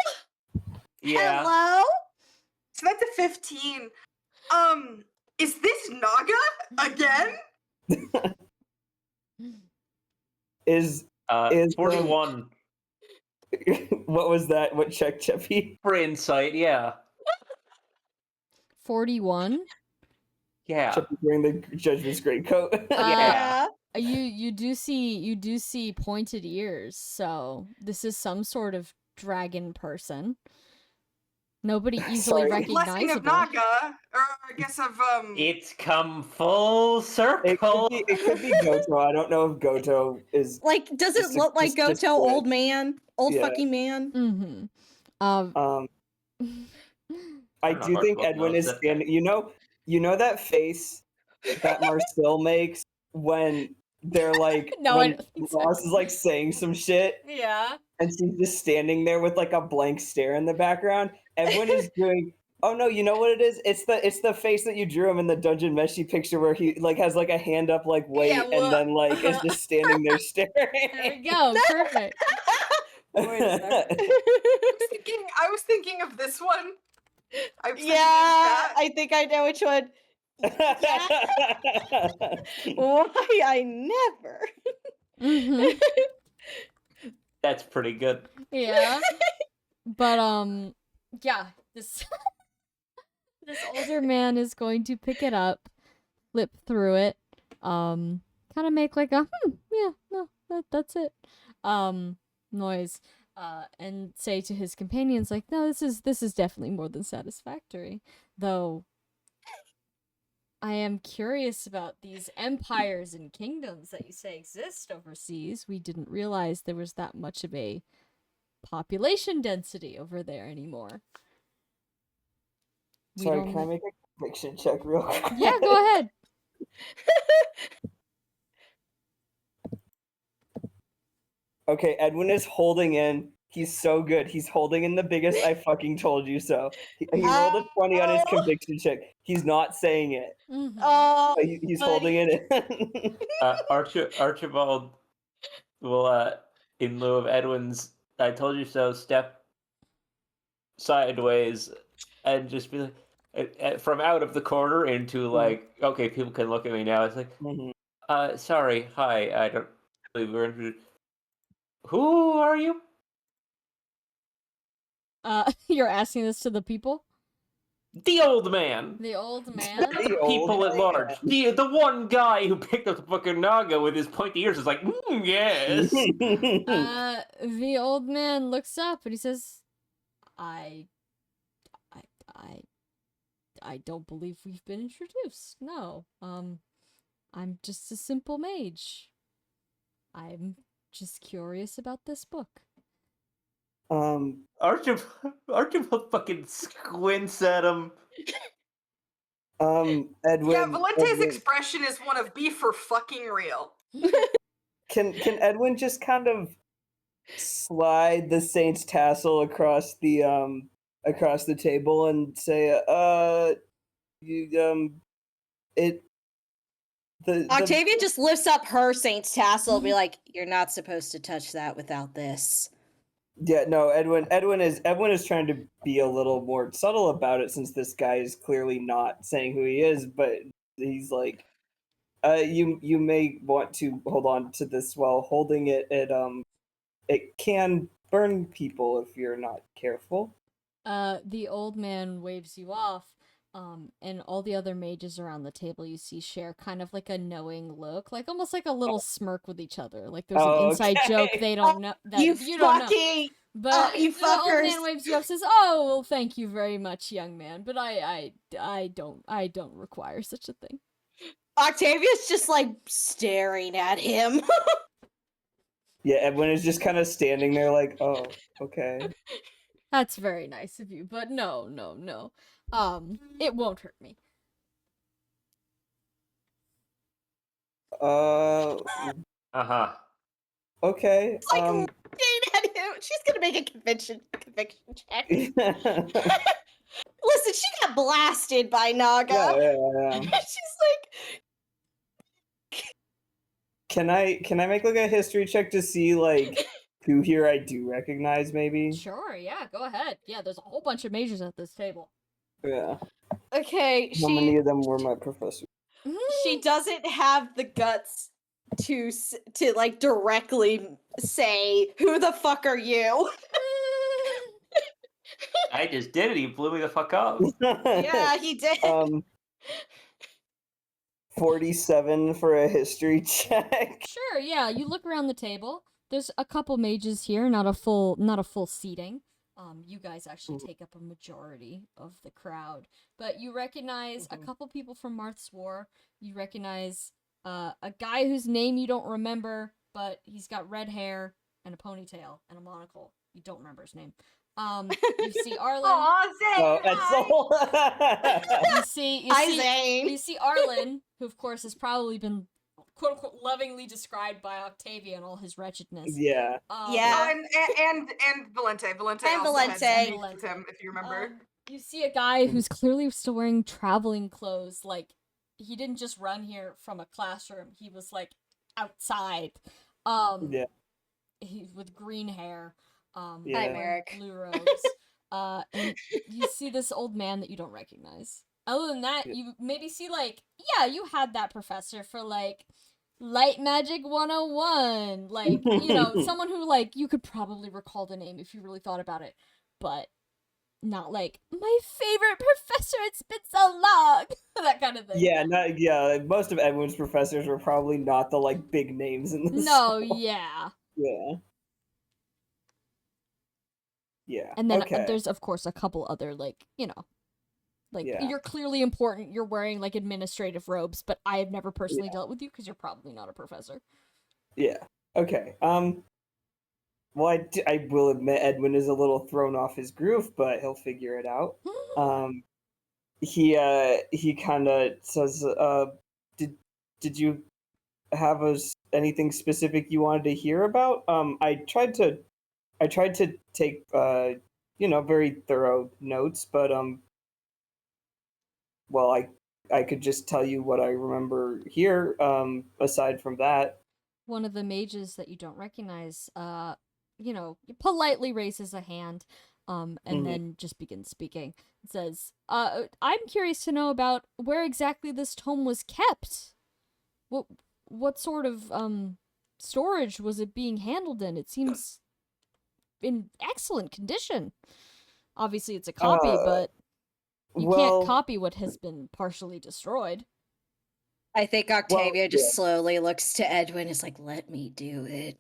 Yeah. Hello? So that's a 15. Is this Naga again? Is 41 what was that? What check, Cheppy? for insight? Yeah. 41. Yeah. Cheppy wearing the judgment's greatcoat. Yeah. You do see pointed ears, so this is some sort of dragon person. Nobody easily Sorry. Blessing of recognizable. Naga, or I guess of It's come full circle. It could be Goto. I don't know if Goto is. Like, does it Just look like just Goto, quit. old man? Old Yeah. fucking man? Mm-hmm. I don't know, do think Marko Edwin knows is that. standing. You know that face that Marcel makes when they're like No, I when don't think so. Ross is like saying some shit Yeah. and she's just standing there with like a blank stare in the background. Edwin is doing. Oh no, you know what it is? It's the face that you drew him in the Dungeon Meshi picture where he like has like a hand up like wait Yeah, and then like is just standing there staring. There we go. Perfect. Wait a sec. I was thinking of this one. I was thinking of Yeah, that. I think I know which one. Why I never. Mm-hmm. That's pretty good. Yeah. But yeah, this this older man is going to pick it up, flip through it, kind of make like a yeah, no, that's it, noise, and say to his companions like, no, this is definitely more than satisfactory, though. I am curious about these empires and kingdoms that you say exist overseas. We didn't realize there was that much of a population density over there anymore. Sorry, can I make a conviction check real quick? Yeah, go ahead. Okay, Edwin is holding in. He's so good. He's holding in the biggest I fucking told you so. He rolled a 20 on his conviction check. He's not saying it. Mm-hmm. Oh, But he's holding it in. Archibald will, in lieu of Edwin's "I told you so," step sideways and just be like, from out of the corner into like, okay, people can look at me now. It's like, Mhm. Sorry, hi, I don't believe we're introduced. Who are you? You're asking this to the people? The old man. The old man? The old People at man. large. The one guy who picked up the fucking Naga with his pointy ears is like, yes. The old man looks up and he says, I don't believe we've been introduced. No. I'm just a simple mage. I'm just curious about this book. Archibald fucking squints at him. Edwin. Yeah, Valente's Edwin, expression is one of "be for fucking real." can Edwin just kind of slide the Saint's tassel across the table and say, Octavia just lifts up her Saint's tassel and be like, "You're not supposed to touch that without this." Yeah, no, Edwin is trying to be a little more subtle about it since this guy is clearly not saying who he is, but he's like, you may want to hold on to this while holding it. It can burn people if you're not careful. The old man waves you off, and all the other mages around the table you see share kind of like a knowing look, like almost like a little smirk with each other, like there's an inside joke they don't know that you don't know. But you the old fuckers. man waves you off, says, "Oh, well, thank you very much, young man, but I don't require such a thing." Octavia's just like staring at him. Yeah, Edwin is just kind of standing there like, oh, okay. That's very nice of you, but no. It won't hurt me. Uh-huh. Okay. It's like looking at him. She's gonna make a conviction check. Listen, she got blasted by Naga. Yeah. She's like, Can I make like a history check to see like who here I do recognize maybe? Sure, yeah, go ahead. Yeah, there's a whole bunch of mages at this table. Yeah. okay, How many of them were my professors? she doesn't have the guts to like directly say, "Who the fuck are you?" I just did it. He blew me the fuck up. Yeah, he did. 47 for a history check. Sure, yeah, you look around the table. There's a couple mages here, not a full seating. You guys actually take up a majority of the crowd, but you recognize a couple people from Marth's War. You recognize a guy whose name you don't remember, but he's got red hair and a ponytail and a monocle. You don't remember his name. You see Arlen. Aw, Zane! You see Arlen, who of course has probably been quote unquote lovingly described by Octavia and all his wretchedness. Yeah. Oh, and Valente. Valente And also had Valente. issues with him, if you remember. You see a guy who's clearly still wearing traveling clothes. Like, he didn't just run here from a classroom. He was, like, outside. He with green hair. Hi, Merrick. Blue robes. And you see this old man that you don't recognize. Other than that, you maybe see, like, yeah, you had that professor for, like, Light Magic 101. Like, you know, someone who, like, you could probably recall the name if you really thought about it. But not like, my favorite professor, it's been so long. That kind of thing. Yeah, most of Edwin's professors were probably not the, like, big names in the No, school. yeah. Yeah. And then okay. there's, of course, a couple other, like, you know, like, you're clearly important, you're wearing, like, administrative robes, but I have never personally dealt with you because you're probably not a professor. Yeah. Okay. Well, I will admit Edwin is a little thrown off his groove, but he'll figure it out. He kind of says, did you have anything specific you wanted to hear about? I tried to take very thorough notes, but well, I could just tell you what I remember here. Aside from that, one of the mages that you don't recognize, politely raises a hand, and then just begins speaking. It says, I'm curious to know about where exactly this tome was kept. What sort of, storage was it being handled in? It seems in excellent condition. Obviously, it's a copy, but you can't copy what has been partially destroyed. I think Octavia just slowly looks to Edwin and is like, let me do it.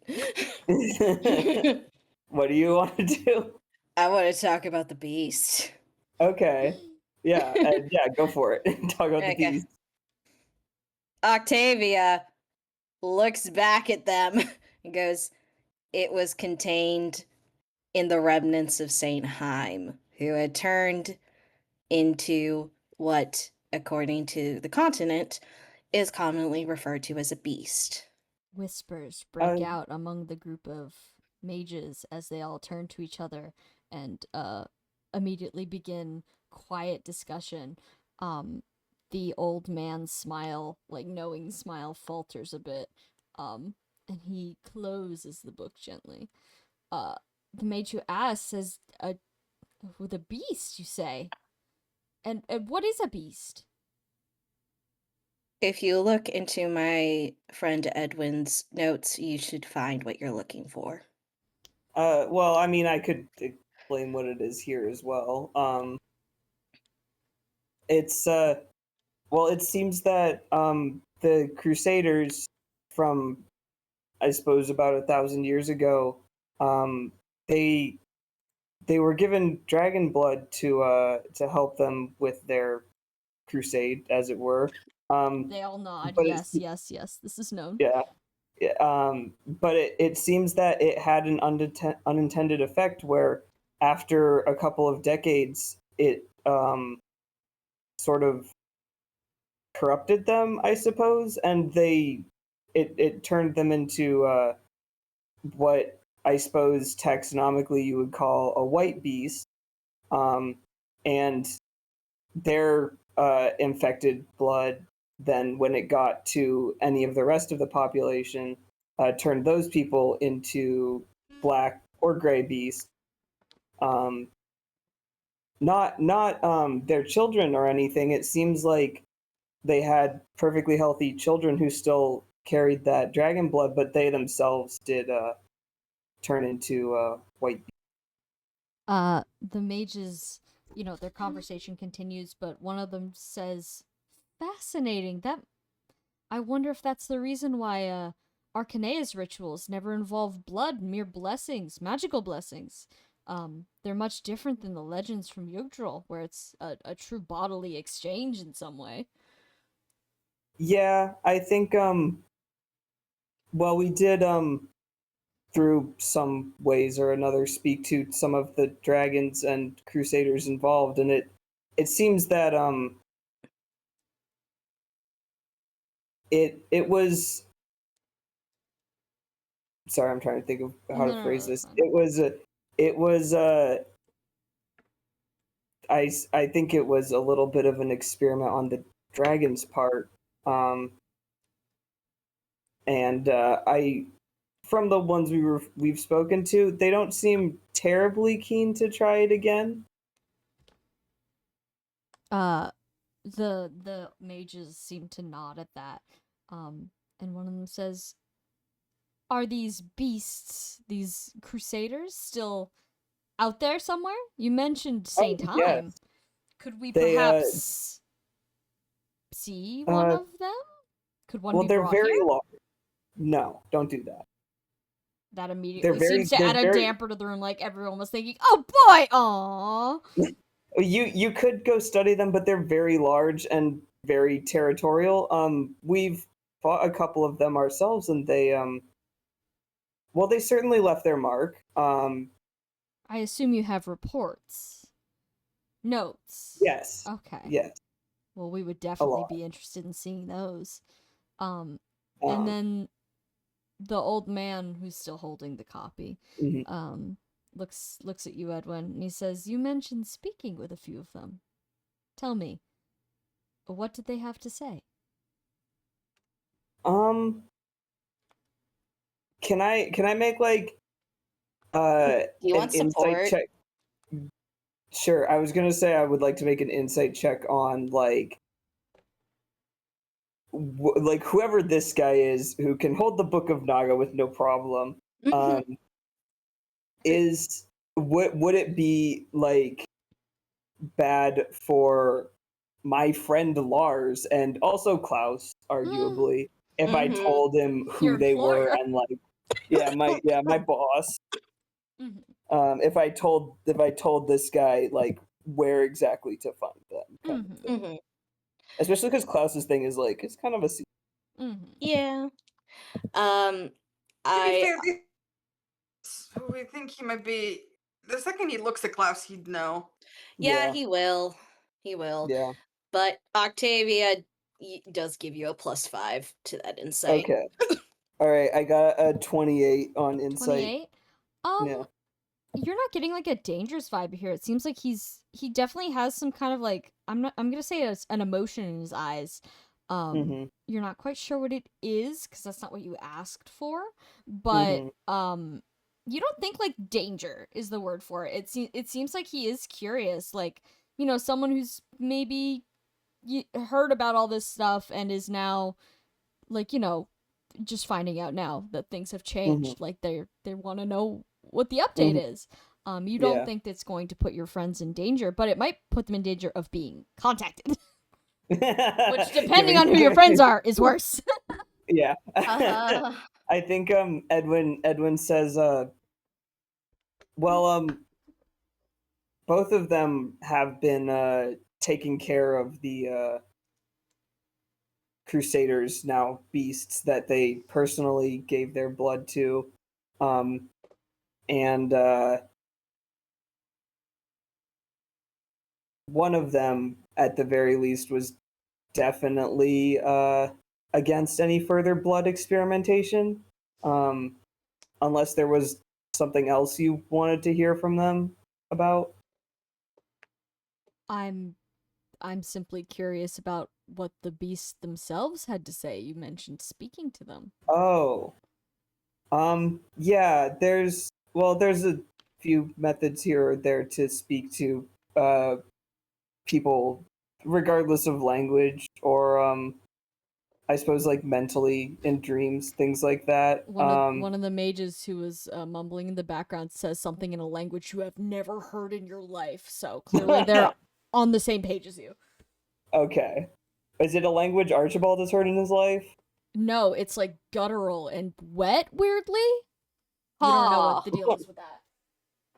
What do you want to do? I want to talk about the beast. Okay. Yeah, go for it. Talk about the beast. Octavia looks back at them and goes, it was contained in the remnants of Saint Heim, who had turned into what, according to the continent, is commonly referred to as a beast. Whispers break out among the group of mages as they all turn to each other and immediately begin quiet discussion. The old man's smile, like knowing smile, falters a bit, and he closes the book gently. The mage who asks says, with a beast, you say? And what is a beast? If you look into my friend Edwin's notes, you should find what you're looking for. Well, I mean, I could explain what it is here as well. It's, well, it seems that the Crusaders from, I suppose, about 1,000 years ago, they were given dragon blood to help them with their crusade, as it were. They all nod. Yes. This is known. Yeah. But it seems that it had an unintended effect where after a couple of decades, it sort of corrupted them, I suppose, and it turned them into what I suppose taxonomically you would call a white beast, and their infected blood then, when it got to any of the rest of the population, turned those people into black or gray beasts. Not their children or anything. It seems like they had perfectly healthy children who still carried that dragon blood, but they themselves did turn into white beasts. The mages, their conversation continues, but one of them says, fascinating. I wonder if that's the reason why Arcanea's rituals never involve blood, mere blessings, magical blessings. they're much different than the legends from Jugdral, where it's a true bodily exchange in some way. Yeah, I think well, we did through some ways or another speak to some of the dragons and crusaders involved, and it seems that it was, sorry, I'm trying to think of how to phrase this. Fine. It was I think it was a little bit of an experiment on the dragon's part. And I, from the ones we've spoken to, they don't seem terribly keen to try it again. The mages seem to nod at that. And one of them says, "Are these beasts, these crusaders, still out there somewhere? You mentioned Saint Time. Yes. Could we They, perhaps see one of them? Could one well, be they're brought very here?" large. No, don't do that. That immediately very- seems to they're add a very- damper to the room, like everyone was thinking, "Oh boy, aww." You could go study them, but they're very large and very territorial. We've fought a couple of them ourselves, and they well, they certainly left their mark. I assume you have reports. Notes. Yes. Okay. Yes. Well, we would definitely lot. be interested in seeing those. Um, And then the old man who's still holding the copy, mhm. looks at you, Edwin, and he says, "You mentioned speaking with a few of them. Tell me, what did they have to say?" Can I make like You want an insight support? check? Sure. I was gonna say I would like to make an insight check on like like whoever this guy is who can hold the Book of Naga with no problem. Is would it be like bad for my friend Lars and also Klaus, arguably, if I told him who Your they were employer. and like my boss. If I told this guy like where exactly to find them, kind of thing. Especially because Klaus's thing is like it's kind of a secret. Yeah. To be I fair, we think he might be. The second he looks at Klaus, he'd know. yeah, he will. He will. Yeah. But Octavia does give you a +5 to that insight. Okay. All right, I got a 28 on insight. 28? Yeah. You're not getting like a dangerous vibe here. It seems like he definitely has some kind of like I'm gonna say an emotion in his eyes. You're not quite sure what it is because that's not what you asked for, but you don't think like danger is the word for it. It seems like he is curious, like, you know, someone who's maybe heard about all this stuff and is now like, you know, just finding out now that things have changed. Like they want to know what the update is. You don't think that's going to put your friends in danger, but it might put them in danger of being contacted. Which, depending on who your friends are, is worse. Yeah. I think Edwin says well both of them have been taking care of the crusaders, now beasts, that they personally gave their blood to. And one of them, at the very least, was definitely against any further blood experimentation. Unless there was something else you wanted to hear from them about. I'm simply curious about what the beasts themselves had to say. You mentioned speaking to them. Oh. Yeah, there's a few methods here or there to speak to people regardless of language, or I suppose like mentally in dreams, things like that. One of the mages who was mumbling in the background says something in a language you have never heard in your life, so clearly they're on the same page as you. Okay. Is it a language Archibald has heard in his life? No, it's like guttural and wet, weirdly. You don't know what the deal is with that.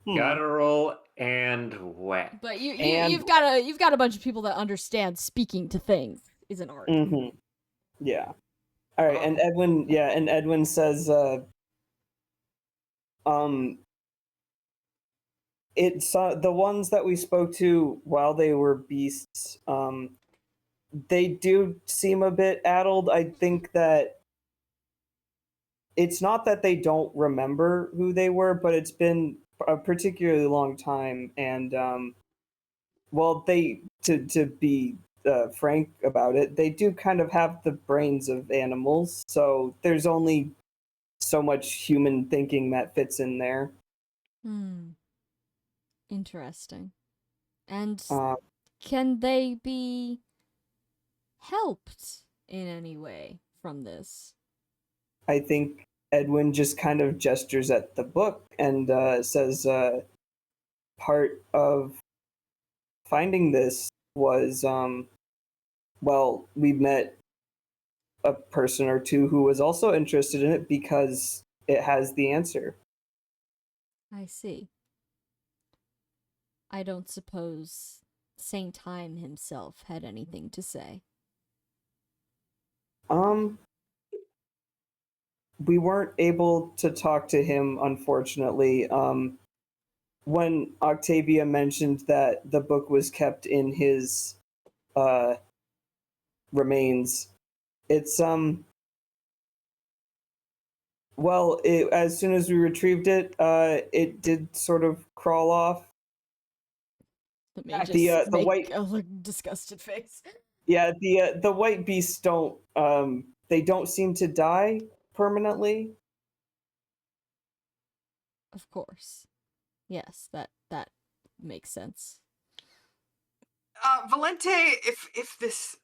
Guttural and wet. But And- you've got a bunch of people that understand speaking to things is an art. Mm-hmm. Yeah. All right, and Edwin says, it's the ones that we spoke to while they were beasts. They do seem a bit addled. I think that it's not that they don't remember who they were, but it's been a particularly long time, and well, to be frank about it, they do kind of have the brains of animals, so there's only so much human thinking that fits in there. Interesting. And Uh, can they be helped in any way from this? I think Edwin just kind of gestures at the book and says, part of finding this was, well, we met a person or two who was also interested in it because it has the answer. I see. I don't suppose Saint Time himself had anything to say. We weren't able to talk to him, unfortunately. When Octavia mentioned that the book was kept in his remains, it's well, as soon as we retrieved it, it did sort of crawl off. Let me just The make white, a disgusted face. yeah, the white beasts don't they don't seem to die permanently. Of course. Yes, that makes sense. Valente, if this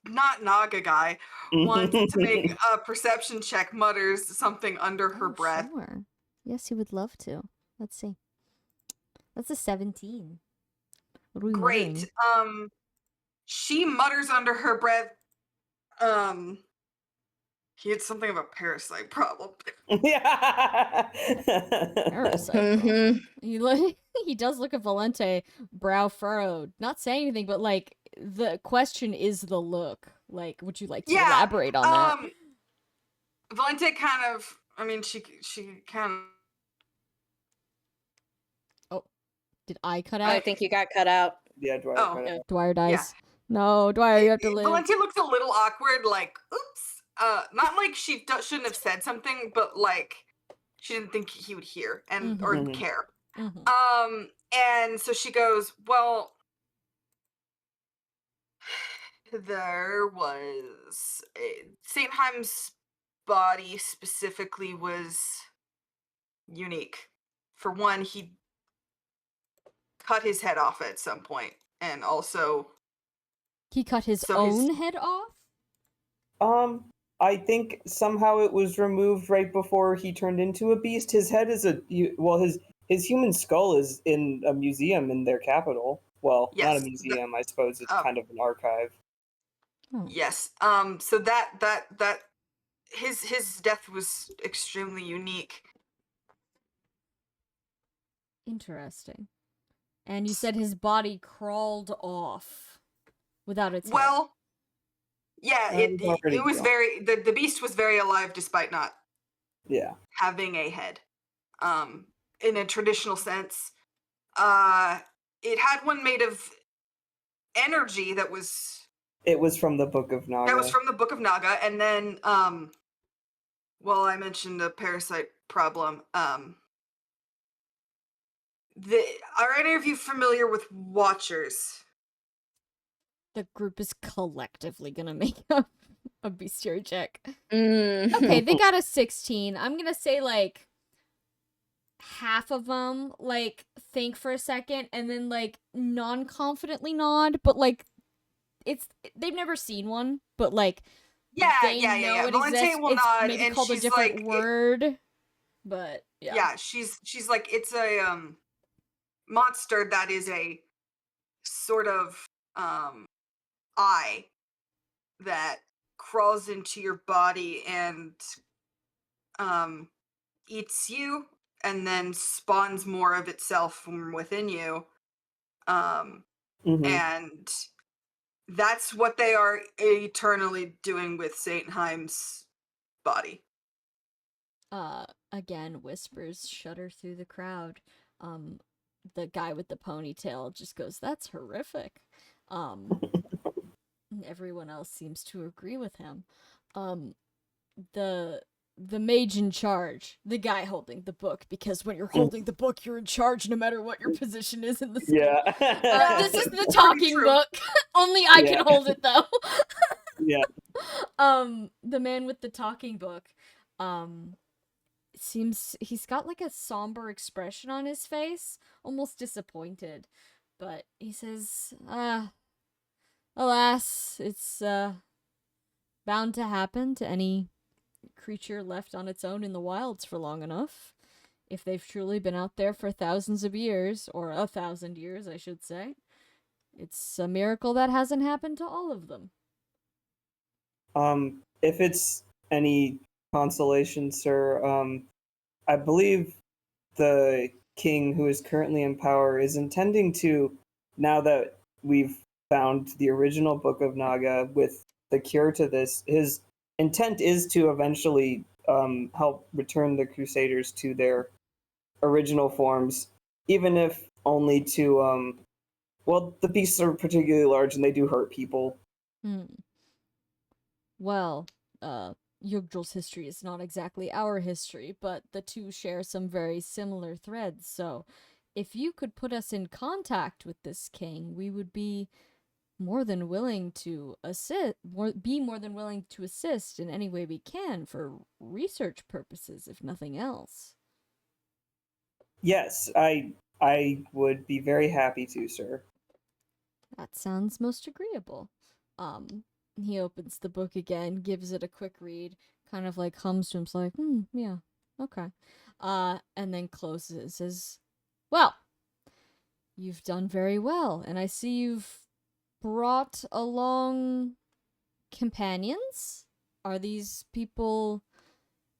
not Naga guy wants to make a perception check, mutters something under her breath. Sure. Yes, he would love to. Let's see. That's a 17. What are we Great. muttering? She mutters under her breath, he had something of a parasite problem. Yeah. Parasite problem. He does look at Valente, brow furrowed, not saying anything, but like the question is the look. Like, would you like to elaborate on that? Valente kind of, I mean, she kind of. Oh, did I cut out? I think you got cut out. Yeah, Dwyer. Oh. Cut it. Dwyer dies. No, Dwyer, you have to live. Valente looks a little awkward, like, oops. Not like she shouldn't have said something, but like she didn't think he would hear and or Mhm. care. Mm-hmm. And so she goes, well, there was St. Heim's body specifically was unique. For one, he cut his head off at some point, and also He cut his own head off? I think somehow it was removed right before he turned into a beast. His head is his human skull is in a museum in their capital. Well, not a Yes, museum, I suppose it's kind of an archive. Yes. So that his death was extremely unique. Interesting. And you said his body crawled off without its head. Well, yeah, it was gone. very the beast was very alive despite not having a head. In a traditional sense. It had one made of energy that was It was from the Book of Naga. That was from the Book of Naga, and then well, I mentioned the parasite problem. Are any of you familiar with Watchers? The group is collectively gonna make a bestiary check. Mm. Okay, they got a 16. I'm gonna say like half of them like think for a second and then like non-confidently nod, but like they've never seen one, but like they know it Valente exists. will It's nod, maybe and called a she's different like, word, but yeah. She's like, it's a monster that is a sort of eye that crawls into your body and eats you and then spawns more of itself from within you. Mhm. And that's what they are eternally doing with Saintheim's body. Again, whispers shudder through the crowd. The guy with the ponytail just goes, "That's horrific." Everyone else seems to agree with him. The mage in charge, the guy holding the book, because when you're holding the book, you're in charge no matter what your position is in the school. Yeah. This is the talking true. book. Only I Yeah. can hold it though. Yeah. The man with the talking book, seems he's got like a somber expression on his face, almost disappointed. But he says, alas, it's bound to happen to any creature left on its own in the wilds for long enough. If they've truly been out there for thousands of years, or 1,000 years, I should say, it's a miracle that hasn't happened to all of them. If it's any consolation, sir, I believe the king who is currently in power is intending to, now that we've found the original Book of Naga with the cure to this, his intent is to eventually help return the Crusaders to their original forms, even if only to, well, the beasts are particularly large and they do hurt people. Well, Jugdral's history is not exactly our history, but the two share some very similar threads, so if you could put us in contact with this king, we would be more than willing to assist in any way we can for research purposes, if nothing else. Yes, I would be very happy to, sir. That sounds most agreeable. He opens the book again, gives it a quick read, kind of like hums to himself, like, yeah, okay. And then closes it and says, "Well, you've done very well, and I see you've brought along companions? Are these people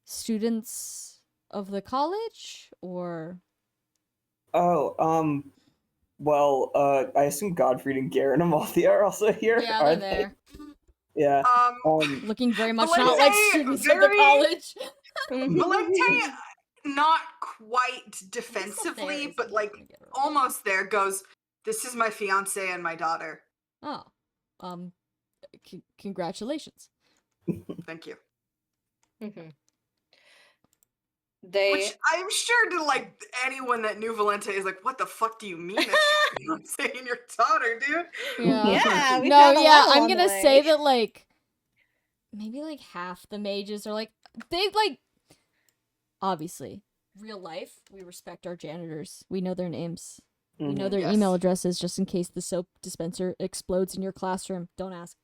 students of the college, or?" Oh, well, I assume Godfrey and Garen and Malthea are also here. Yeah, are they're they? there. Yeah. Looking very much Valente, not like students of the college. Valente, not quite defensively, but like almost there, goes, "This is my fiance and my daughter." Oh, congratulations. Thank you. They Which I'm sure to like anyone that knew Valente is like, "What the fuck do you mean that's your fiance and your daughter, dude?" Yeah, we no, found a yeah, lot I'm along the gonna say way. that like maybe like half the mages are like, they like, obviously, real life, we respect our janitors. We know their names. We know their Yes. email addresses just in case the soap dispenser explodes in your classroom. Don't ask.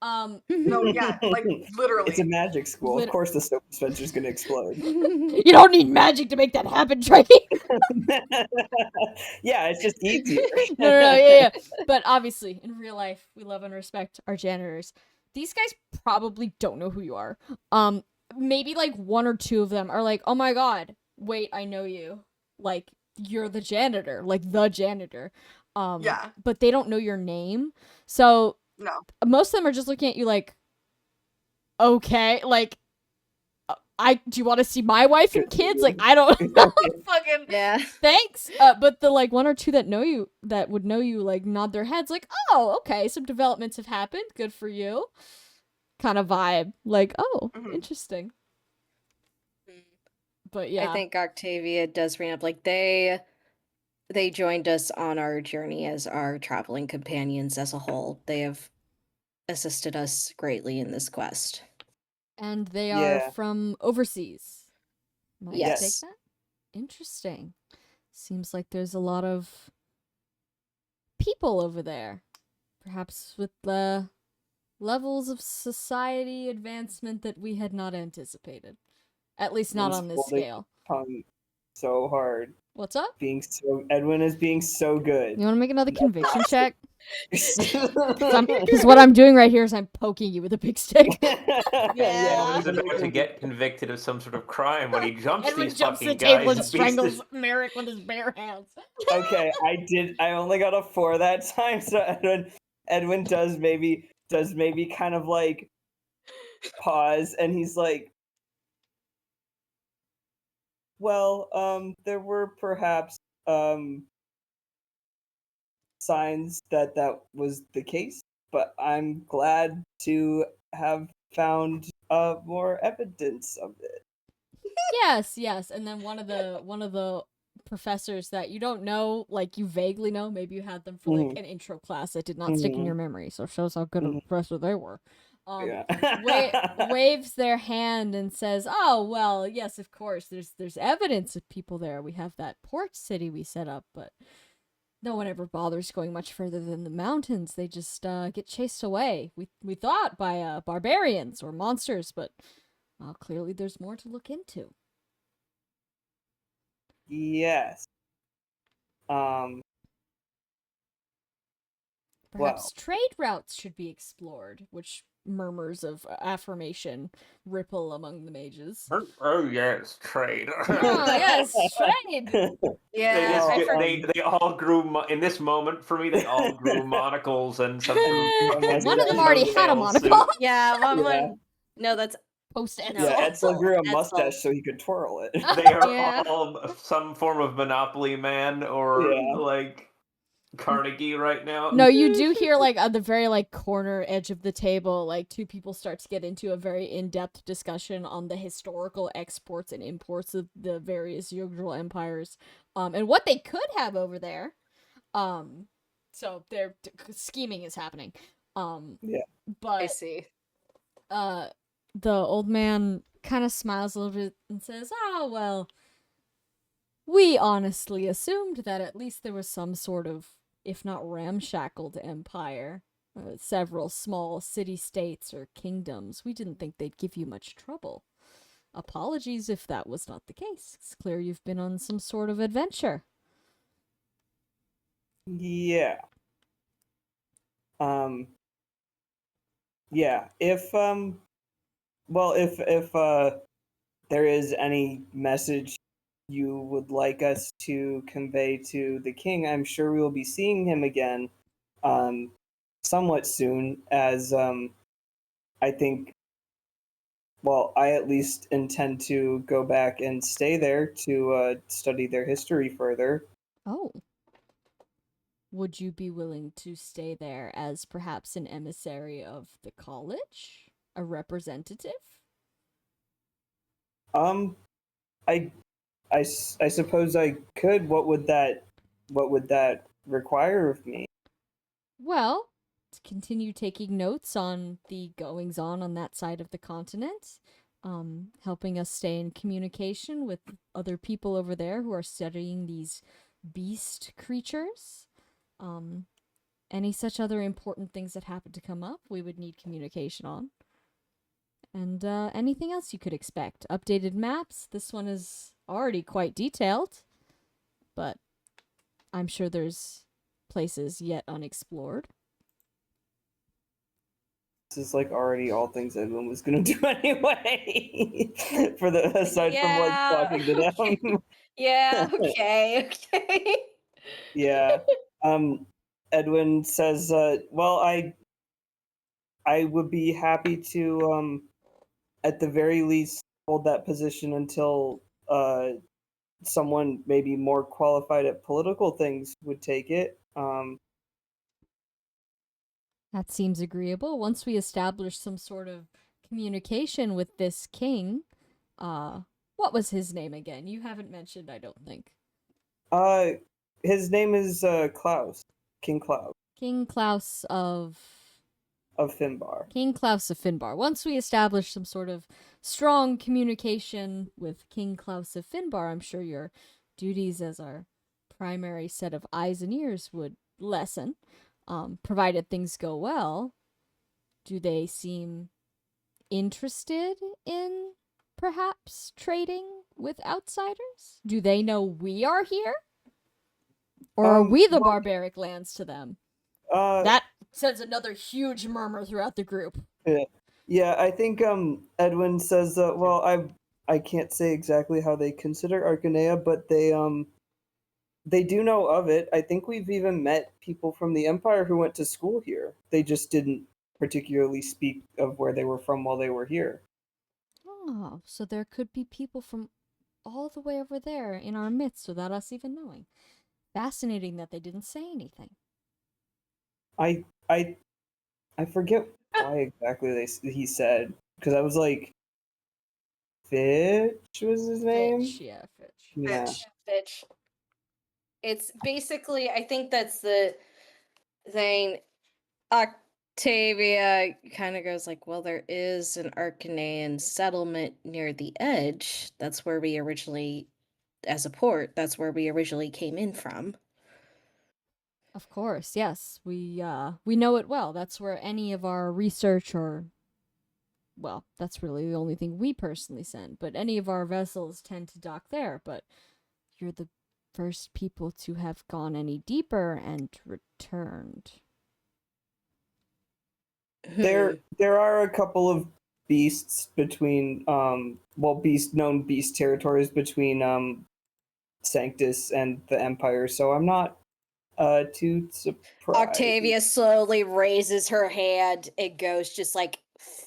No, yeah, like literally. It's a magic school. Of course the soap dispenser's gonna explode. You don't need magic to make that happen, Trey. Yeah, it's just easier. No, yeah. But obviously, in real life, we love and respect our janitors. These guys probably don't know who you are. Maybe like one or two of them are like, "Oh my god, wait, I know you. Like, you're the janitor, like the janitor." Yeah. But they don't know your name. So No. most of them are just looking at you like, "Okay, like, do you want to see my wife and kids?" Like, I don't know. Fucking Yeah. thanks. But the like one or two that know you, that would know you, like nod their heads like, "Oh, okay, some developments have happened. Good for you." Kind of vibe. Like, "Oh, interesting." But yeah. I think Octavia does bring up like they joined us on our journey as our traveling companions as a whole. They have assisted us greatly in this quest. And they are Yeah. from overseas. Might I take Yes. that? Interesting. Seems like there's a lot of people over there. Perhaps with the levels of society advancement that we had not anticipated. At least not on this Holding scale. tongue so hard. What's up? Edwin is being so good. You want to make another conviction check? Yeah. Because what I'm doing right here is I'm poking you with a big stick. Yeah. He's about to get convicted of some sort of crime when he jumps Edwin these jumps fucking the table guys. and strangles Merrick with his bare hands. Okay, I only got a 4 that time, so Edwin does maybe kind of like pause, and he's like, well, there were perhaps signs that was the case, but I'm glad to have found more evidence of it. Yes, and then one of the professors that you don't know, like you vaguely know, maybe you had them for like an intro class that did not stick in your memory, so it shows how good a professor they were. Waves their hand and says, "Oh well, yes, of course. There's evidence of people there. We have that port city we set up, but no one ever bothers going much further than the mountains. They just get chased away. We thought by barbarians or monsters, but clearly there's more to look into." Yes. Perhaps trade routes should be explored, which murmurs of affirmation ripple among the mages. Oh yes, trade. Oh, yes, trade! Yeah, They all grew in this moment for me. They all grew monocles and some. One of them already had a monocle. Yeah, one. No, that's Post Edsel. Yeah, Edsel grew a Edsel. mustache so he could twirl it. They are Yeah. all some form of Monopoly man or like Carnegie right now. No, you do hear like on the very like corner edge of the table, like two people start to get into a very in-depth discussion on the historical exports and imports of the various Jugdral empires, and what they could have over there. So their scheming is happening. But I see. the old man kind of smiles a little bit and says, "Ah, well, we honestly assumed that at least there was some sort of, if not ramshackled empire, several small city-states or kingdoms. We didn't think they'd give you much trouble. Apologies if that was not the case. It's clear you've been on some sort of adventure." Yeah. Yeah. If there is any message you would like us to convey to the king, I'm sure we will be seeing him again somewhat soon, as I think, well, I at least intend to go back and stay there to study their history further. Oh. Would you be willing to stay there as perhaps an emissary of the college? A representative? I suppose I could. What would that require of me? Well, to continue taking notes on the goings-on on that side of the continent, helping us stay in communication with other people over there who are studying these beast creatures. Any such other important things that happen to come up, we would need communication on. And anything else you could expect. Updated maps. This one is already quite detailed, but I'm sure there's places yet unexplored. This is like already all things Edwin was gonna do anyway. Aside from like talking to them. Yeah, okay. Yeah. Edwin says, well, I would be happy to at the very least hold that position until someone maybe more qualified at political things would take it. That seems agreeable. Once we establish some sort of communication with this king, what was his name again? You haven't mentioned, I don't think. His name is Klaus. King Klaus. King Klaus of Finbar. King Klaus of Finbar. Once we establish some sort of strong communication with King Klaus of Finbar, I'm sure your duties as our primary set of eyes and ears would lessen. Provided things go well. Do they seem interested in perhaps trading with outsiders? Do they know we are here? Or are we the barbaric lands to them? That sends another huge murmur throughout the group. Yeah, I think Edwin says well, I can't say exactly how they consider Arcanea, but they do know of it. I think we've even met people from the Empire who went to school here. They just didn't particularly speak of where they were from while they were here. Oh, so there could be people from all the way over there in our midst without us even knowing. Fascinating that they didn't say anything. I forget why exactly he said, because I was like, Fitch was his name? Fitch, yeah, Fitch. Yeah. Bitch. It's basically, I think that's the thing. Octavia kind of goes like, well, there is an Arcanean settlement near the edge. That's where we originally, as a port, that's where we originally came in from. Of course, yes. We know it well. That's where any of our research well, that's really the only thing we personally send, but any of our vessels tend to dock there, but you're the first people to have gone any deeper and returned. There are a couple of beasts between known beast territories between Sanctus and the Empire, so I'm not too surprised. Octavia slowly raises her hand and goes just like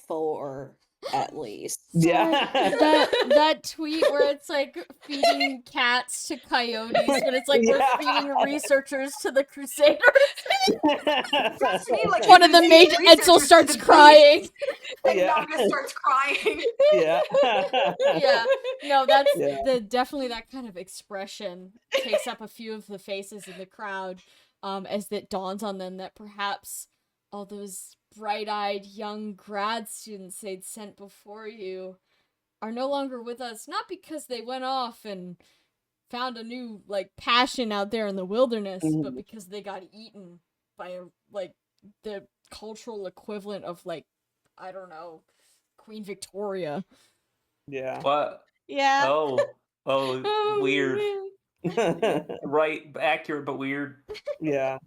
4 at least. Yeah. that tweet where it's like feeding cats to coyotes, but it's like we're feeding researchers to the Crusaders. Sounds to me like One you of the feed major researchers Edsel to starts the crying. beast, and Yeah. Naga starts crying. Yeah. Yeah, no, that's Yeah. definitely that kind of expression takes up a few of the faces in the crowd, as it dawns on them that perhaps all those bright-eyed young grad students they'd sent before you are no longer with us, not because they went off and found a new passion out there in the wilderness, but because they got eaten by the cultural equivalent of I don't know, Queen Victoria. Yeah. What? Yeah. Oh, weird. Man. Right, accurate, but weird. Yeah.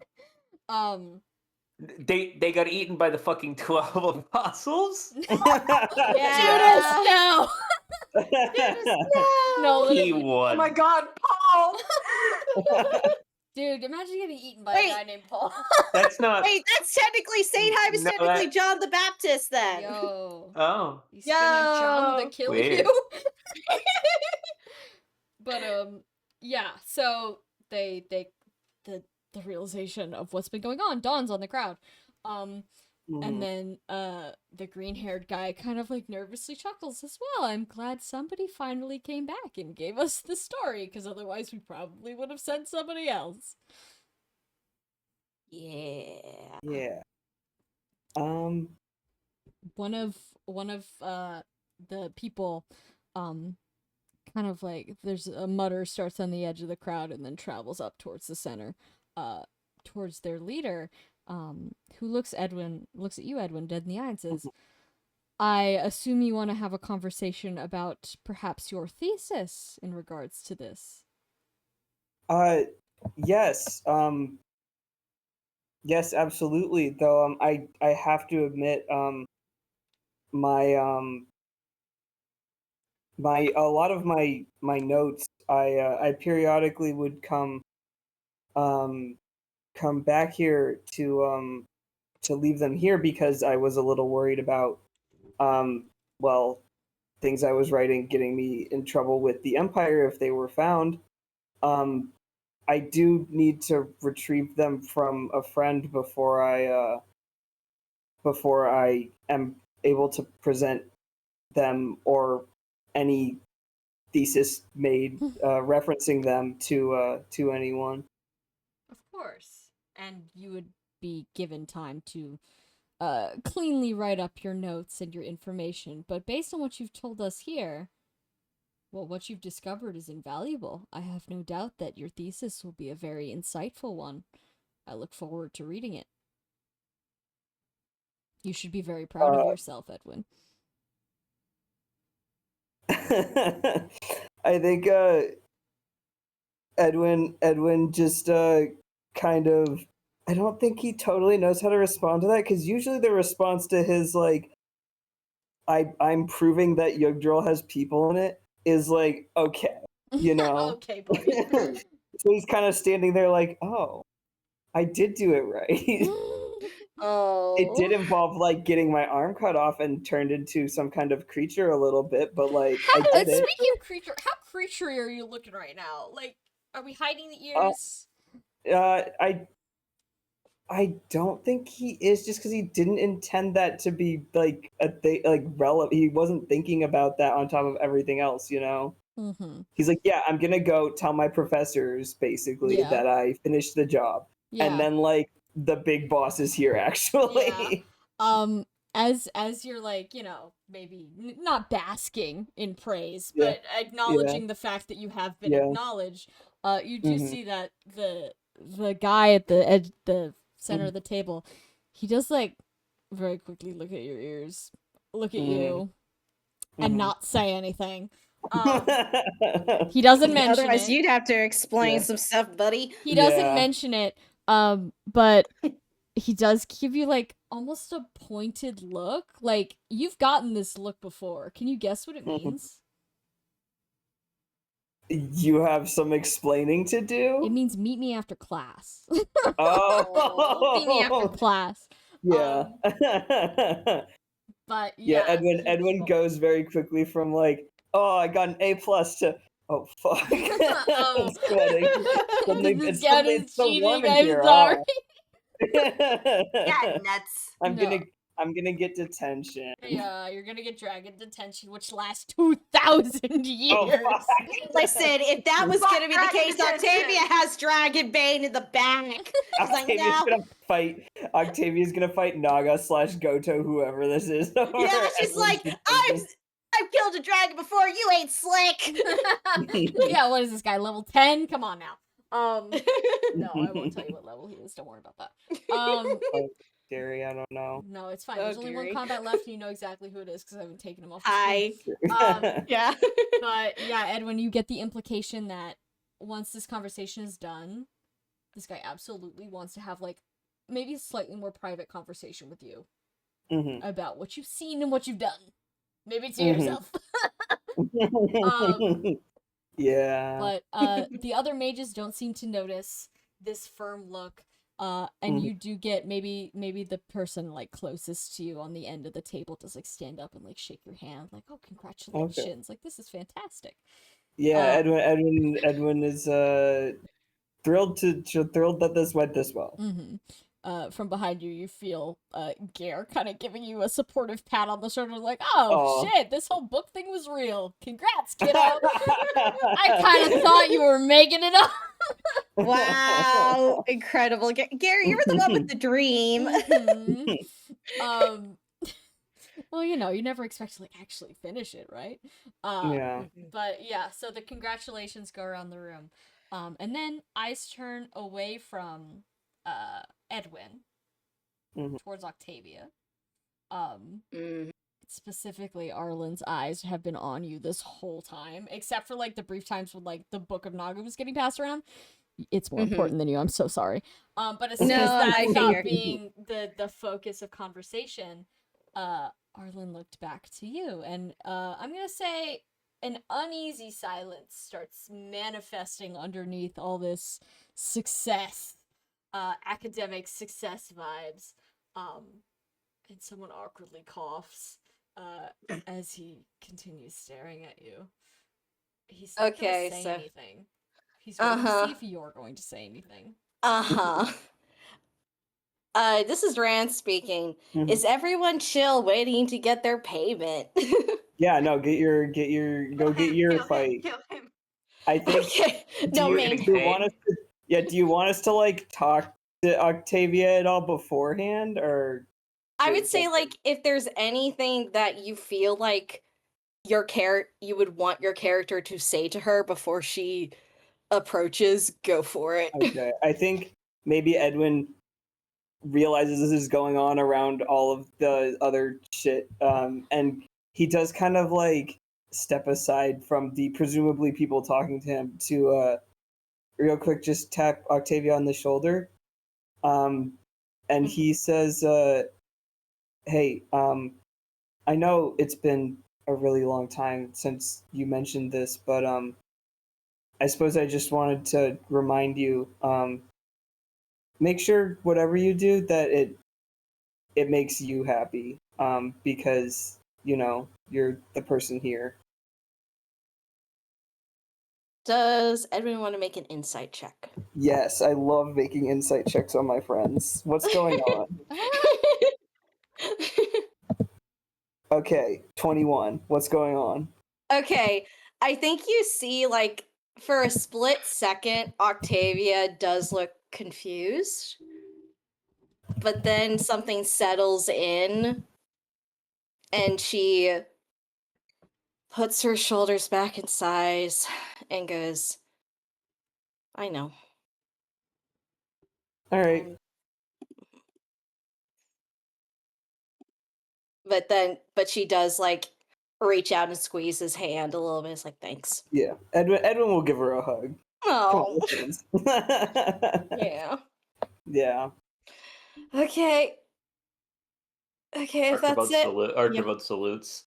They got eaten by the fucking 12 apostles? Judas, no! No, He literally. won. Oh my god, Paul! Dude, imagine getting eaten by a guy named Paul. That's not. Wait, that's technically Saint Hyde is No, technically that- John the Baptist then. Yo. Oh. He's gonna John Yo. to kill Weird. you. But yeah, so the realization of what's been going on dawns on the crowd. And then the green-haired guy kind of nervously chuckles as well. I'm glad somebody finally came back and gave us the story, because otherwise we probably would have sent somebody else. Yeah. Yeah. One of the people kind of there's a mutter starts on the edge of the crowd and then travels up towards the center, towards their leader, who looks at you, Edwin, dead in the eye and says, I assume you want to have a conversation about perhaps your thesis in regards to this. Yes. Yes, absolutely. Though I have to admit my a lot of my notes I periodically would come back here to leave them here because I was a little worried about well, things I was writing getting me in trouble with the Empire if they were found. I do need to retrieve them from a friend before I am able to present them or any thesis made referencing them to anyone. Of course. And you would be given time to cleanly write up your notes and your information, but based on what you've told us here, well, what you've discovered is invaluable. I have no doubt that your thesis will be a very insightful one. I look forward to reading it. You should be very proud of yourself, Edwin. I think Edwin just kind of, I don't think he totally knows how to respond to that, because usually the response to his like, I'm proving that Jugdral has people in it is like, okay, you know. Okay, buddy. So he's kind of standing there like, oh, I did do it right. Oh. It did involve like getting my arm cut off and turned into some kind of creature a little bit, but like I did it. Speaking of creature, how creaturey are you looking right now? Like, are we hiding the ears? I don't think he is, just because he didn't intend that to be like a thing, like relevant. He wasn't thinking about that on top of everything else, you know. Mm-hmm. He's like, yeah, I'm gonna go tell my professors basically Yeah. that I finished the job, Yeah. and then like the big boss is here actually. Yeah. As you're like, you know, maybe not basking in praise, Yeah. but acknowledging the fact that you have been Yeah. acknowledged, you do Mhm. see that the guy at the edge, the center of the table, he does like very quickly look at your ears, look at you, and Mhm. not say anything. He doesn't mention Otherwise, it. you'd have to explain Yeah. some stuff, buddy. He doesn't Yeah. mention it, but he does give you like almost a pointed look. Like, you've gotten this look before. Can you guess what it Mhm. means? You have some explaining to do. It means meet me after class. Oh, Meet me after class. yeah. But Yeah, yeah, Edwin goes very quickly from like, oh, I got an A+ to, oh fuck. Oh. I'm sweating. Suddenly, This it's, gown suddenly, is it's so warm cheating, in I'm here. sorry. Yeah, nuts. I'm No. gonna get detention. Yeah, you're gonna get dragged into detention, which lasts 2,000 years. Oh, fuck. Listen, if that was Fuck going to be the dragon case, detention. Octavia has Dragonbane in the back. She's like, Octavia's no. gonna fight. Octavia's gonna fight Naga/Goto, whoever this is. Yeah, she's like, I've killed a dragon before. You ain't slick. Yeah, what is this guy, level 10? Come on now. No, I won't tell you what level he is. Don't worry about that. Gary, I don't know. No, it's fine. Oh, There's only one Gary. combat left, and you know exactly who it is because I haven't taken him off the Hi. screen. Yeah. But yeah, Edwin, you get the implication that once this conversation is done, this guy absolutely wants to have like maybe a slightly more private conversation with you Mhm. about what you've seen and what you've done. Maybe to Mhm. yourself. Yeah. But the other mages don't seem to notice this firm look. And you do get maybe the person like closest to you on the end of the table does like stand up and like shake your hand, like, oh, congratulations, like this is fantastic. Yeah, Edwin is thrilled that this went this well. From behind you, you feel Gare kind of giving you a supportive pat on the shoulder, like, oh Aw. shit, this whole book thing was real. Congrats, kiddo. I kind of thought you were making it up. Wow. Incredible. Gary, you were the one with the dream. Well, you know, you never expect to like actually finish it, right? Yeah. But yeah, so the congratulations go around the room. And then eyes turn away from Edwin towards Octavia. Specifically, Arlen's eyes have been on you this whole time, except for like the brief times when like the Book of Naga was getting passed around. It's more important than you. I'm so sorry. But as soon as that stopped being the focus of conversation, Arlen looked back to you, and I'm gonna say an uneasy silence starts manifesting underneath all this success, academic success vibes. And someone awkwardly coughs as he continues staring at you. He's not Okay, gonna say so- anything. He's going to see if you're going to say anything. This is Rand speaking. Is everyone chill waiting to get their payment? Yeah, no, get your Kill fight. him, kill him. I think Okay. No, do you want us to, do you want us to like talk to Octavia at all beforehand, or I would say, like, if there's anything that you feel like you would want your character to say to her before she approaches, go for it. okay. I think maybe Edwin realizes this is going on around all of the other shit, and he does kind of like step aside from the presumably people talking to him to real quick just tap Octavia on the shoulder. And he says, hey, I know it's been a really long time since you mentioned this, but I suppose I just wanted to remind you, make sure whatever you do that it makes you happy, because you're the person here. Does Edwin want to make an insight check? Yes, I love making insight checks on my friends. What's going on? Okay, 21. What's going on? Okay, I think you see, like, for a split second, Octavia does look confused. But then something settles in, and she puts her shoulders back in sighs and goes, I know. All right. But she does, like, reach out and squeeze his hand a little bit. It's like, thanks. Yeah, Edwin will give her a hug. Come Oh, on, friends. yeah. Yeah. Okay. Okay, if that's it. Archibald salutes.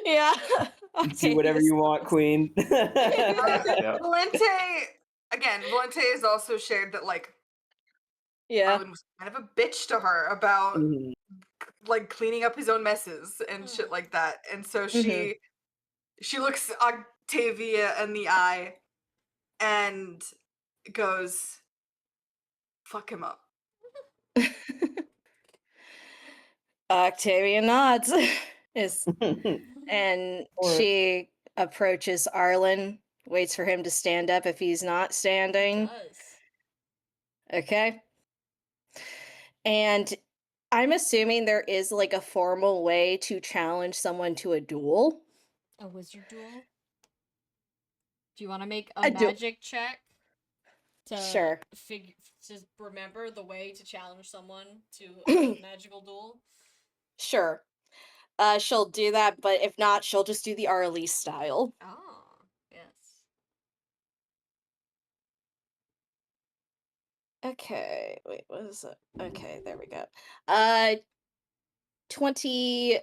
Yeah. Do whatever you want, Queen. Valente is also shared that, like, Yeah. Arlen was kind of a bitch to her about Mhm. like cleaning up his own messes and shit like that. And so she looks Octavia in the eye and goes, fuck him up. Octavia nods. And she approaches Arlen, waits for him to stand up if he's not standing. Okay. And I'm assuming there is, like, a formal way to challenge someone to a duel. A wizard duel? Do you want to make A a duel. magic check to Sure. to remember the way to challenge someone to a magical duel? Sure. She'll do that, but if not, she'll just do the Arlie style. Oh, yes. Okay, wait, what is it? Okay, there we go. 22.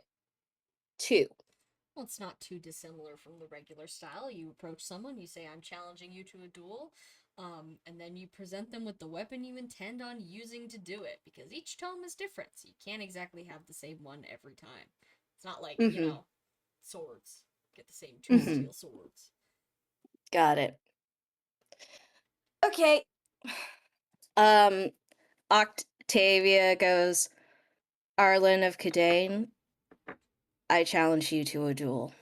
Well, it's not too dissimilar from the regular style. You approach someone, you say, I'm challenging you to a duel, and then you present them with the weapon you intend on using to do it, because each tome is different, so you can't exactly have the same one every time. It's not like, swords. Get the same two steel swords. Got it. Okay. Octavia goes, Arlen of Cadane, I challenge you to a duel.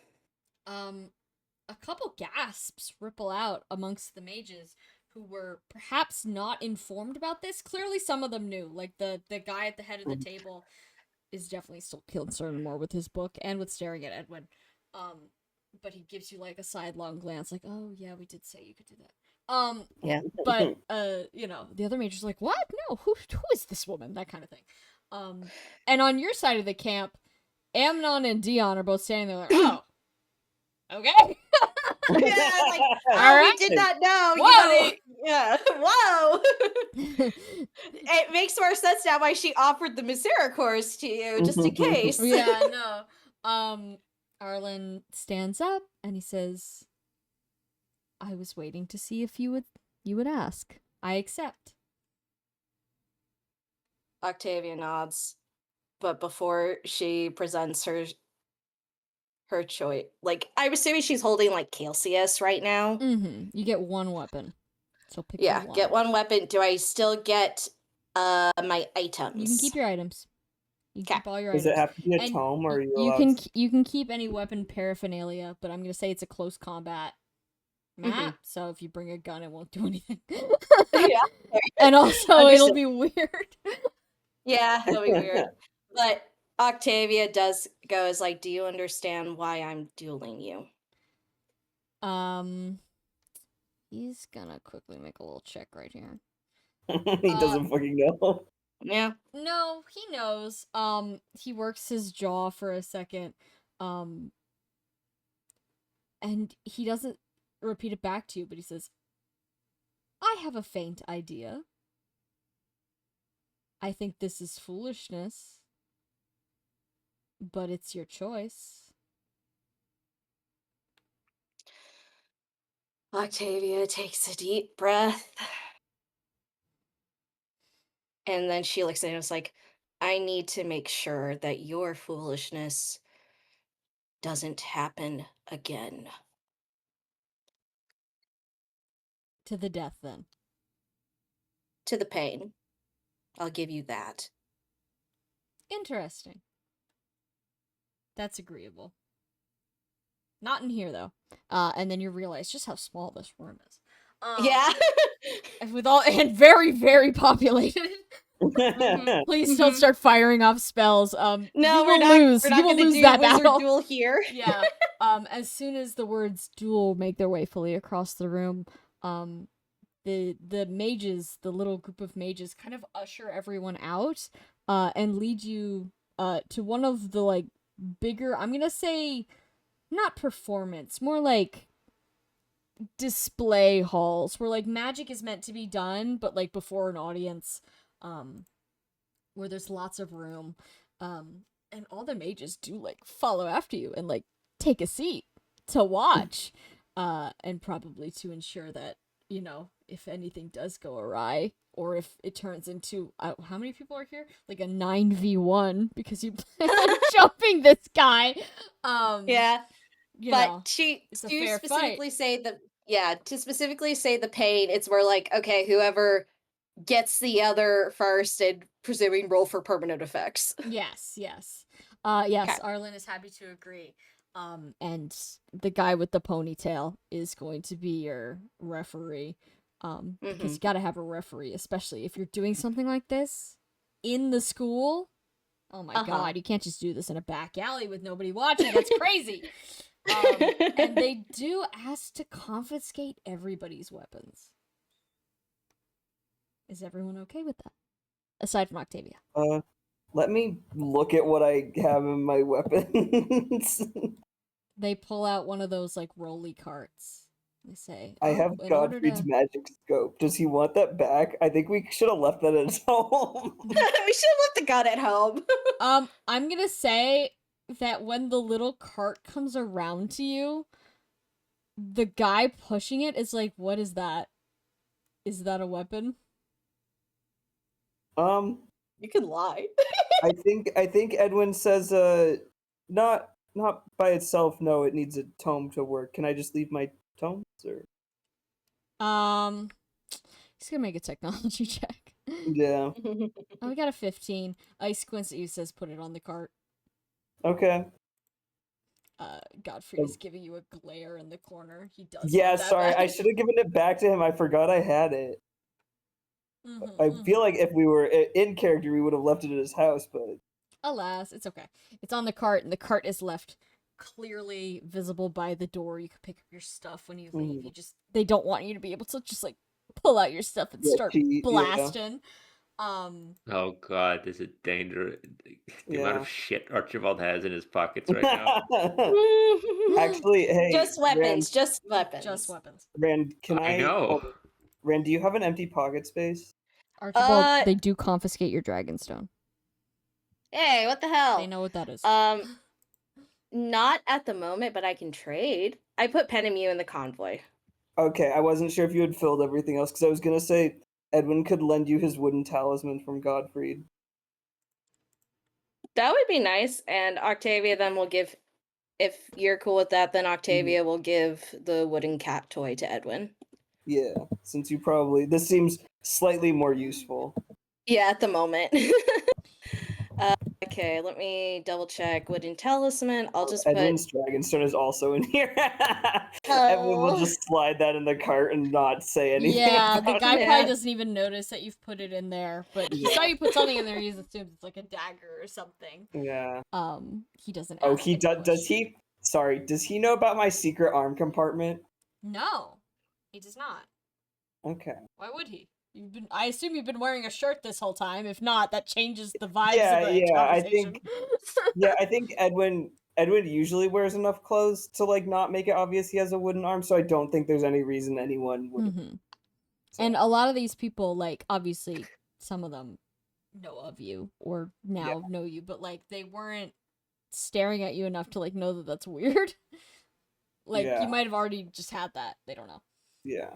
A couple gasps ripple out amongst the mages who were perhaps not informed about this. Clearly some of them knew. Like the guy at the head of the table is definitely still concerned more with his book and with staring at Edwin. But he gives you like a sidelong glance, like, oh yeah, we did say you could do that. Yeah. But the other mage's like, what? No, who is this woman? That kind of thing. And on your side of the camp, Amnon and Dion are both standing there like, oh, okay. Yeah, like, Alright. we did not know. Whoa! Yeah. Whoa. It makes more sense now why she offered the Misericords to you, just in case. Yeah, no. Arlen stands up and he says, I was waiting to see if you would ask. I accept. Octavia nods, but before she presents her choice, like, I'm assuming she's holding, like, Calcius right now. You get one weapon. So pick Yeah, one. get one weapon. Do I still get my items? You can keep your items. You can keep all your items. Does it have to be a And tome, or are you you allowed you can keep any weapon paraphernalia, but I'm gonna say it's a close combat map, so if you bring a gun, it won't do anything. Yeah. And also, it'll be weird. Yeah, it'll be weird. But Octavia goes like, do you understand why I'm dueling you? He's gonna quickly make a little check right here. He doesn't fucking know. Yeah. No, he knows. He works his jaw for a second. And he doesn't repeat it back to you, but he says, I have a faint idea. I think this is foolishness, but it's your choice. Octavia takes a deep breath. And then she looks at him and is like, I need to make sure that your foolishness doesn't happen again. To the death, then. To the pain. I'll give you that. Interesting. That's agreeable. Not in here, though. And then you realize just how small this room is. Yeah. And very, very populated. Please don't start firing off spells. No, you we're will not. lose. We're not You will going to lose do that wizard battle. duel here. Yeah. As soon as the words duel make their way fully across the room, the mages, the little group of mages, kind of usher everyone out, and lead you to one of the like bigger, I'm gonna say, not performance, more like display halls where like magic is meant to be done, but like before an audience, where there's lots of room, and all the mages do like follow after you and like take a seat to watch, and probably to ensure that, you know, if anything does go awry, or if it turns into how many people are here, like a 9v1 because you plan on jumping this guy. Yeah. But know, to fair specifically say the pain, it's more like, okay, whoever gets the other first and presuming roll for permanent effects. Yes. Yes, Okay. Arlen is happy to agree. And the guy with the ponytail is going to be your referee. Because you gotta have a referee, especially if you're doing something like this in the school. Oh my god, you can't just do this in a back alley with nobody watching. That's crazy. And they do ask to confiscate everybody's weapons. Is everyone okay with that? Aside from Octavia. Let me look at what I have in my weapons. They pull out one of those like rolly carts. They say, I have Godfrey's magic scope. Does he want that back? I think we should have left that at his home. We should have left the gun at home. I'm gonna say that when the little cart comes around to you, the guy pushing it is like, what is that? Is that a weapon? You can lie. I think Edwin says not by itself, no, it needs a tome to work. Can I just leave my tomes, or he's gonna make a technology check. Yeah. Oh, we got a 15. He squints at you, says put it on the cart. Okay. Godfrey is giving you a glare in the corner. He does. Yeah, sorry, I should have given it back to him. I forgot I had it. I feel like if we were in character, we would have left it at his house, but alas, it's okay. It's on the cart, and the cart is left clearly visible by the door. You can pick up your stuff when you leave. They don't want you to be able to just like pull out your stuff and start blasting. Oh god, this is dangerous. The amount of shit Archibald has in his pockets right now. Actually, hey, just weapons, Rand, just weapons. Just weapons. Rand, can I know. Rand, do you have an empty pocket space? Archibald, they do confiscate your Dragonstone. Hey, what the hell? They know what that is. Not at the moment, but I can trade. I put Penemu in the convoy. Okay, I wasn't sure if you had filled everything else, because I was gonna say Edwin could lend you his wooden talisman from Godfrey. That would be nice, and Octavia then will give, if you're cool with that, then Octavia will give the wooden cat toy to Edwin. Yeah, since you this seems slightly more useful. Yeah, at the moment. Okay, let me double check. Wooden talisman. I'll just Edwin's Dragonstone is also in here. Edwin will just slide that in the cart and not say anything. Yeah, the guy probably doesn't even notice that you've put it in there, but he saw you put something in there. He assumes it's like a dagger or something. Yeah. He doesn't. Oh, he does. Does he? Sorry. Does he know about my secret arm compartment? No, he does not. Okay. Why would he? I assume you've been wearing a shirt this whole time. If not, that changes the vibes of the conversation. I think Edwin Edwin usually wears enough clothes to like not make it obvious he has a wooden arm, so I don't think there's any reason anyone would. Mm-hmm. And a lot of these people, like, obviously, some of them know of you or now know you, but like they weren't staring at you enough to like know that that's weird. Like you might have already just had that. They don't know. Yeah.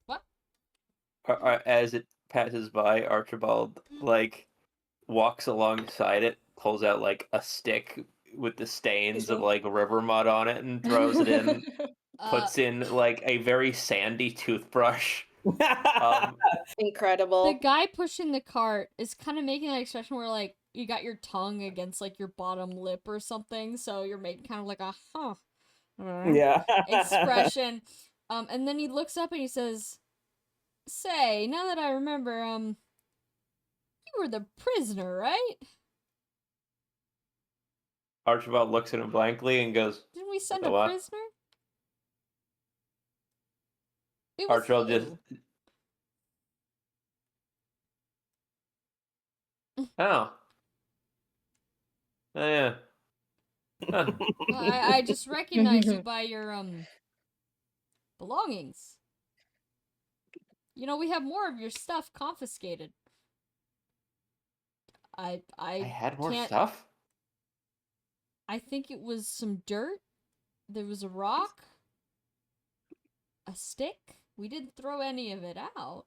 What? As it passes by, Archibald like walks alongside it, pulls out like a stick with the stains of like river mud on it, and throws it in. Puts in like a very sandy toothbrush. Incredible. The guy pushing the cart is kind of making that expression where like you got your tongue against like your bottom lip or something, so you're making kind of like a expression. And then he looks up and he says, "Say, now that I remember, you were the prisoner, right?" Archibald looks at him blankly and goes, "Didn't we send a what? prisoner?" Archibald just... Oh. Oh, yeah. Huh. I just recognize you by your, belongings. You know, we have more of your stuff confiscated. I had more can't... stuff? I think it was some dirt. There was a rock. A stick. We didn't throw any of it out.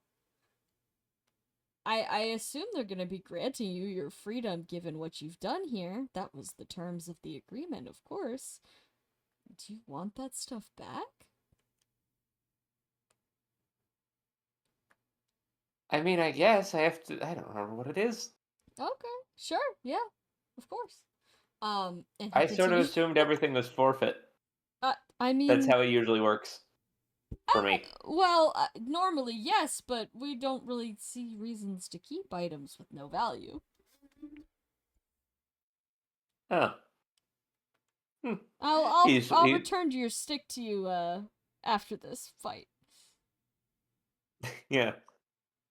I assume they're going to be granting you your freedom given what you've done here. That was the terms of the agreement, of course. Do you want that stuff back? I mean, I guess I have to... I don't remember what it is. Okay, sure, yeah, of course. And I sort of assumed everything was forfeit. I mean... That's how it usually works. For me. Well, normally, yes, but we don't really see reasons to keep items with no value. Oh. I'll return your stick to you, after this fight. Yeah.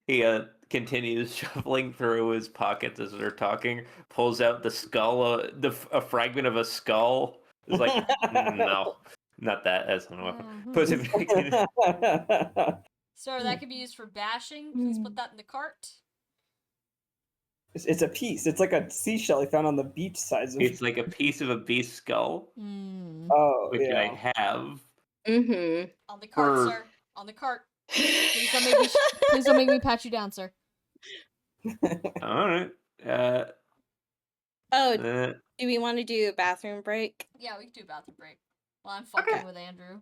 He, continues shuffling through his pockets as they're talking, pulls out the skull, a fragment of a skull. It's like, no, not that as a weapon. Puts it back in. Sir, that could be used for bashing. Please put that in the cart. It's a piece. It's like a seashell I found on the beach sides. It's like a piece of a beast skull. Oh, which I have. Mm-hmm. On the cart, sir. On the cart. Please don't make me pat you down, sir. All right. Do we want to do a bathroom break? Yeah, we can do a bathroom break. While I'm fucking with Andrew.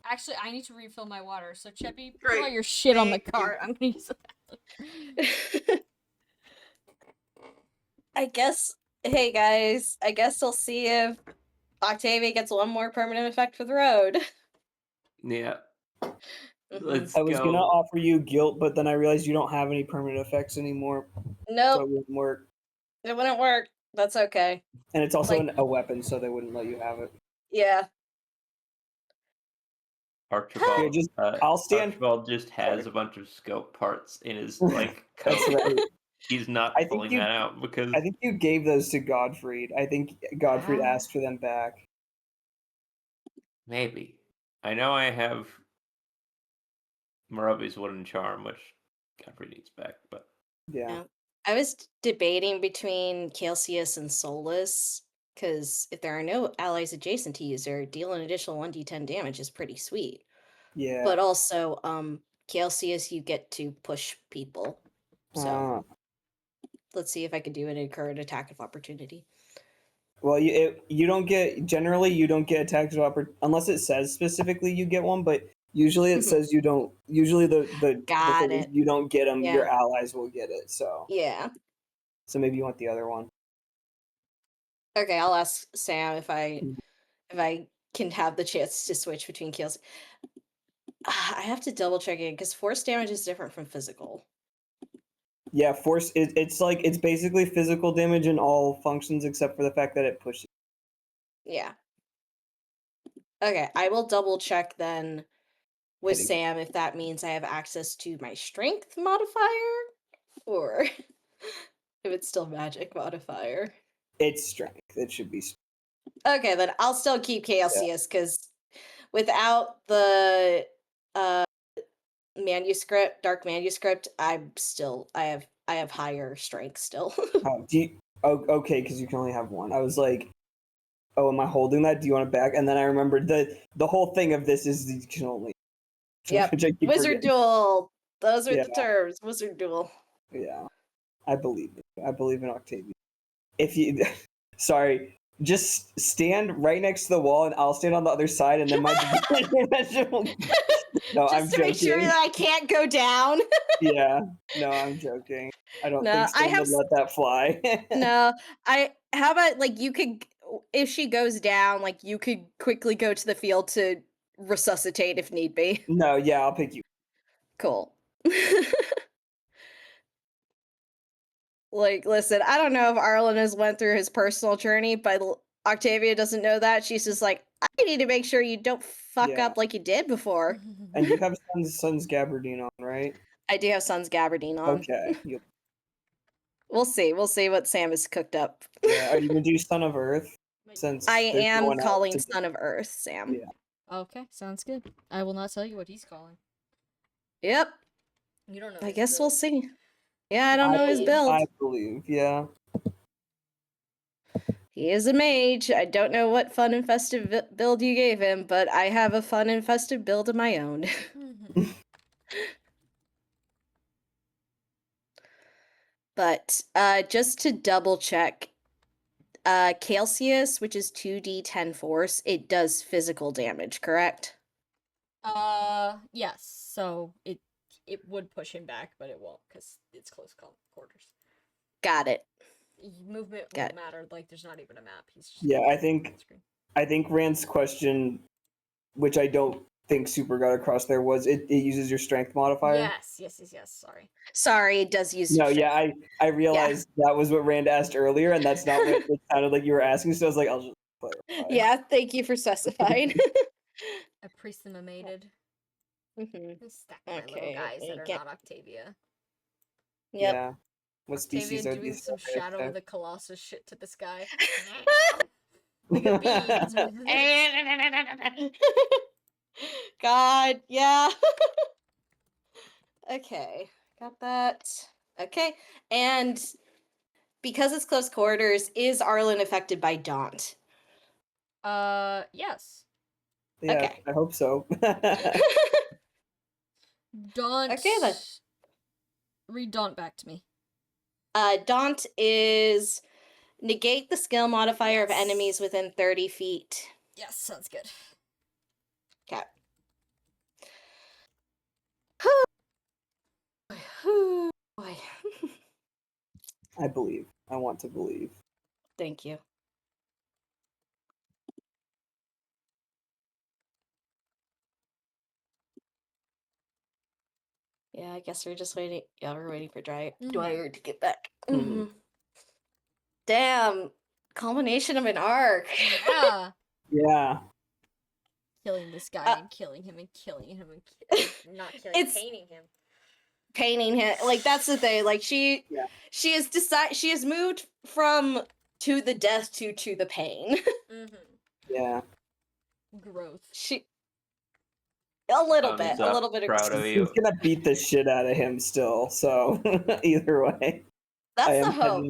Actually, I need to refill my water. So, Cheppy, put all your shit on the cart. I'm gonna use the bathroom. I guess. Hey guys, I guess we'll see if Octavia gets one more permanent effect for the road. Yeah. I was gonna offer you guilt, but then I realized you don't have any permanent effects anymore. Nope. So it wouldn't work. It wouldn't work. That's okay. And it's also a weapon, so they wouldn't let you have it. Yeah. Archibald, I'll stand. Archibald just has a bunch of scope parts in his like coat. Right. He's not pulling that out because I think you gave those to Godfried. I think Godfried asked for them back. Maybe. I know I have Morobi's wooden charm, which Godfried needs back, but yeah. I was debating between Calcius and Solus, because if there are no allies adjacent to user, deal an additional 1d10 damage is pretty sweet. Yeah. But also, Calcius, you get to push people. So let's see if I can do an incurred attack of opportunity. Well, you don't get attacks of opportunity unless it says specifically you get one, but usually it says you don't. Usually the you don't get them. Yeah. Your allies will get it. So yeah. So maybe you want the other one. Okay, I'll ask Sam if I can have the chance to switch between kills. I have to double check it because force damage is different from physical. Yeah, force. It's basically physical damage in all functions except for the fact that it pushes. Yeah. Okay, I will double check then with Sam if that means I have access to my strength modifier or If it's still magic modifier. It's strength. It should be. Okay, then I'll still keep Chaosius because without the manuscript, dark manuscript, I have higher strength still. Oh, okay, because you can only have one. I was like, oh, am I holding that? Do you want it back? And then I remembered the whole thing of this is you can only. Yep. Which I keep Wizard forgetting. duel. Those are Yeah. the terms. Wizard duel. Yeah, I believe it. I believe in Octavia. If you, sorry, just stand right next to the wall, and I'll stand on the other side, and then my dimension will. No, Just I'm to joking. make sure that I can't go down. Yeah, no, I'm joking. I don't No, think I Stan have would let that fly. No, how about like you could, if she goes down, like you could quickly go to the field to resuscitate if need be. No, yeah, I'll pick you. Cool. Like, listen, I don't know if Arlen has went through his personal journey, but Octavia doesn't know that. She's just like, I need to make sure you don't fuck Yeah. up like you did before. And you have Son's Gabardine on, right? I do have Son's Gabardine on. Okay. We'll see. We'll see what Sam has cooked up. Yeah. Are you gonna do Son of Earth? Since I there's no am one else calling to- Son of Earth, Sam. Yeah. Okay, sounds good. I will not tell you what he's calling. Yep. You don't know. I his guess we'll build. see. Yeah, I don't know his build. I believe, yeah. He is a mage. I don't know what fun and festive build you gave him, but I have a fun and festive build of my own. But just to double check, Calcius, which is 2d10 force, it does physical damage, correct? Yes. So it would push him back, but it won't because it's close quarters. Got it. Movement Got won't matter. Like there's not even a map. He's just Yeah, I think on screen. Rand's question, which I don't think super got across there, was it uses your strength modifier? Yes. Sorry. Sorry, it does use. No, your yeah, strength. I realized that was what Rand asked earlier, and that's not what it sounded like you were asking, so I was like, I'll just clarify. Yeah, thank you for specifying. A priest and a mated. Mm-hmm. Stack my little Okay, guys that are get- not Octavia. Yep. Yeah. What Octavia species are doing these? some Shadow of the Colossus shit to this guy. Like a beans. God, yeah. Okay, got that. Okay, and because it's close quarters, is Arlen affected by Daunt? Yes. Yeah, Okay. I hope so. Daunt. Okay, then. Read Daunt back to me. Daunt is negate the skill modifier of Yes. enemies within 30 feet. Yes, sounds good. Okay. Boy. I believe. I want to believe. Thank you. Yeah, I guess we're just waiting. Yeah, we're waiting for Dwyer to get back. Mhm. Damn. Culmination of an arc. Yeah. Yeah. Killing this guy and killing him and killing him and not killing, It's- painting him. Painting him. Like, that's the thing. Like, she has moved from to the death to the pain. Mm-hmm. Yeah. Growth. A little Thumbs bit. up, A little bit of proud growth. of He's you. gonna beat the shit out of him still, so either way. That's the hope.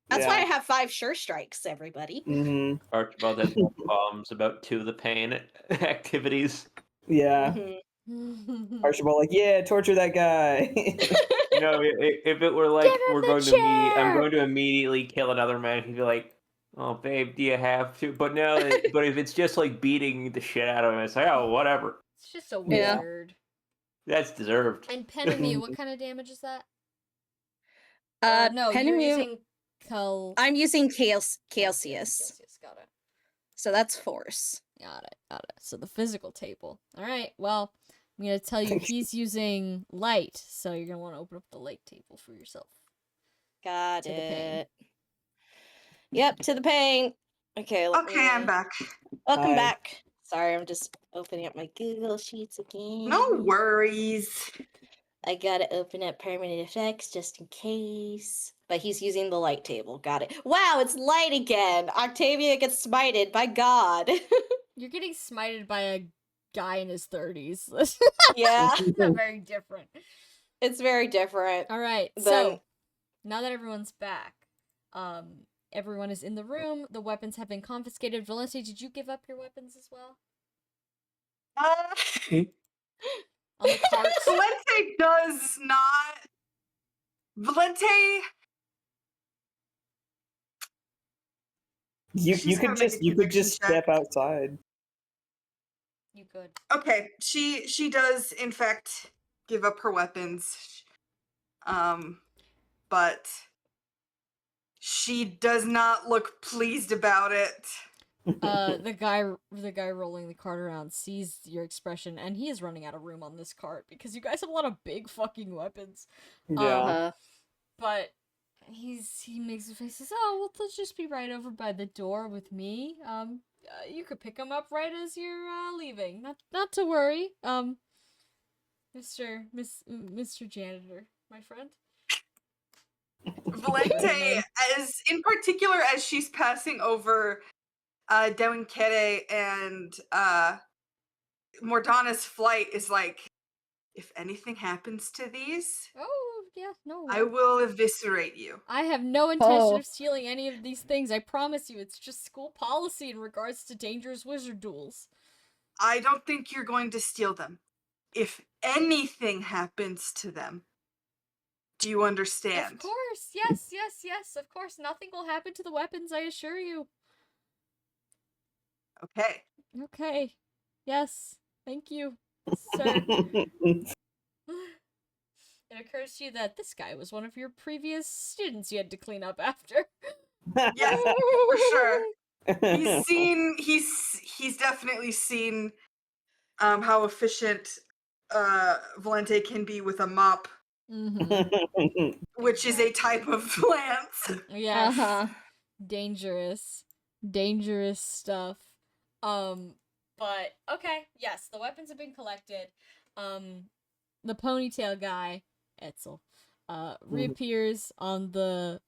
That's why I yeah. have 5 sure strikes, everybody. Mm-hmm. Archibald has bombs about two of the pain activities. Yeah. Mhm. Archibald, like, yeah, torture that guy. You know, if it were like Give him we're the going to I'm chair! going to immediately kill another man, he'd be like, "Oh, babe, do you have to?" But no, but if it's just like beating the shit out of him, it's like, oh, whatever. It's just a Yeah. wizard. That's deserved. And Penemu, what kind of damage is that? No, you're Penemu- using I'm using Calcius. Calcius, got it. So that's force. Got it. So the physical table. All right. Well, I'm gonna tell you he's using light, so you're gonna want to open up the light table for yourself. Got To the pain. it. Yep, to the pain. Okay. Okay, I'm back. Welcome Hi. back. Sorry, I'm just opening up my Google Sheets again. No worries. I gotta open up permanent effects just in case. But he's using the light table. Got it. Wow, it's light again. Octavia gets smited. By God. You're getting smited by a guy in his 30s. Yeah, It's not very different. it's very different. All right, Then- so now that everyone's back, everyone is in the room. The weapons have been confiscated. Valente, did you give up your weapons as well? On the cart? Valente does not. Valente. You She's could gonna make a just conviction check. step outside. You could. Okay, she does in fact give up her weapons, but she does not look pleased about it. The guy rolling the cart around sees your expression, and he is running out of room on this cart because you guys have a lot of big fucking weapons. Yeah. But he makes a face. Says, "Oh, well, they'll just be right over by the door with me. You could pick them up right as you're leaving. Not to worry. Mr. Janitor, my friend." Valente, as in particular, as she's passing over Dewinkere and Mordana's flight, is like, if anything happens to these, Oh, yeah, no. I will eviscerate you. I have no intention Oh. of stealing any of these things. I promise you, it's just school policy in regards to dangerous wizard duels. I don't think you're going to steal them. If anything happens to them, do you understand? Of course, yes, of course. Nothing will happen to the weapons, I assure you. Okay. Okay. Yes. Thank you, sir. It occurs to you that this guy was one of your previous students you had to clean up after. Yes, for sure. He's definitely seen how efficient Valente can be with a mop, Mm-hmm. which is a type of lance. Yes. Uh-huh. Dangerous stuff. But okay, yes, the weapons have been collected. The ponytail guy, Etzel, reappears on the,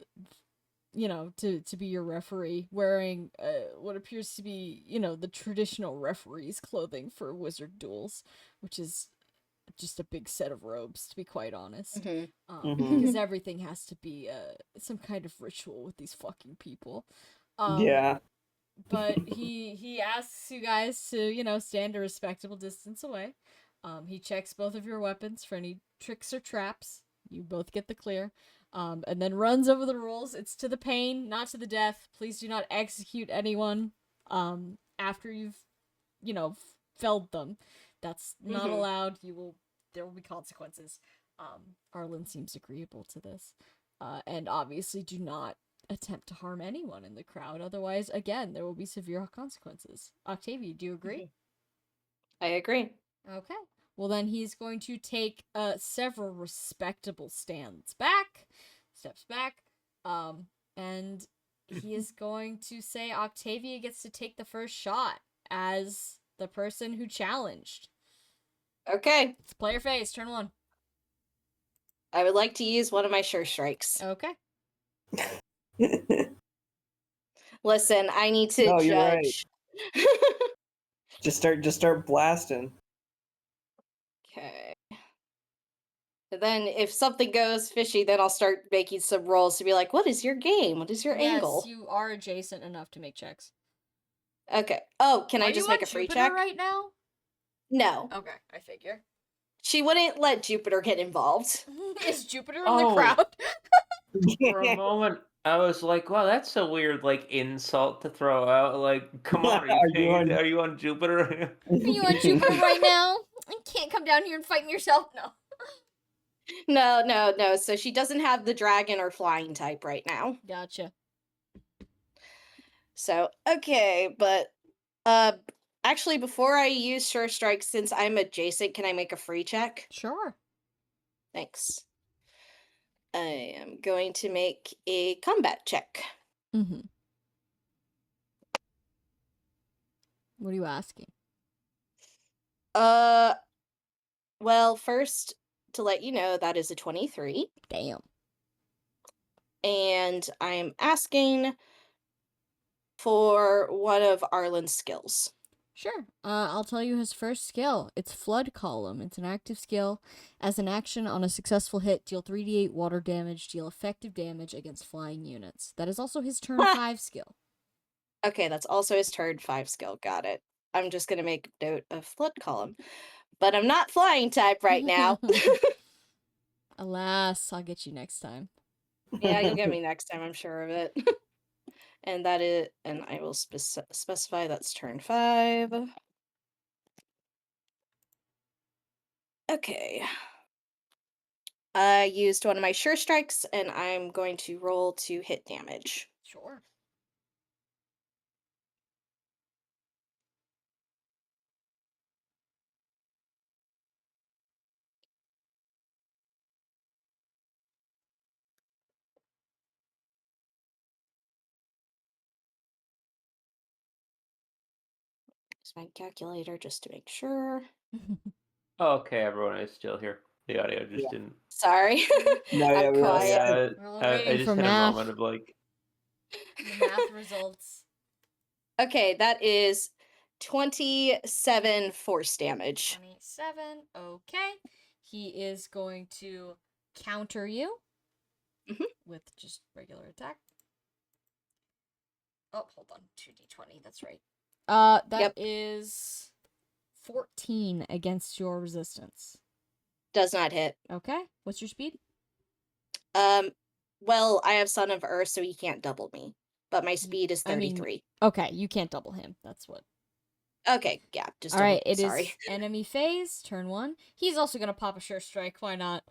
to be your referee, wearing what appears to be, the traditional referee's clothing for wizard duels, which is just a big set of robes, to be quite honest. Because everything has to be some kind of ritual with these fucking people. Yeah. But he asks you guys to, stand a respectable distance away. He checks both of your weapons for any tricks or traps. You both get the clear. And then runs over the rules. It's to the pain, not to the death. Please do not execute anyone after you've, felled them. That's not allowed. There will be consequences. Arlen seems agreeable to this. And obviously do not attempt to harm anyone in the crowd. Otherwise, again, there will be severe consequences. Octavia, do you agree? I agree. Okay. Well, then he's going to take several respectable steps back, and he is going to say Octavia gets to take the first shot as the person who challenged. Okay. It's player phase, turn 1. I would like to use one of my sure strikes. Okay. Listen, I need to No, judge. you're right. Just start blasting. Okay. And then if something goes fishy, then I'll start making some rolls to be like, what is your game? What is your angle? Yes, you are adjacent enough to make checks. Okay. Oh, can Are I just you make on a free Jupiter check? right now? No. Okay, I figure. She wouldn't let Jupiter get involved. Is Jupiter in Oh. the crowd? For a moment, I was like, "Wow, that's a weird insult to throw out." Like, come on, are you on Jupiter? Are you on Jupiter right now? You can't come down here and fight me yourself. No. No. So she doesn't have the dragon or flying type right now. Gotcha. So, okay, but actually before I use sure strike, since I'm adjacent, can I make a free check? Sure. Thanks. I am going to make a combat check. Mm-hmm. What are you asking? Well, first, to let you know that is a 23. Damn. And I'm asking for one of Arlen's skills. Sure. I'll tell you his first skill. It's Flood Column. It's an active skill. As an action, on a successful hit, deal 3d8 water damage, deal effective damage against flying units. That is also his turn 5 skill. Okay, that's also his turn 5 skill. Got it. I'm just going to make note of Flood Column. But I'm not flying type right now. Alas, I'll get you next time. Yeah, you'll get me next time, I'm sure of it. And that is, and I will specify that's turn 5. Okay. I used one of my sure strikes, and I'm going to roll to hit damage. Sure. Use my calculator just to make sure. Okay, everyone is still here. The audio just didn't. Sorry. No, yeah, I'm we were quiet. Yeah, We're all I waiting just for had math. a moment of like. The math results. Okay, that is 27 force damage. 27. Okay. He is going to counter you with just regular attack. Oh, hold on. 2d20. That's right. That is 14 against your resistance. Does not hit. Okay. What's your speed? Well, I have Son of Earth, so he can't double me. But my speed is 33. Okay, you can't double him. That's what. Okay, yeah, just All right, sorry. is enemy phase, turn 1. He's also going to pop a sure strike. Why not?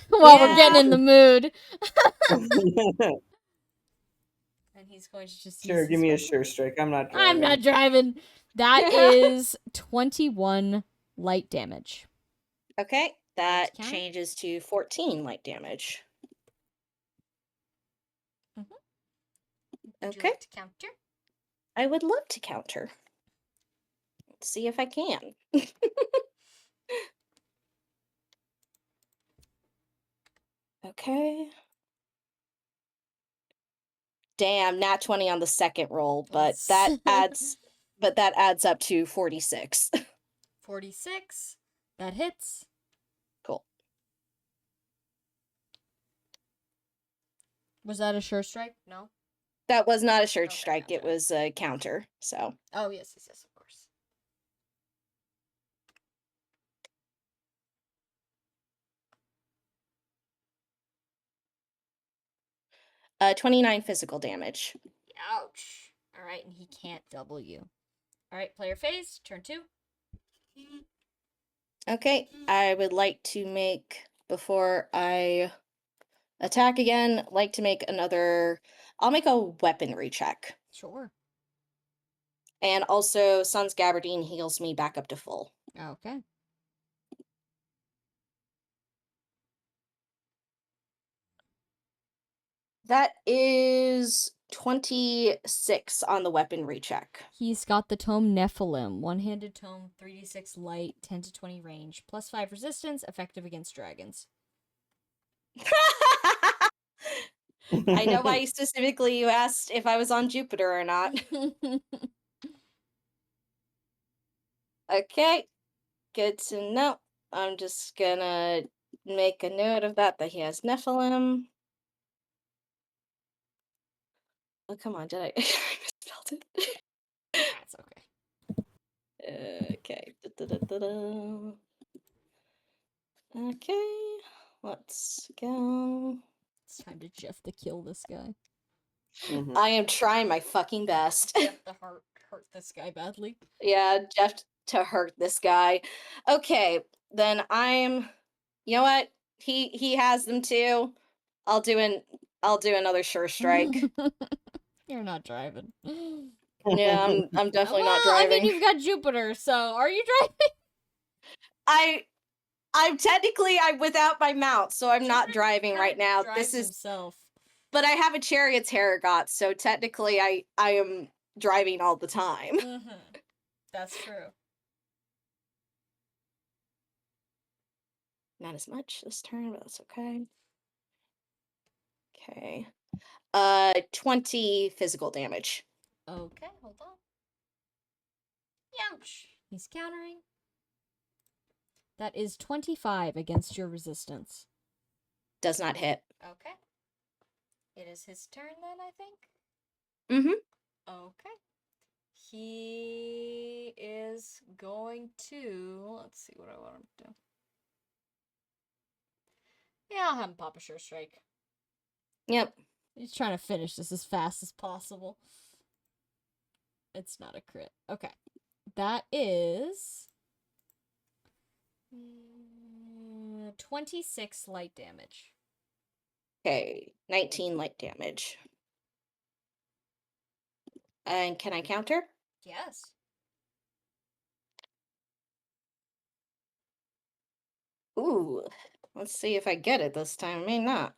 While we're getting in the mood. And he's going to just Sure, use give me a his sure strike. I'm not driving. I'm not driving. That is 21 light damage. Okay, that Counter? changes to 14 light damage. Would Okay. you like to counter? I would love to counter. Let's see if I can. Okay. Damn, nat 20 on the second roll, but that adds up to 46. 46. That hits. Cool. Was that a sure strike? No. That was not a sure Okay, strike, it gotcha. was a counter, so. Oh, yes, of course. 29 physical damage. Ouch. All right, and he can't double you. All right, player phase, turn 2. Okay, I would like to make, before I attack again, like to make another, I'll make a weaponry check. Sure. And also, Sun's Gabardine heals me back up to full. Okay. That is 26 on the weaponry check. He's got the tome Nephilim. One-handed tome, 3d6 light, 10 to 20 range, plus 5 resistance, effective against dragons. I know why specifically you asked if I was on Jupiter or not. Okay, good to know. I'm just gonna make a note of that he has Nephilim. Oh, come on, did I misspelled it? That's okay. Okay. Okay, let's go. It's time to Jeff to kill this guy. Mhm. I am trying my fucking best. Jeff to hurt this guy badly. Yeah, Jeff to hurt this guy. Okay, then you know what? He has them too. I'll do another sure strike. You're not driving. Yeah, I'm definitely not I driving. mean, you've got Jupiter, so are you driving? I'm technically without my mount, so I'm not driving right now. This is himself. But I have a chariot's Harrogot, so technically I am driving all the time. Mm-hmm. That's true. Not as much this turn, but that's okay. Okay. 20 physical damage. Okay, hold on. Ouch. He's countering. That is 25 against your resistance. Does not hit. Okay. It is his turn then, I think? Mm-hmm. Okay. He is going to... Let's see what I want him to do. Yeah, I'll have him pop a sure strike. Yep. He's trying to finish this as fast as possible. It's not a crit. Okay. That is... 26 light damage. Okay. 19 light damage. And can I counter? Yes. Ooh. Let's see if I get it this time. I may not.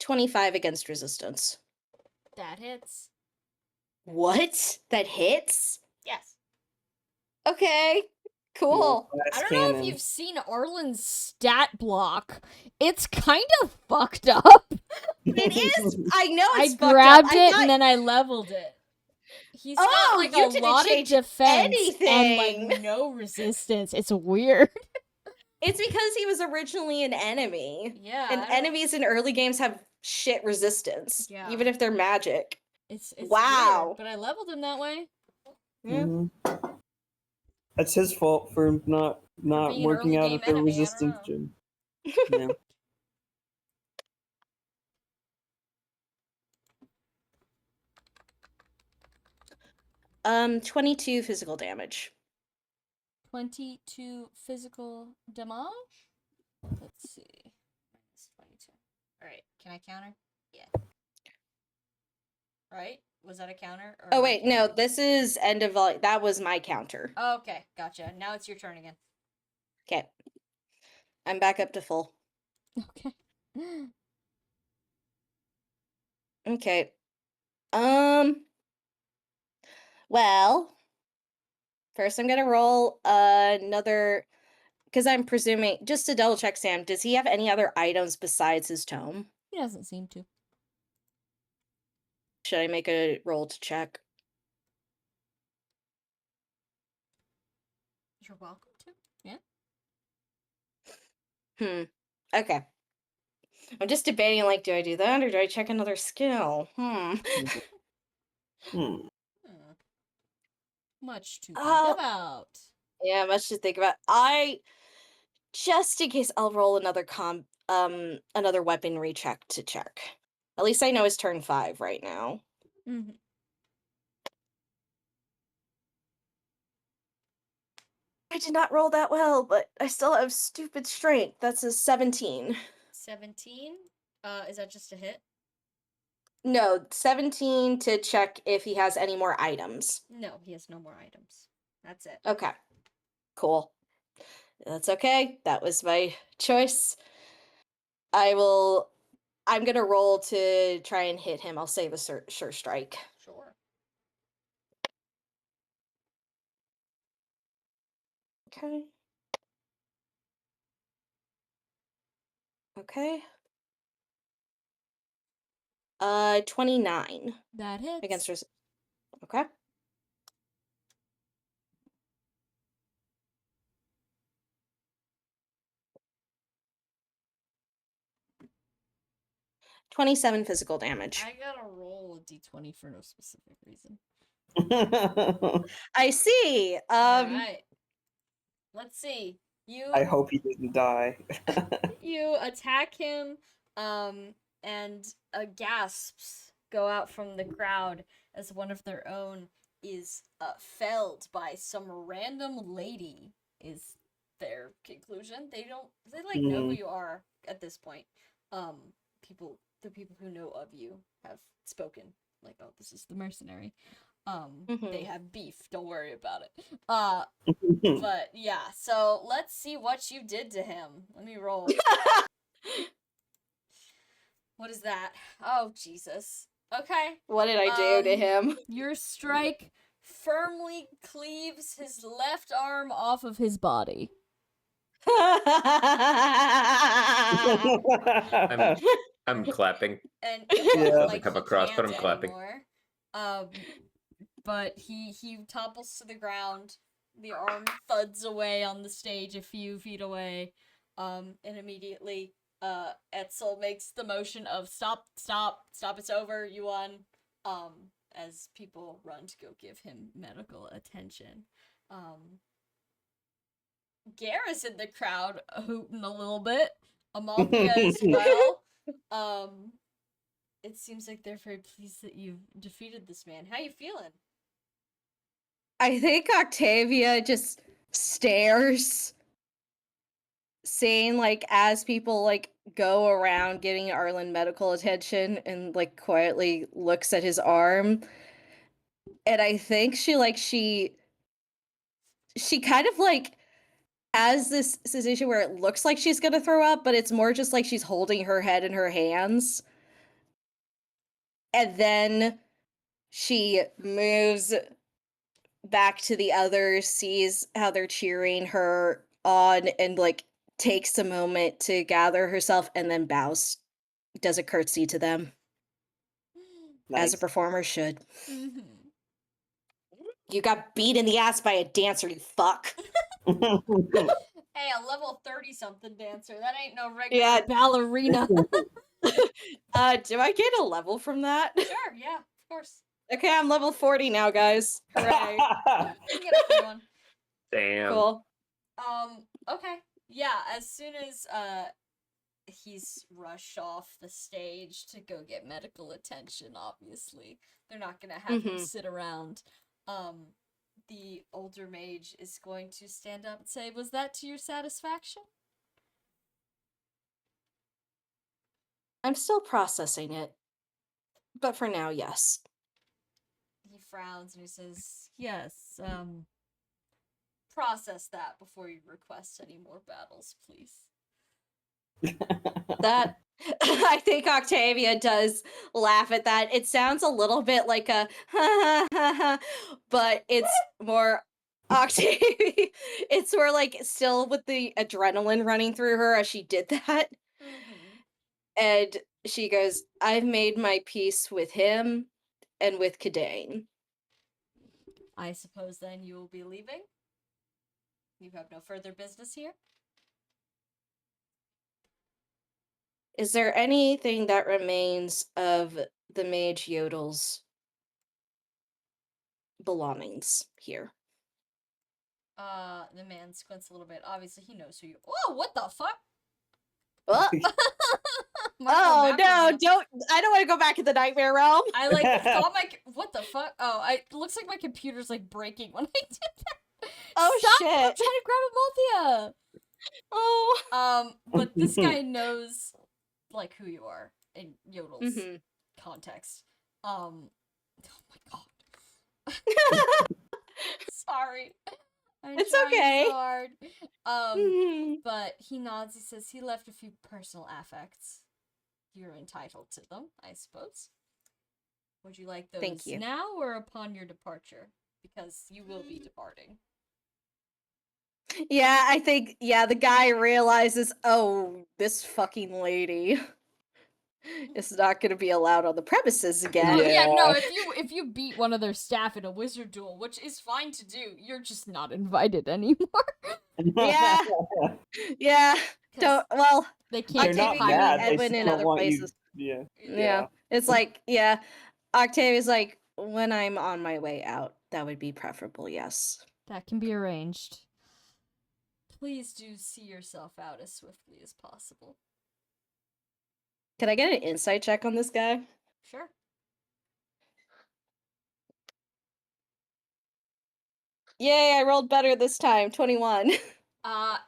$25 against resistance. That hits. What? That hits? Yes. Okay. Cool. I don't know if you've seen Arlen's stat block. It's kind of fucked up. It is. I know it's I fucked grabbed up. it and then I leveled it. He's got like you a didn't lot of change defense and anything. like no resistance. It's weird. It's because he was originally an enemy. Yeah. And enemies in early games have shit resistance. Yeah. Even if they're magic. It's wow. weird, but I leveled him that way. Yeah. Mm-hmm. That's his fault for not being an working early out game at the enemy, I don't resistance know. gym. Yeah. 22 physical damage. 22 physical damage? Let's see. Minus 22. Alright, can I counter? Yeah. Right? Was that a counter? Or Oh, am I wait, no, countering? this is end of volume. That was my counter. Oh, okay, gotcha. Now it's your turn again. Okay. I'm back up to full. Okay. Okay. Well, first I'm gonna roll another, because I'm presuming, just to double check, Sam, does he have any other items besides his tome? He doesn't seem to. Should I make a roll to check? You're welcome to. Yeah. Okay. I'm just debating, like, do I do that or do I check another skill? Much to think about. Yeah, much to think about. Just in case, I'll roll another another weaponry check to check. At least I know it's turn 5 right now. Mm-hmm. I did not roll that well, but I still have stupid strength. That's a 17. 17? Is that just a hit? No, 17 to check if he has any more items. No, he has no more items. That's it. Okay. Cool. That's okay. That was my choice. I'm gonna roll to try and hit him. I'll save a sure strike. Sure. Okay. Okay. 29 That hits. against okay. $27 physical damage. I gotta roll a d20 for no specific reason. I see. Alright. Let's see. I hope he didn't die. You attack him, and gasps go out from the crowd as one of their own is felled by some random lady, is their conclusion. They know who you are at this point. The people who know of you have spoken, like, oh, this is the mercenary. They have beef, don't worry about it. But yeah, so let's see what you did to him. Let me roll. What is that? Oh, Jesus. Okay. What did I do to him? Your strike firmly cleaves his left arm off of his body. I'm clapping. And Yeah. Doesn't come across, but I'm clapping. Anymore. But he topples to the ground. The arm thuds away on the stage a few feet away. And immediately, Etzel makes the motion of stop, it's over, you won. As people run to go give him medical attention. Garra's in the crowd hooting a little bit. Amalthea as well. It seems like they're very pleased that you've defeated this man. How you feeling? I think Octavia just stares, seeing like as people like go around getting Arlen medical attention, and like quietly looks at his arm. And I think she kind of like has this situation where it looks like she's gonna throw up, but it's more just like she's holding her head in her hands. And then she moves back to the others, sees how they're cheering her on, and like takes a moment to gather herself, and then bows, does a curtsy to them, as a performer should. Mm-hmm. You got beat in the ass by a dancer, you fuck. Hey, a level 30-something dancer. That ain't no regular ballerina. Do I get a level from that? Sure, yeah, of course. Okay, I'm level 40 now, guys. Hooray. You can get a free one. Damn. Cool. Okay. Yeah, as soon as he's rushed off the stage to go get medical attention, obviously. They're not gonna have him sit around. The older mage is going to stand up and say, "Was that to your satisfaction?" I'm still processing it. But for now, yes. He frowns and he says, "Yes, process that before you request any more battles, please." That I think Octavia does laugh at that. It sounds a little bit like a but it's more Octavia. It's more like still with the adrenaline running through her as she did that. And she goes, "I've made my peace with him and with Kadane." I suppose then you will be leaving? You have no further business here? Is there anything that remains of the Mage Yodel's belongings here? The man squints a little bit. Obviously, he knows who you. Oh, what the fuck? Oh, oh no! I don't want to go back in the nightmare realm. I like thought what the fuck? Oh, it looks like my computer's like breaking when I did that. Oh Stop! shit! I'm trying to grab Amalthea. Oh. But this guy knows like who you are in Yodel's context. Oh my god. Sorry. It's okay. So hard. But he nods. He says he left a few personal affects. You're entitled to them, I suppose. Would you like those Thank you. now or upon your departure? Because you will be departing. Yeah, I think the guy realizes, oh, this fucking lady is not going to be allowed on the premises again. Oh, yeah, no, if you beat one of their staff in a wizard duel, which is fine to do, you're just not invited anymore. Yeah. Yeah. Don't, well, they can't not take mad, Edwin in other places. Yeah. It's like, Octavia's like, when I'm on my way out, that would be preferable, yes. That can be arranged. Please do see yourself out as swiftly as possible. Can I get an insight check on this guy? Sure. Yay, I rolled better this time. 21.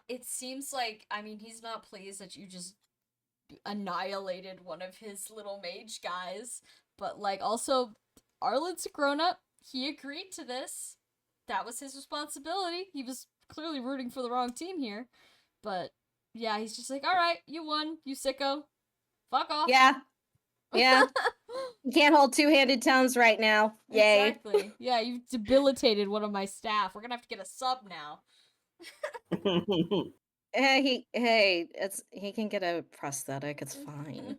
It seems like, I mean, he's not pleased that you just annihilated one of his little mage guys, but, like, also, Arlen's a grown-up. He agreed to this. That was his responsibility. He was clearly rooting for the wrong team here. But, yeah, he's just like, alright, you won, you sicko. Fuck off. Yeah. Yeah. You can't hold two-handed tongues right now. Yay. Exactly. Yeah, you've debilitated one of my staff. We're gonna have to get a sub now. Hey, he can get a prosthetic. It's fine.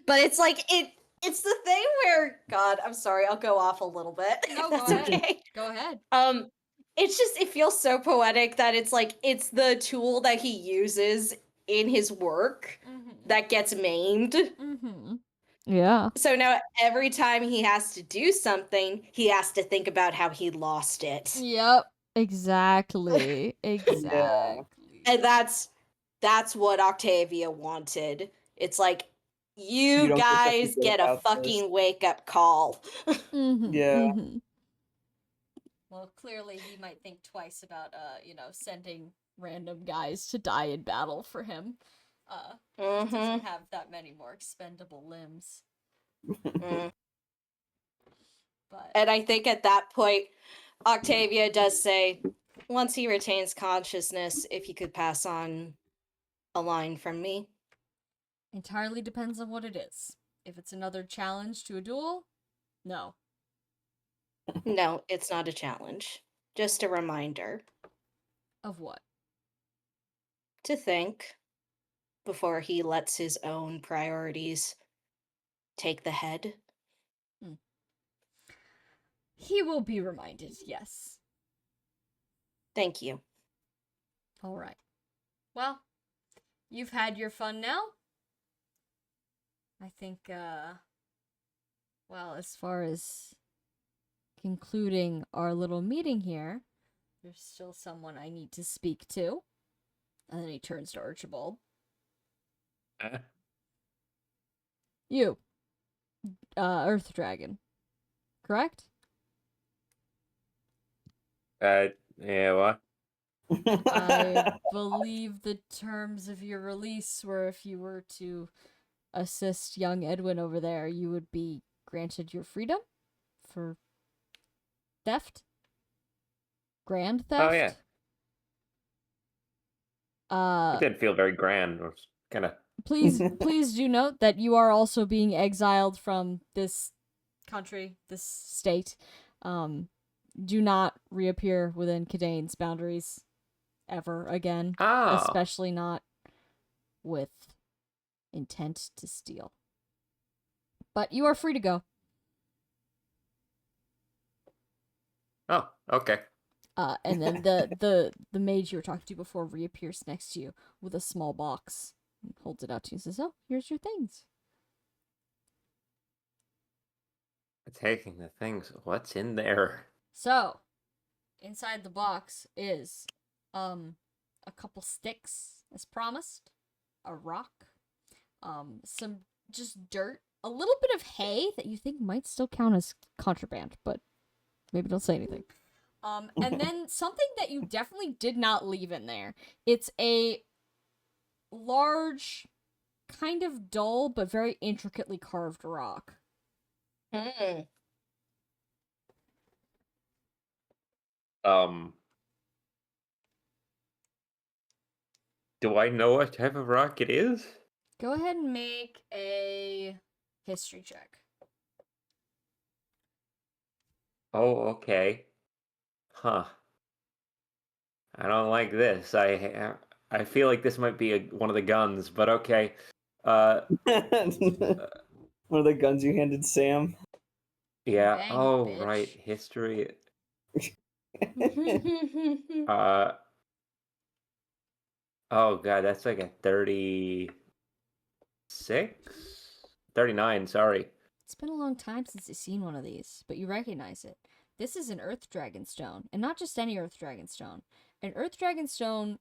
But it's like it's the thing where God, I'm sorry, I'll go off a little bit. No, if go that's ahead. okay. Go ahead. It's just it feels so poetic that it's like it's the tool that he uses in his work that gets maimed. Yeah. So now every time he has to do something, he has to think about how he lost it. Yep. Exactly. Exactly. And that's what Octavia wanted. It's like You you don't get to guys forget get a about fucking this. wake-up call. Yeah. Well, clearly he might think twice about sending random guys to die in battle for him. He doesn't have that many more expendable limbs. Mm. But And I think at that point, Octavia does say, once he retains consciousness, if he could pass on a line from me. entirely depends on what it is. If it's another challenge to a duel, no. No, it's not a challenge. Just a reminder Of what? to think before he lets his own priorities take the head. He will be reminded, yes. Thank you. All right. Well, you've had your fun now. I think, well, as far as concluding our little meeting here, there's still someone I need to speak to. And then he turns to Archibald. You. Earth Dragon. Correct? Yeah, what? I believe the terms of your release were if you were to assist young Edwin over there, you would be granted your freedom for theft? Grand theft? Oh, yeah. It didn't feel very grand. It was kind of... Please do note that you are also being exiled from this country, this state. Do not reappear within Kadane's boundaries ever again. Oh. Especially not with intent to steal. But you are free to go. Oh, okay. And then the mage you were talking to before reappears next to you with a small box and holds it out to you and says, "Oh, here's your things." Taking the things. What's in there? So, inside the box is a couple sticks as promised, a rock, some just dirt, a little bit of hay that you think might still count as contraband, but maybe don't say anything. And then something that you definitely did not leave in there. It's a large, kind of dull, but very intricately carved rock. Do I know what type of rock it is? Go ahead and make a history check. Oh, okay. Huh. I don't like this. I feel like this might be one of the guns, but okay. One of the guns you handed Sam. Yeah. Bang, Oh, bitch. right. History. Oh god, that's like a 36? 39, sorry. It's been a long time since you've seen one of these, but you recognize it. This is an Earth Dragon Stone, and not just any Earth Dragon Stone. An Earth Dragon Stone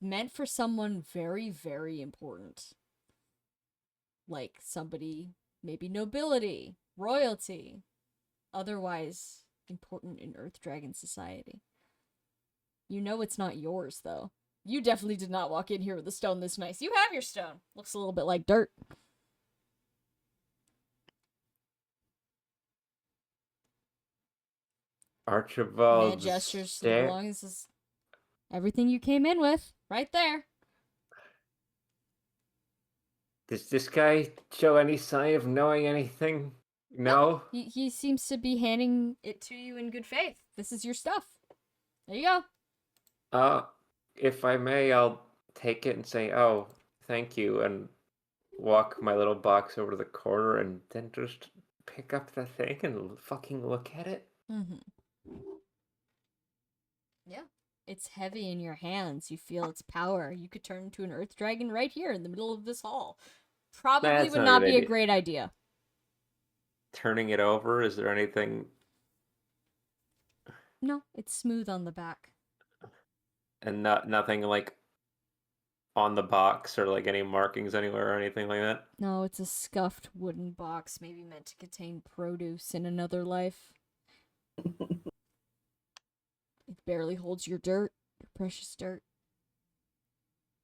meant for someone very, very important. Like somebody, maybe nobility, royalty, otherwise important in Earth Dragon society. You know it's not yours, though. You definitely did not walk in here with a stone this nice. You have your stone. Looks a little bit like dirt. Archibald. Hand gestures to the belongings. This is everything you came in with, right there. Does this guy show any sign of knowing anything? No? He seems to be handing it to you in good faith. This is your stuff. There you go. If I may, I'll take it and say, oh, thank you, and walk my little box over to the corner and then just pick up the thing and fucking look at it. Mm-hmm. Yeah. It's heavy in your hands. You feel its power. You could turn into an earth dragon right here in the middle of this hall. Probably That's would not not a good be a idea. great idea. Turning it over, is there anything? No, it's smooth on the back. And nothing like on the box or like any markings anywhere or anything like that? No, it's a scuffed wooden box, maybe meant to contain produce in another life. It barely holds your dirt, your precious dirt.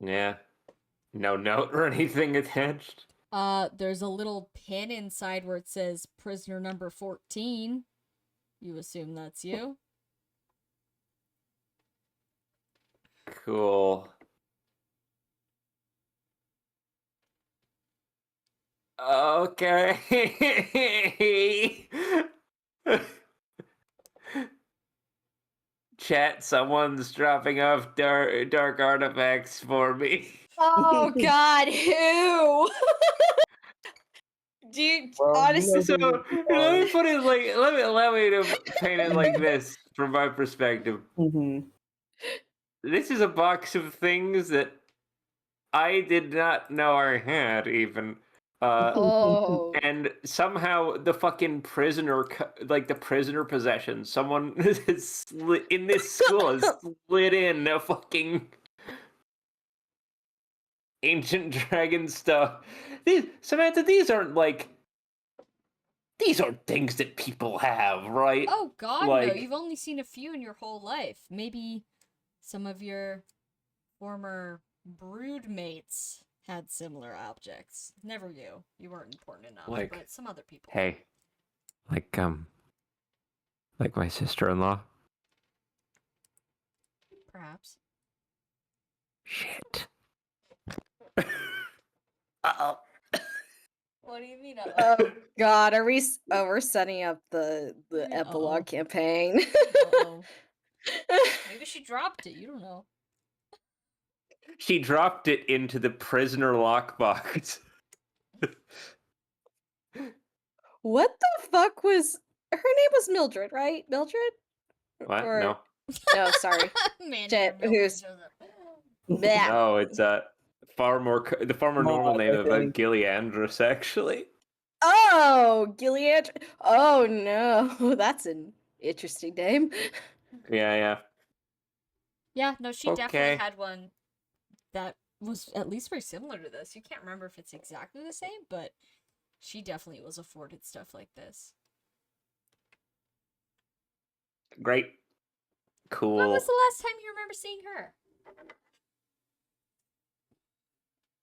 Yeah. No note or anything attached? There's a little pin inside where it says prisoner number 14. You assume that's you? Cool. Okay. Chat, someone's dropping off dark artifacts for me. Oh God, who? Dude, Well, honestly, So let me put it like let me to paint it like this from my perspective. Mm-hmm. This is a box of things that I did not know I had even. oh, And somehow the fucking prisoner, like the prisoner possession, someone in this school has slid in a fucking ancient dragon stuff. Samantha, these aren't things that people have, right? Oh god, no, Like- you've only seen a few in your whole life. Maybe some of your former brood mates had similar objects. Never you. You weren't important enough, Like, but some other people. Hey, like my sister-in-law. Perhaps. Shit. Uh-oh. What do you mean? oh God, are we? Oh, we're setting up the epilogue campaign. Uh-oh. Maybe she dropped it. You don't know. She dropped it into the prisoner lockbox. What the fuck was her name? Was Mildred, right? Mildred? What? Or- No. No, sorry. Man, Shit, never know who's- when it shows up. Bleh. No, it's the far more normal Maud, name I of think. Gilliandrus, actually. Oh, Gilead. Oh no, that's an interesting name. Yeah. Yeah, no, she Okay. definitely had one that was at least very similar to this. You can't remember if it's exactly the same, but she definitely was afforded stuff like this. Great. Cool. When was the last time you remember seeing her?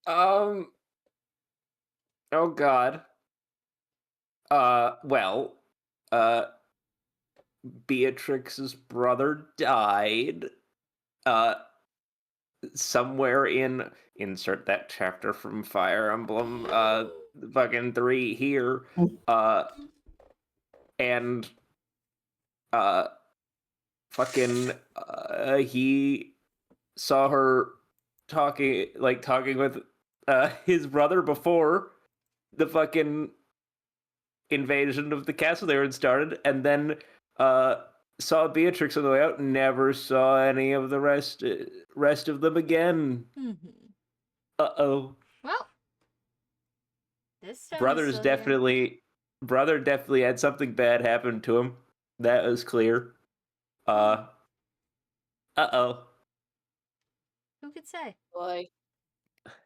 Oh God. Well, Beatrix's brother died. Somewhere in insert that chapter from Fire Emblem, fucking 3 here. And fucking he saw her talking with his brother before the fucking invasion of the castle they were in started, and then saw Beatrix on the way out and never saw any of the rest of them again. Mm-hmm. Uh-oh. Well, this stone is Brother still here. definitely had something bad happen to him. That was clear. Uh-oh. Who could say? Boy.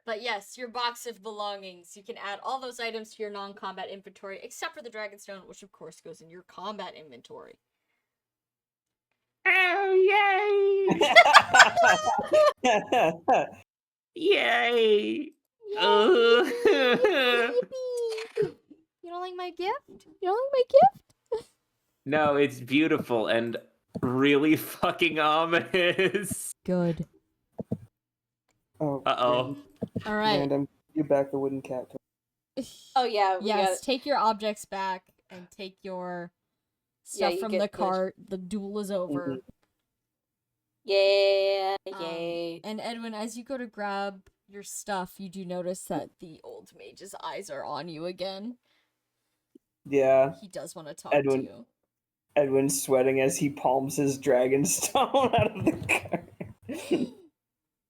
But yes, your box of belongings. You can add all those items to your non-combat inventory, except for the Dragonstone, which of course goes in your combat inventory. Oh, yay! Yay! Yippee! You don't like my gift? You don't like my gift? No, it's beautiful and really fucking ominous. Good. Oh, Uh-oh. man. All right. Man, I'm You back the wooden cat. Oh yeah, we Yes, got. take your objects back and take your stuff you from get the the- cart. The duel is over. Yeah, yay. And Edwin, as you go to grab your stuff, you do notice that the old mage's eyes are on you again. Yeah, He does want to talk Edwin. to you. Edwin's sweating as he palms his dragon stone out of the cart.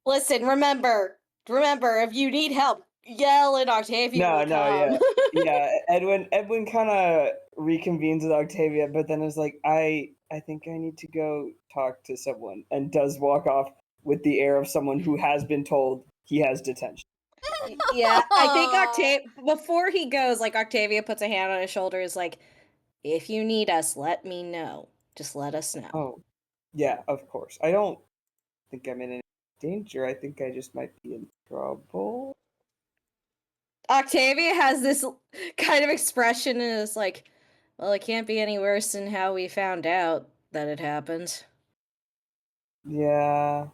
Listen, remember, if you need help, yell and Octavia will come. Yeah. Edwin kind of reconvenes with Octavia, but then is like, I think I need to go talk to someone, and does walk off with the air of someone who has been told he has detention. Yeah, I think before he goes, like Octavia puts a hand on his shoulder, is like, if you need us, let me know. Just let us know. Oh, yeah, of course. I don't think I'm in any danger. I think I just might be in trouble. Octavia has this kind of expression and is like, well, it can't be any worse than how we found out that it happened. Yeah.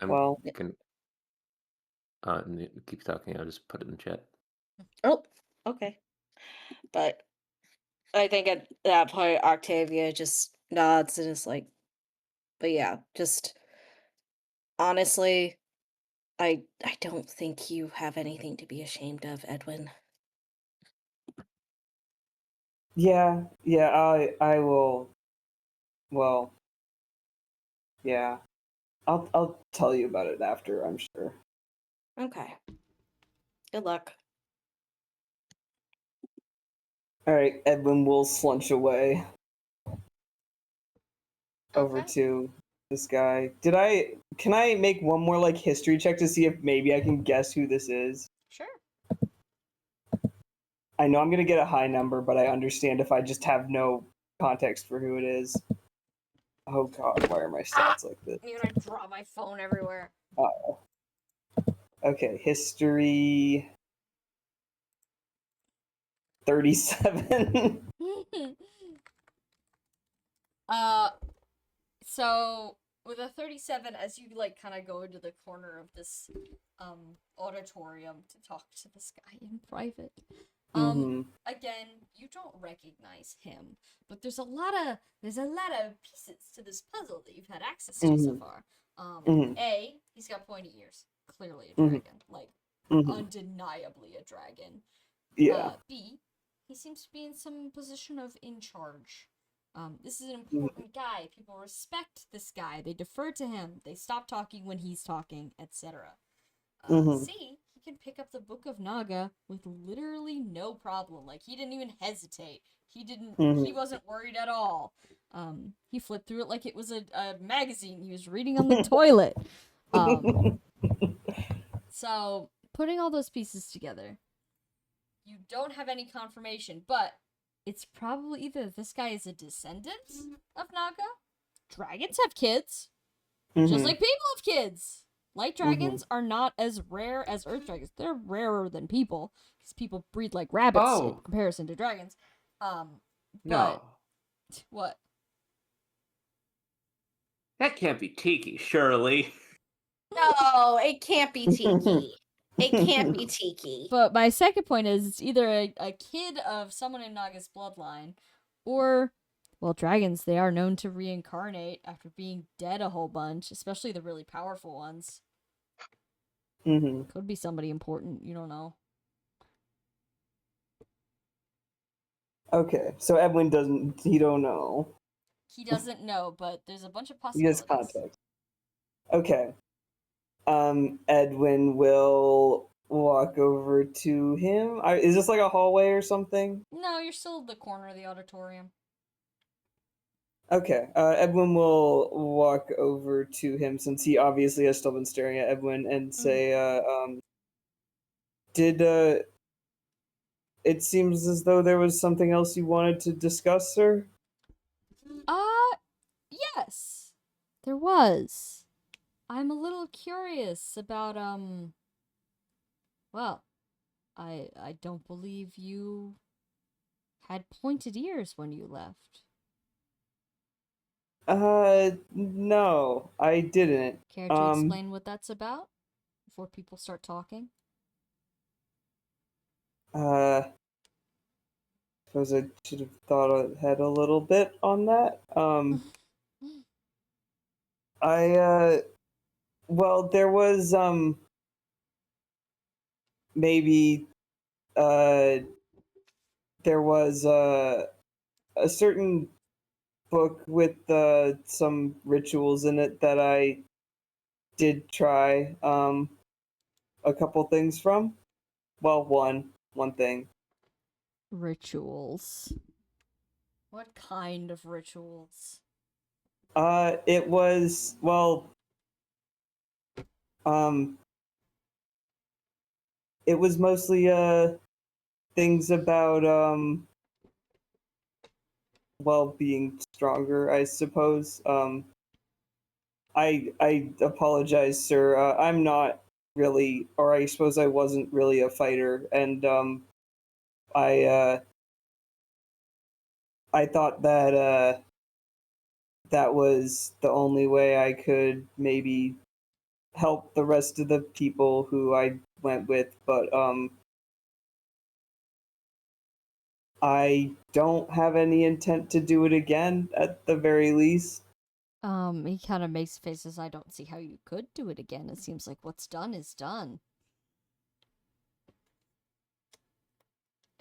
Well, keep talking. I'll just put it in the chat. Oh, okay. But I think at that point, Octavia just nods and is like, but yeah, just honestly, I don't think you have anything to be ashamed of, Edwin. yeah, I will. Well, yeah, I'll tell you about it after, I'm sure. Okay. Good luck. All right, Edwin will slunch away over Okay. to this guy. Can I make one more like history check to see if maybe I can guess who this is? Sure. I know I'm gonna get a high number, but I understand if I just have no context for who it is. Oh god, why are my stats like this? I'm gonna drop my phone everywhere. Oh. Okay, history 37. So with a 37, as you like kind of go into the corner of this auditorium to talk to this guy in private, again, you don't recognize him, but there's a lot of pieces to this puzzle that you've had access to so far. A, he's got pointy ears, clearly a dragon, like undeniably a dragon. Yeah. B, he seems to be in some position of in charge. This is an important guy. People respect this guy. They defer to him. They stop talking when he's talking, etc. C, he can pick up the Book of Naga with literally no problem. Like, he didn't even hesitate. He wasn't worried at all. He flipped through it like it was a magazine he was reading on the toilet. So, putting all those pieces together, you don't have any confirmation, but it's probably either this guy is a descendant of Naga. Dragons have kids, just like people have kids. Light dragons are not as rare as earth dragons. They're rarer than people, because people breed like rabbits in comparison to dragons. No. What? That can't be Tiki, surely. No, it can't be Tiki. It can't be Tiki. But my second point is it's either a kid of someone in Naga's bloodline, or, well, dragons, they are known to reincarnate after being dead a whole bunch, especially the really powerful ones. Could be somebody important, you don't know. Okay, so Edwin don't know. He doesn't know, but there's a bunch of He has possibilities. context. Okay. Edwin will walk over to him. Is this like a hallway or something? No, you're still at the corner of the auditorium. Okay. Edwin will walk over to him, since he obviously has still been staring at Edwin, and say, it seems as though there was something else you wanted to discuss, sir? Yes. There was. I'm a little curious about, well, I don't believe you had pointed ears when you left. No, I didn't. Care to explain what that's about? before people start talking? Suppose I should have thought ahead a little bit on that. Well, there was, maybe, there was, a certain book with, some rituals in it that I did try, a couple things from. Well, one thing. Rituals. What kind of rituals? It was, well, it was mostly, things about, well, being stronger, I suppose. I apologize, sir. I'm not really, or I suppose I wasn't really a fighter, and, I thought that, that was the only way I could maybe help the rest of the people who I went with, but I don't have any intent to do it again, at the very least. He kind of makes faces. I don't see how you could do it again. It seems like what's done is done.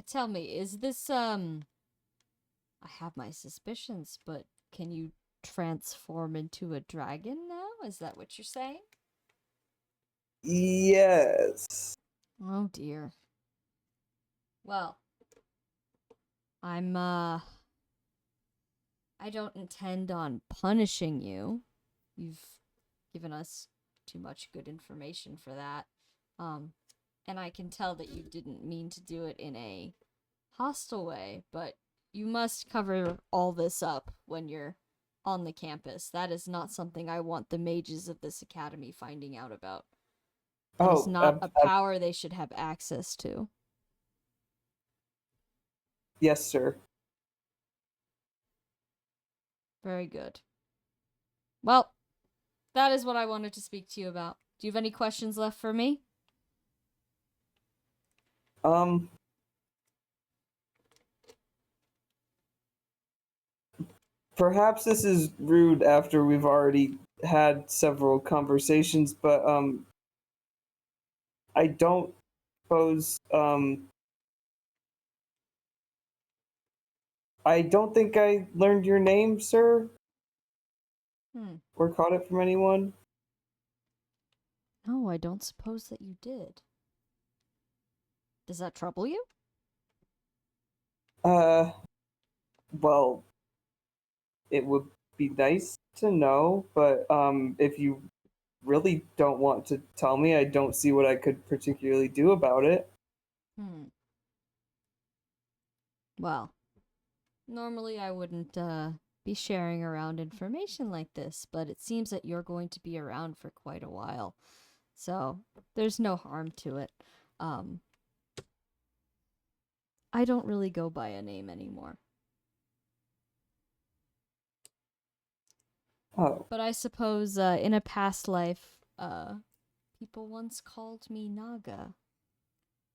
Tell me, is this, I have my suspicions, but can you transform into a dragon now? Is that what you're saying? Yes. Oh dear. Well, I don't intend on punishing you. You've given us too much good information for that. And I can tell that you didn't mean to do it in a hostile way, but you must cover all this up when you're on the campus. That is not something I want the mages of this academy finding out about. That is not a power they should have access to. Yes, sir. Very good. Well, that is what I wanted to speak to you about. Do you have any questions left for me? Perhaps this is rude after we've already had several conversations, but, I don't suppose, I don't think I learned your name, sir? Or caught it from anyone? No, I don't suppose that you did. Does that trouble you? Well, it would be nice to know, but, if you really don't want to tell me, I don't see what I could particularly do about it. Well, normally I wouldn't, be sharing around information like this, but it seems that you're going to be around for quite a while. So, there's no harm to it. I don't really go by a name anymore. Oh. But I suppose, in a past life, people once called me Naga.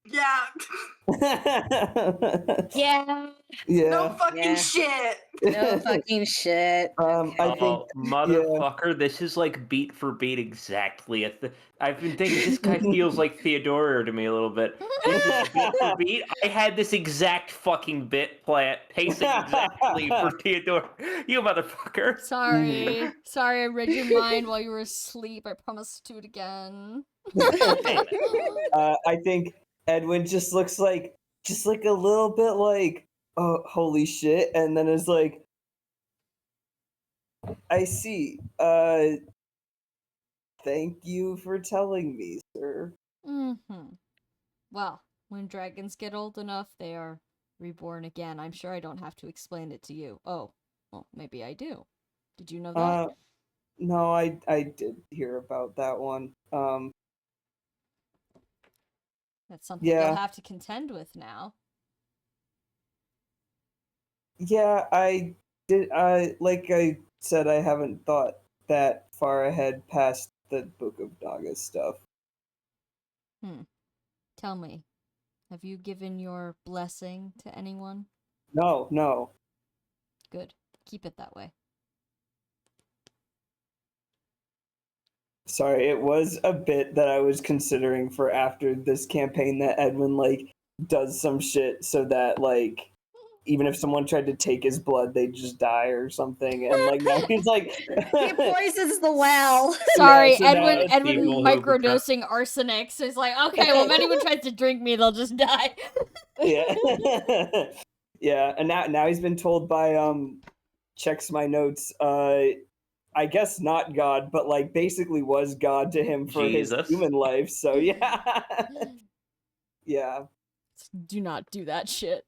Yeah. Yeah. Yeah. No fucking Yeah. shit. No fucking shit. I think, motherfucker, this is like beat for beat exactly. I've been thinking this guy feels like Theodora to me a little bit. This is beat for beat. I had this exact fucking bit pacing exactly for Theodora. You motherfucker. Sorry. Sorry, I read your mind while you were asleep. I promise to do it again. I think Edwin just looks like, a little bit like, oh, holy shit, and then is like, I see. Thank you for telling me, sir. Well, when dragons get old enough, they are reborn again. I'm sure I don't have to explain it to you. Oh, well, maybe I do. Did you know that? No, I did hear about that one. That's something you'll have to contend with now. Yeah, I did. Like I said, I haven't thought that far ahead past the Book of Naga stuff. Tell me, have you given your blessing to anyone? No. Good. Keep it that way. Sorry, it was a bit that I was considering for after this campaign that Edwin, like, does some shit so that, like, even if someone tried to take his blood, they'd just die or something. And, like, now he's like... He poisons the well. Sorry, so now Edwin it's people who microdosing arsenic, so he's like, okay, well, if anyone tries to drink me, they'll just die. Yeah. Yeah, and now he's been told by, checks my notes, I guess not God, but, like, basically was God to him for Jesus. his human life, so yeah. Yeah. Do not do that shit.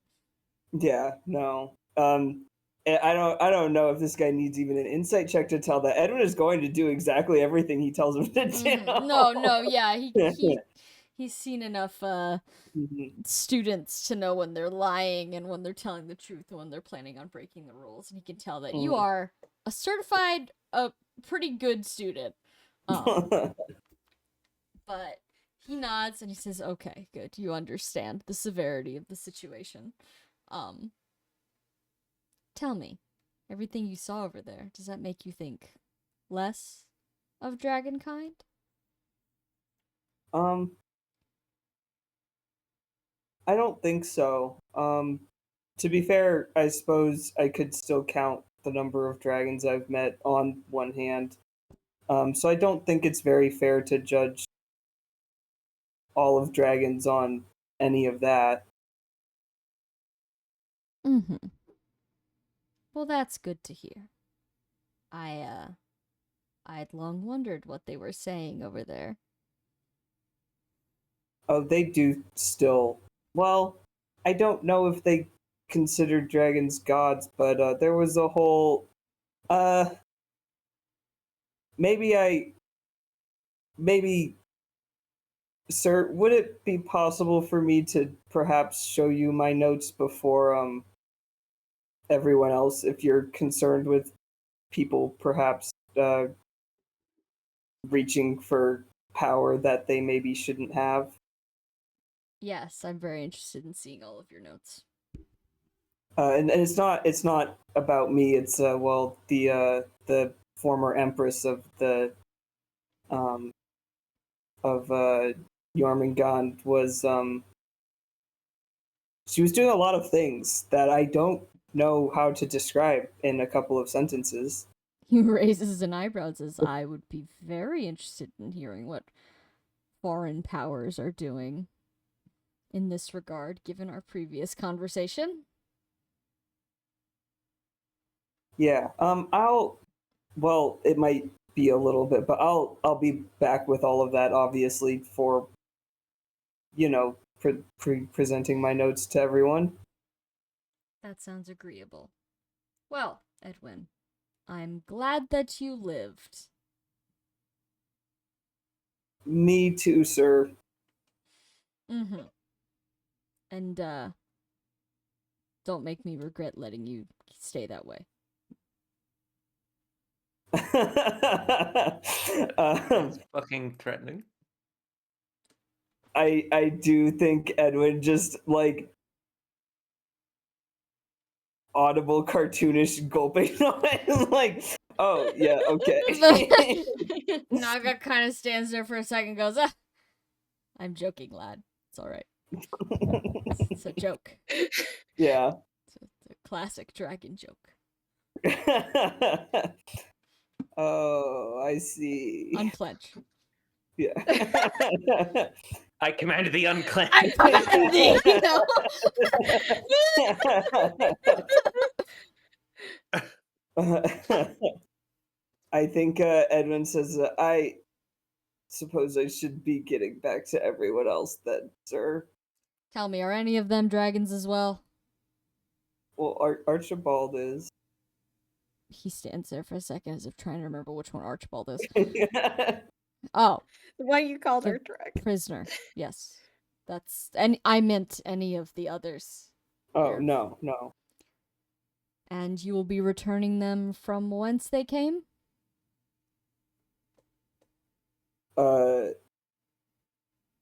Yeah, no. I don't know if this guy needs even an insight check to tell that Edwin is going to do exactly everything he tells him to do. No, yeah, he's seen enough students to know when they're lying and when they're telling the truth and when they're planning on breaking the rules, and he can tell that you are a certified, pretty good student. But he nods and he says, "Okay, good. You understand the severity of the situation. Tell me, everything you saw over there, does that make you think less of dragonkind?" I don't think so. To be fair, I suppose I could still count the number of dragons I've met on one hand. So I don't think it's very fair to judge all of dragons on any of that. Mm-hmm. Well, that's good to hear. I'd long wondered what they were saying over there. Oh, they do still. Well, I don't know if they consider dragons gods, but there was a whole. Maybe, sir, would it be possible for me to perhaps show you my notes before everyone else, if you're concerned with people perhaps reaching for power that they maybe shouldn't have? Yes, I'm very interested in seeing all of your notes. And it's not about me. It's the former empress of the of Jormungand was she was doing a lot of things that I don't know how to describe in a couple of sentences. He raises an eyebrow and says, "I would be very interested in hearing what foreign powers are doing in this regard, given our previous conversation." Yeah. Well, it might be a little bit, but I'll be back with all of that, obviously, for presenting my notes to everyone. That sounds agreeable. Well, Edwin, I'm glad that you lived. Me too, sir. Mm-hmm. And, don't make me regret letting you stay that way. That's fucking threatening. I do think Edwin just, like, audible cartoonish gulping on it. Like, oh yeah, okay. Naga kind of stands there for a second and goes, "I'm joking, lad. It's alright. It's a joke. Yeah. It's a classic dragon joke." Oh, I see. Unpledge. Yeah. I command the unclench. I command thee, you know? I think Edwin says, I suppose I should be getting back to everyone else then, sir. Tell me, are any of them dragons as well? Well, Archibald is. He stands there for a second as if trying to remember which one Archibald is. Oh. The one you called The her dragon. prisoner. Yes. That's... And I meant any of the others. Oh, They're- no. And you will be returning them from whence they came?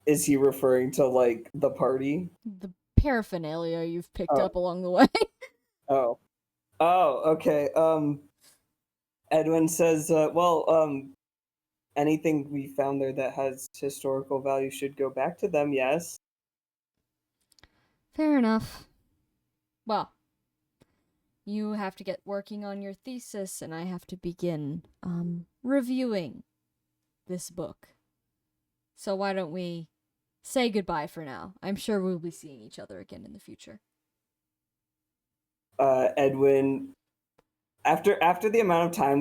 Is he referring to like the party? The paraphernalia you've picked Oh. up along the way. Oh, okay. Edwin says, anything we found there that has historical value should go back to them. Yes. Fair enough. Well, you have to get working on your thesis, and I have to begin reviewing this book. So why don't we say goodbye for now? I'm sure we'll be seeing each other again in the future. Edwin, after the amount of time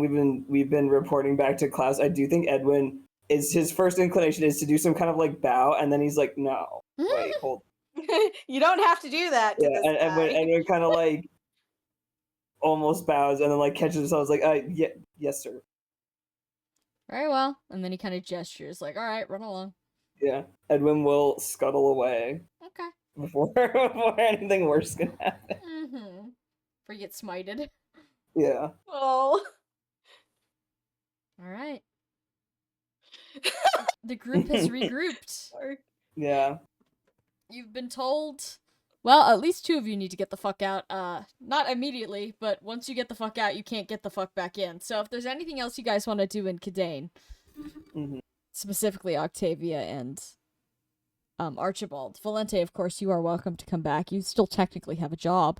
we've been reporting back to class, I do think Edwin is his first inclination is to do some kind of like bow, and then he's like, no, wait, hold. You don't have to do that to this And guy. Edwin kind of like almost bows, and then like catches himself, like, yes, sir. Very well. And then he kind of gestures, like, all right, run along. Yeah, Edwin will scuttle away Okay. before anything worse can happen. Mm-hmm. Before you get smited. Yeah. Oh. All right. The group has regrouped. Yeah. You've been told. Well, at least 2 of you need to get the fuck out. Not immediately, but once you get the fuck out, you can't get the fuck back in. So if there's anything else you guys want to do in Cadane, specifically Octavia and Archibald. Valente, of course, you are welcome to come back. You still technically have a job.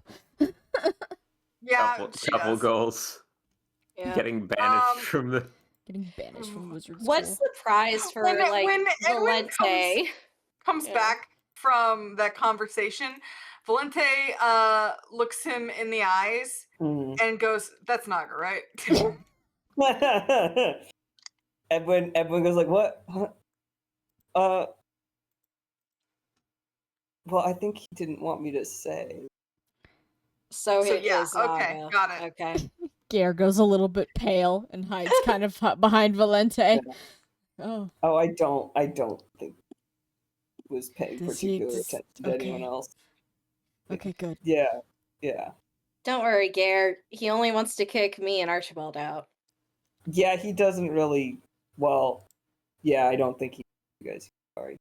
Yeah, couple goals. Yeah. Getting banished from the. Getting banished from wizard school. What's the prize for when Edwin Valente? comes Yeah. back from that conversation, Valente looks him in the eyes and goes, "That's Naga, right?" Edwin goes like, what? Huh? Well, I think he didn't want me to say. So it yeah, is okay, Naga. got it. Okay. Gare goes a little bit pale and hides kind of behind Valente. Oh. Oh, I don't think he was paying Does he particular just- attention to anyone else. Okay, good. Yeah. Don't worry, Gare. He only wants to kick me and Archibald out. Yeah, he doesn't really. Well, yeah, I don't think you guys. Sorry.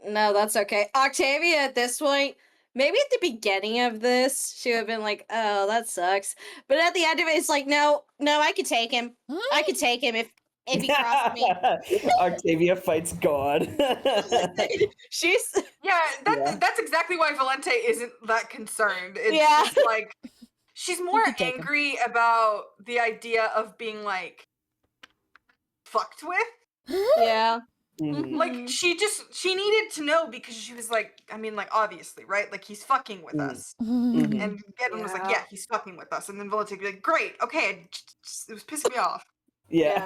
No, that's okay. Octavia, at this point, maybe at the beginning of this, she would have been like, "Oh, that sucks." But at the end of it, it's like, "No, I could take him. I could take him if he crossed me." Octavia fights God. She's That's exactly why Valente isn't that concerned. It's Yeah. just like she's more could take him. angry about the idea of being like fucked with. yeah. Mhm. Like she needed to know because she was like, I mean, like obviously, right? Like he's fucking with us. Mhm. And Edwin was like, Yeah. yeah, he's fucking with us. And then Valente would be like, great, okay, it was pissing me off. Yeah.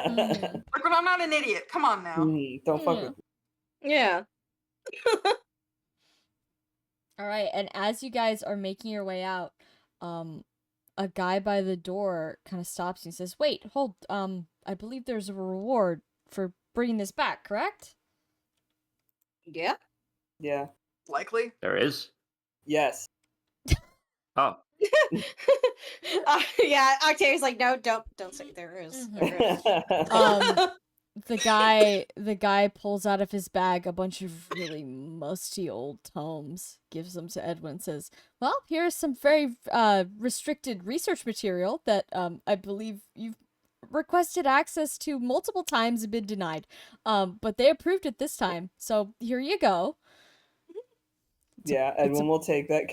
Mhm. Like, when I'm not an idiot. Come on now. Don't fuck Yeah. with me. Yeah. All right, and as you guys are making your way out, a guy by the door kind of stops and says, "Wait, hold. I believe there's a reward for bringing this back, correct?" Yeah. Yeah. Likely. There is. Yes. Oh, Yeah. Octavia's like, "No, don't say there is." Um, the guy pulls out of his bag a bunch of really musty old tomes, gives them to Edwin, says, "Well, here's some very restricted research material that I believe you've requested access to multiple times and been denied. But they approved it this time, so here you go." Yeah, Edwin will take that.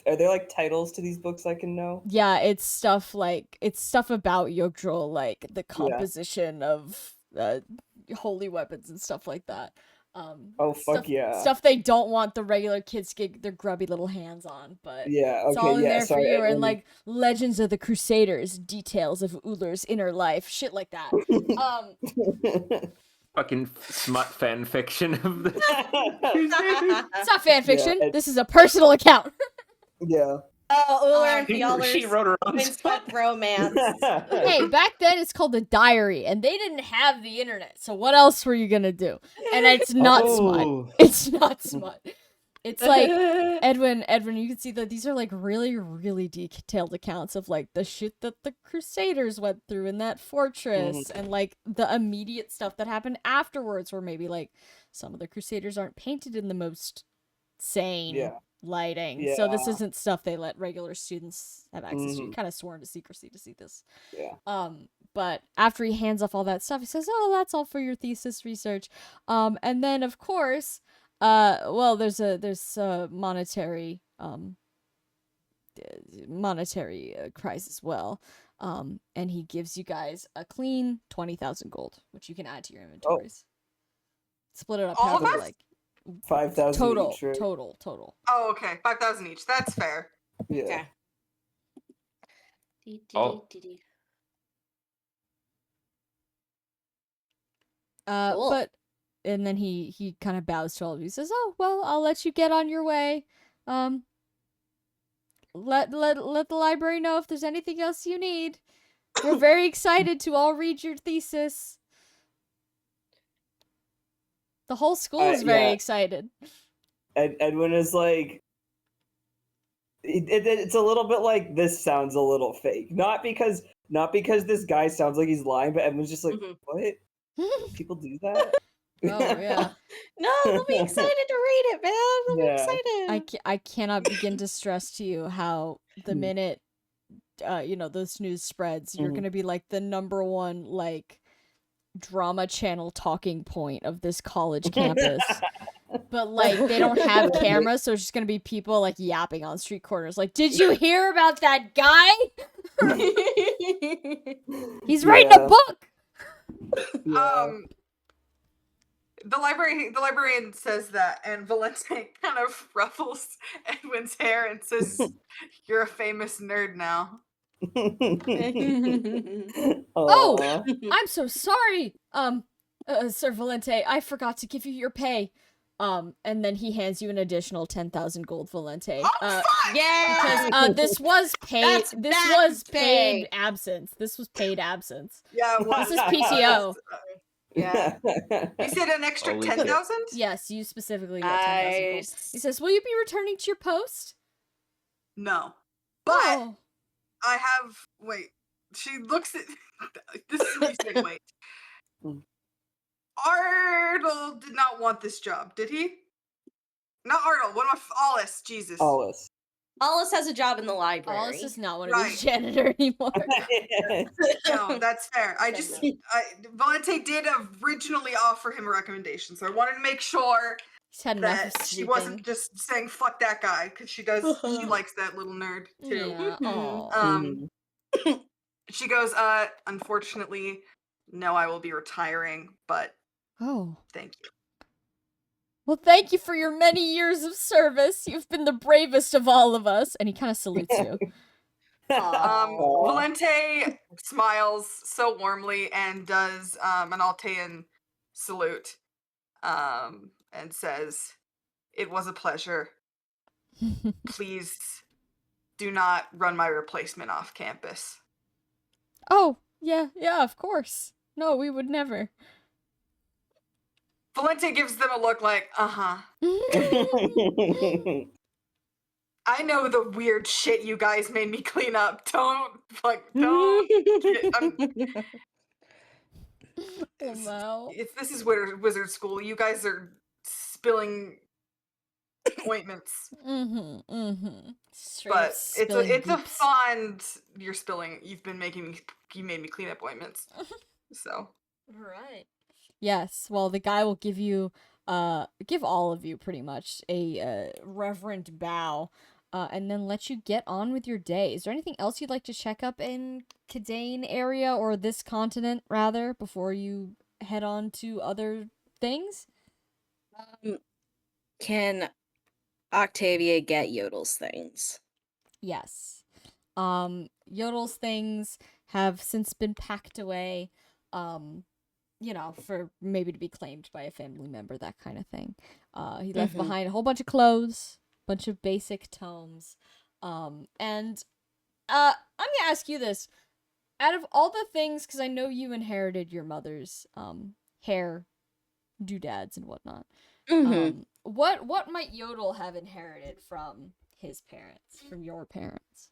Are there like titles to these books I can know? Yeah, it's stuff about Jugdral, like the composition of holy weapons and stuff like that. Oh fuck yeah! Stuff they don't want the regular kids to get their grubby little hands on, but Yeah, it's all okay, in yeah. there Sorry, for you, Edwin. and like legends of the Crusaders, details of Ullr's inner life, shit like that. fucking smut fan fiction of the. It's not fan fiction. Yeah, this is a personal account. Yeah. Oh, Uller and she Fjaller's wrote her own twin smut. slut romance. Hey, back then it's called a diary, and they didn't have the internet, so what else were you gonna do? And it's not smut. Oh. It's not smut. It's like Edwin, you can see that these are like really, really detailed accounts of like the shit that the Crusaders went through in that fortress, and like the immediate stuff that happened afterwards, where maybe like Some of the Crusaders aren't painted in the most sane Yeah. lighting. So this Yeah. isn't stuff they let regular students have access to. You're Mhm. kind of sworn to secrecy to see this. Yeah. But after he hands off all that stuff, he says, "Oh, that's all for your thesis research." And then of course, well, there's a monetary prize as well. And he gives you guys a clean 20,000 gold, which you can add to your inventories. Split it up All of however you us? like. 5,000 Total, each, right? total. Oh, okay. 5,000 each. That's fair. Yeah. Okay. Oh. Cool. But and then he kind of bows to all of you. He says, "Oh, well, I'll let you get on your way. Let the library know if there's anything else you need. We're very excited to all read your thesis." The whole school is very Yeah. excited. Edwin is like, it's a little bit like, this sounds a little fake. Not because this guy sounds like he's lying, but Edwin's just like, Mhm. what? People do that? Oh, yeah. No, they'll be excited to read it, man. They'll be Yeah. excited. I cannot begin to stress to you how the minute this news spreads, you're Mhm. gonna be like the number one like drama channel talking point of this college campus. But like they don't have Yeah. cameras, so it's just gonna be people like yapping on street corners. Like, did you hear about that guy? He's writing a Yeah. book. Yeah. The librarian says that, and Valente kind of ruffles Edwin's hair and says, "You're a famous nerd now." Oh, Aw. I'm so sorry. Sir Valente, I forgot to give you your pay. And then he hands you an additional 10,000 gold, Valente. Fuck! Yeah. Because this was paid. That's This back was pay. paid absence. This was paid absence. Yeah, it was. This is PTO. Yeah. You said an extra Holy shit. 10,000? Yes, you specifically get 10,000 gold. He says, "Will you be returning to your post?" No. But Oh. I have. Wait. She looks at. This is me saying, wait. Ardle did not want this job, did he? Not Ardle. What am I? Alice. Jesus. Alice. Alice has a job in the library. Alice does not want to Right. be janitor anymore. No, that's fair. Valente did originally offer him a recommendation, so I wanted to make sure He's had enough of that she sleeping. wasn't just saying "fuck that guy" because she likes that little nerd too. Yeah. Aw. Mhm. She goes, unfortunately, no, I will be retiring, but Oh. thank you. Well, thank you for your many years of service. You've been the bravest of all of us. And he kind of salutes you. Aw. Valente smiles so warmly and does an Altean salute, and says, "It was a pleasure. Please do not run my replacement off campus." Oh, yeah, of course. No, we would never. Valente gives them a look like, I know the weird shit you guys made me clean up. Don't. Oh, It's- no. This is wizard school. You guys are spilling ointments. Straight But up spilling it's a goops. fond you're spilling. You made me clean up ointments. So Right. Yes. Well, the guy will give you, give all of you pretty much a reverent bow, and then let you get on with your day. Is there anything else you'd like to check up in Cadane area or this continent rather before you head on to other things? Can Octavia get Yodel's things? Yes. Yodel's things have since been packed away, for maybe to be claimed by a family member, that kind of thing. He left behind a whole bunch of clothes, bunch of basic tomes, and I'm gonna ask you this: out of all the things, because I know you inherited your mother's hair, doodads, and whatnot, what might Yodel have inherited from his parents, from your parents?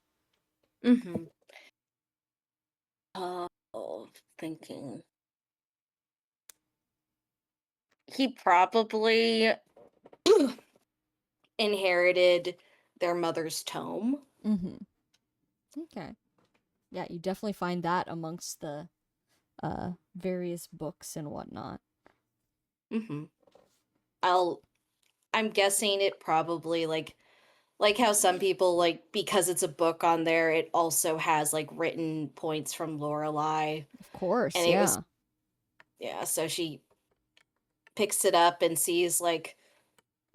Oh, thinking. he probably inherited their mother's tome. Mm-hmm. Okay. Yeah, you definitely find that amongst the various books and whatnot. Mm-hmm. I'm guessing it probably like how some people like, because it's a book on there, it also has like written points from Lorelai. Of course, And yeah. it was, yeah, so she picks it up and sees like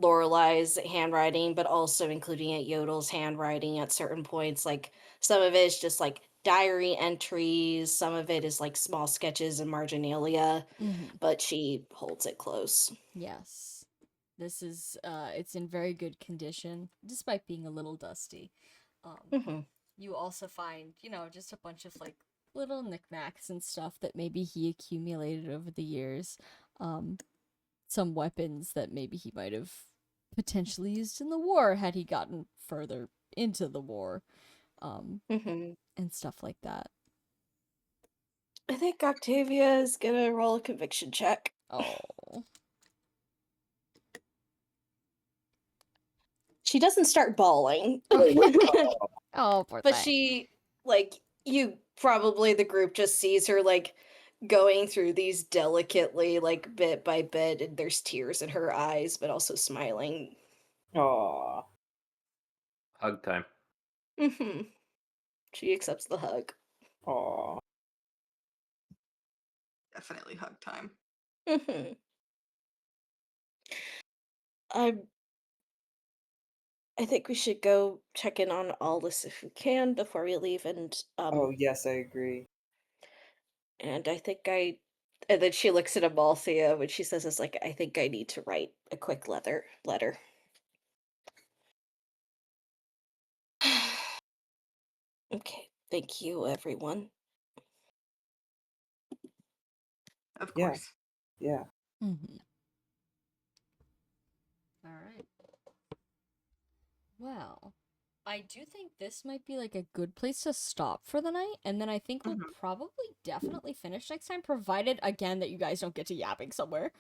Lorelai's handwriting, but also including at Yodel's handwriting at certain points. Like some of it is just like diary entries, some of it is like small sketches and marginalia, but she holds it close. Yes. This is, it's in very good condition, despite being a little dusty. You also find, just a bunch of, like, little knickknacks and stuff that maybe he accumulated over the years. Some weapons that maybe he might have potentially used in the war had he gotten further into the war. And stuff like that. I think Octavia is gonna roll a conviction check. Oh. She doesn't start bawling. Oh, poor But thing. she, like, you probably, the group just sees her, like, going through these delicately, like, bit by bit, and there's tears in her eyes, but also smiling. Aww. Hug time. She accepts the hug. Aww. Definitely hug time. I think we should go check in on Aldous if we can before we leave, and Oh, yes, I agree. and and then she looks at Amalthea when she says this, like, I think I need to write a quick letter. Okay, thank you, everyone. Of Yeah. course. Yeah. All right. Well, I do think this might be like a good place to stop for the night, and then I think we'll probably definitely finish next time, provided again that you guys don't get to yapping somewhere.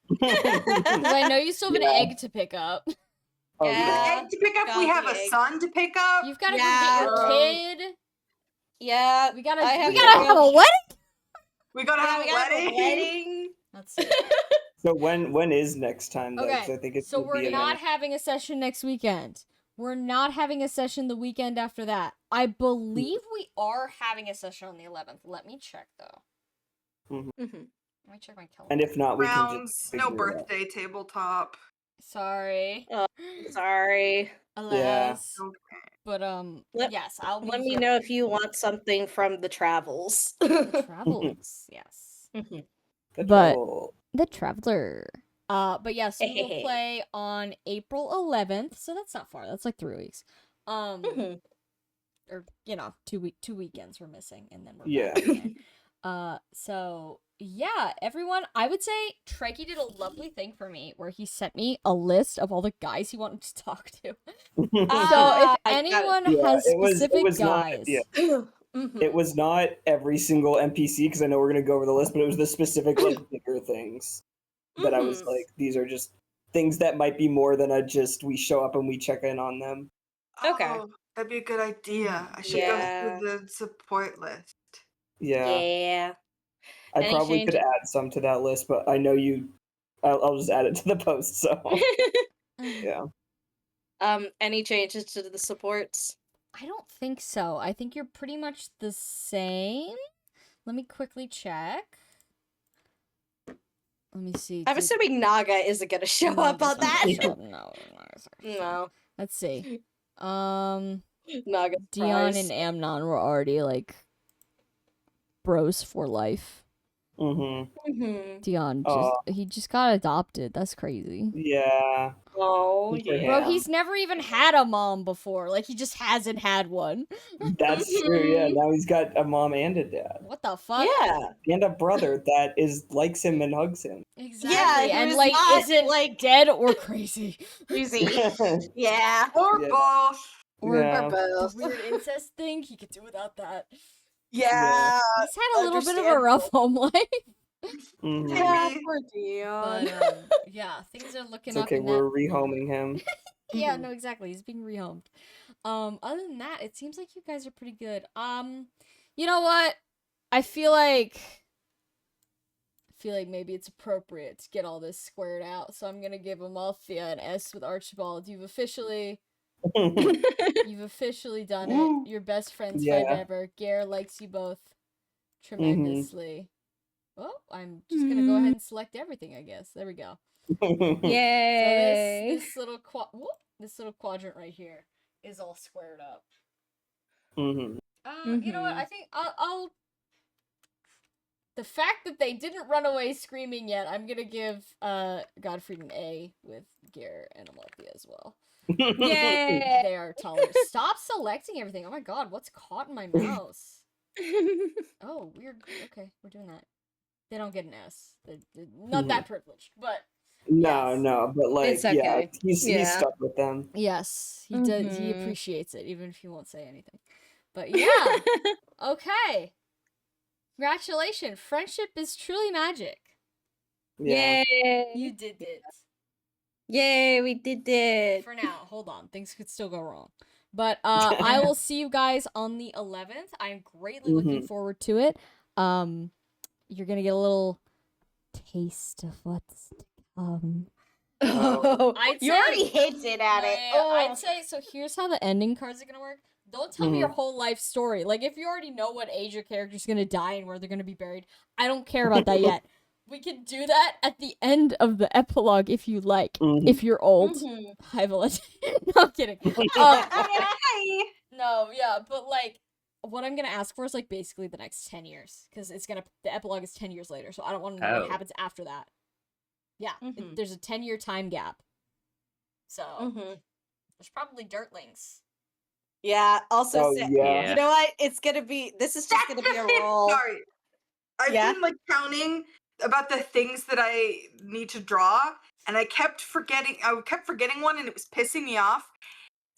Because I know you still have an egg to pick up. Oh, An egg to pick up. We have a son to pick up. You've got to go get your kid. Yeah, We gotta I have have a wedding. We gotta have a wedding. Let's see. So when is next time though? 'Cause Okay, I think it's so gonna we're be a not minute. having a session next weekend. We're not having a session the weekend after that. I believe we are having a session on the 11th. Let me check though. Let me check my calendar. And if not, we can Rounds, just no figure it out. birthday tabletop. Sorry. Sorry. Alas. Okay. But yes, I'll be Let me here. know if you want something from the travels. The travels, yes. The But- trouble. The Traveler. But yes, we will play on April 11th, so that's not far. That's like 3 weeks. Or 2 weekends we're missing, and then we're back again. So yeah, everyone, I would say Trekkie did a lovely thing for me where he sent me a list of all the guys he wanted to talk to. So if anyone has specific guys, It was not every single NPC because I know we're gonna go over the list, but it was the specific like bigger things that I was like, these are just things that might be more than we show up and we check in on them. Okay. Oh, that'd be a good idea. I should go through the support list. Yeah. I Any probably could changes? add some to that list, but I know I'll just add it to the post. So yeah. Any changes to the supports? I don't think so. I think you're pretty much the same. Let me quickly check. Let me see. I'm assuming Naga isn't gonna show up on that. No. Let's see. Naga Dion and Amnon were already like bros for life. Dion he just got adopted. That's crazy. Yeah. Oh, yeah. Bro, he's never even had a mom before. Like he just hasn't had one. That's true. Yeah. Now he's got a mom and a dad. What the fuck? Yeah. And a brother that likes him and hugs him. Exactly. Yeah, and like isn't like dead or crazy. Yeah. Or both. Or both. the weird incest thing, he could do without that. Yeah. He's had a little bit of a rough home life. Mhm. Yeah, Me. poor Dion. But yeah, things are looking It's up okay, in we're that. rehoming him. Yeah, no, exactly. He's being rehomed. Other than that, it seems like you guys are pretty good. You know what? I feel like maybe it's appropriate to get all this squared out, so I'm gonna give Amalthea an S with Archibald. You've officially done it. Your best friends Yeah. forever. Gare likes you both tremendously. Oh, I'm just gonna go ahead and select everything, I guess. There we go. Yay! So this little quadrant right here is all squared up. Mhm. You know what? I think I'll. The fact that they didn't run away screaming yet, I'm gonna give Godfried an A with Gare and Amalthea as well. Yay! They are tolerant. Stop selecting everything. Oh my god, what's caught in my mouse? Oh, weird. Okay, we're doing that. They don't get an S. They're not that privileged, but yes. No, but like, It's okay. he's stuck with them. Yes, he does. He appreciates it, even if he won't say anything. But yeah, okay. Congratulations, friendship is truly magic. Yeah. Yay! You did it. Yay, we did it. For now, hold on. Things could still go wrong. But I will see you guys on the 11th. I'm greatly looking forward to it. You're going to get a little taste of what's to come. Oh, I'd you say- already hinted at it. I'd say, so here's how the ending cards are going to work. Don't tell me your whole life story. Like, if you already know what age your character's going to die and where they're going to be buried, I don't care about that yet. We can do that at the end of the epilogue if you like. If you're old. Hi, Village. No, I'm kidding. No, yeah, but like, what I'm gonna ask for is like basically the next 10 years, because the epilogue is 10 years later, so I don't want to know what happens after that. Yeah, there's a 10-year time gap, so there's probably dirtlings. Yeah. Also, yeah. you know what? It's gonna be. This is just gonna be a roll. Sorry. I've been like counting about the things that I need to draw, and I kept forgetting one, and it was pissing me off.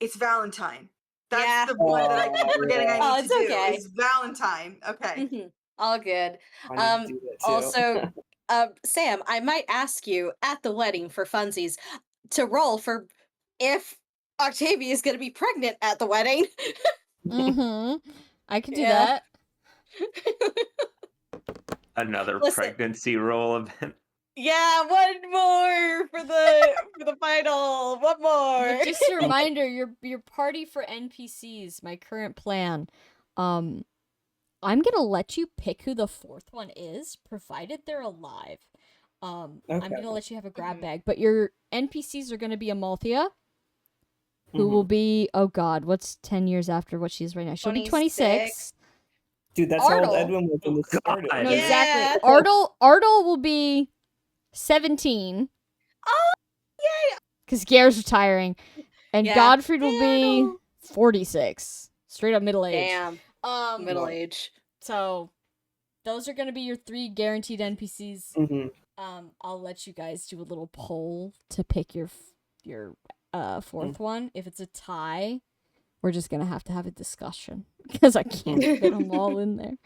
It's Valentine. That's the one that I keep forgetting I need to do. It's Valentine. Okay. All good. I need to do that too. Also, Sam, I might ask you at the wedding for funsies to roll for if Octavia is going to be pregnant at the wedding. I could do that. Another Listen. pregnancy roll event. Yeah, one more for the final. One more. But just a reminder, your party for NPCs, my current plan. I'm gonna let you pick who the fourth one is, provided they're alive. I'm gonna let you have a grab bag, but your NPCs are gonna be Amalthea, who will be, oh god, what's 10 years after what she is right now? She'll be 26. Dude, that's how old Ardle. Edwin was when this started. No, Yeah. exactly. Ardle will be 17. Oh, yay! Because Gare's retiring. And Yeah. Godfried will be 46. Straight up middle age. Damn. Middle age. So, those are going to be your 3 guaranteed NPCs. I'll let you guys do a little poll to pick your fourth one. If it's a tie, we're just going to have a discussion. Because I can't fit them all in there.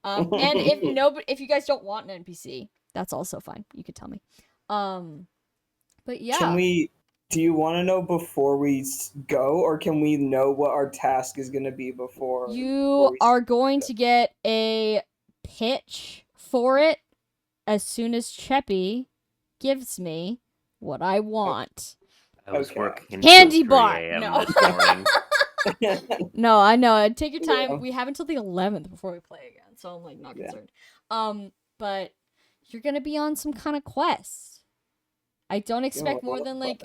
And if you guys don't want an NPC, that's also fine. You could tell me. But yeah. Do you want to know before we go, or can we know what our task is going to be before? You are going to get a pitch for it as soon as Cheppy gives me what I want. I was working Candy until 3 bar. a.m. No. this morning. No, I know. Take your time. Yeah. We have until the 11th before we play again, so I'm like not concerned. But you're gonna be on some kind of quest. I don't expect more than like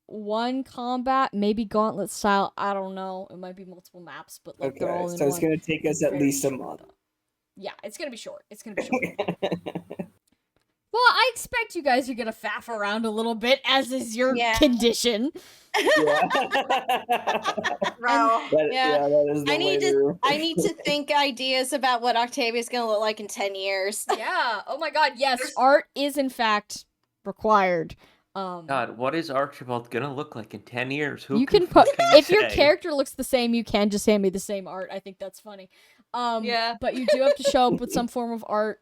one combat, maybe gauntlet style. I don't know. It might be multiple maps, but like they're all in so it's one. going to take us at least a month. Yeah, it's gonna be short. Well, I expect you guys are gonna faff around a little bit, as is your condition. Wow. That is the I need to think ideas about what Octavia's gonna look like in 10 years. Yeah. Oh my god, yes. Art is in fact required. God, what is Archibald gonna look like in 10 years? Who you can put if your say? character looks the same, you can just hand me the same art. I think that's funny. But you do have to show up with some form of art.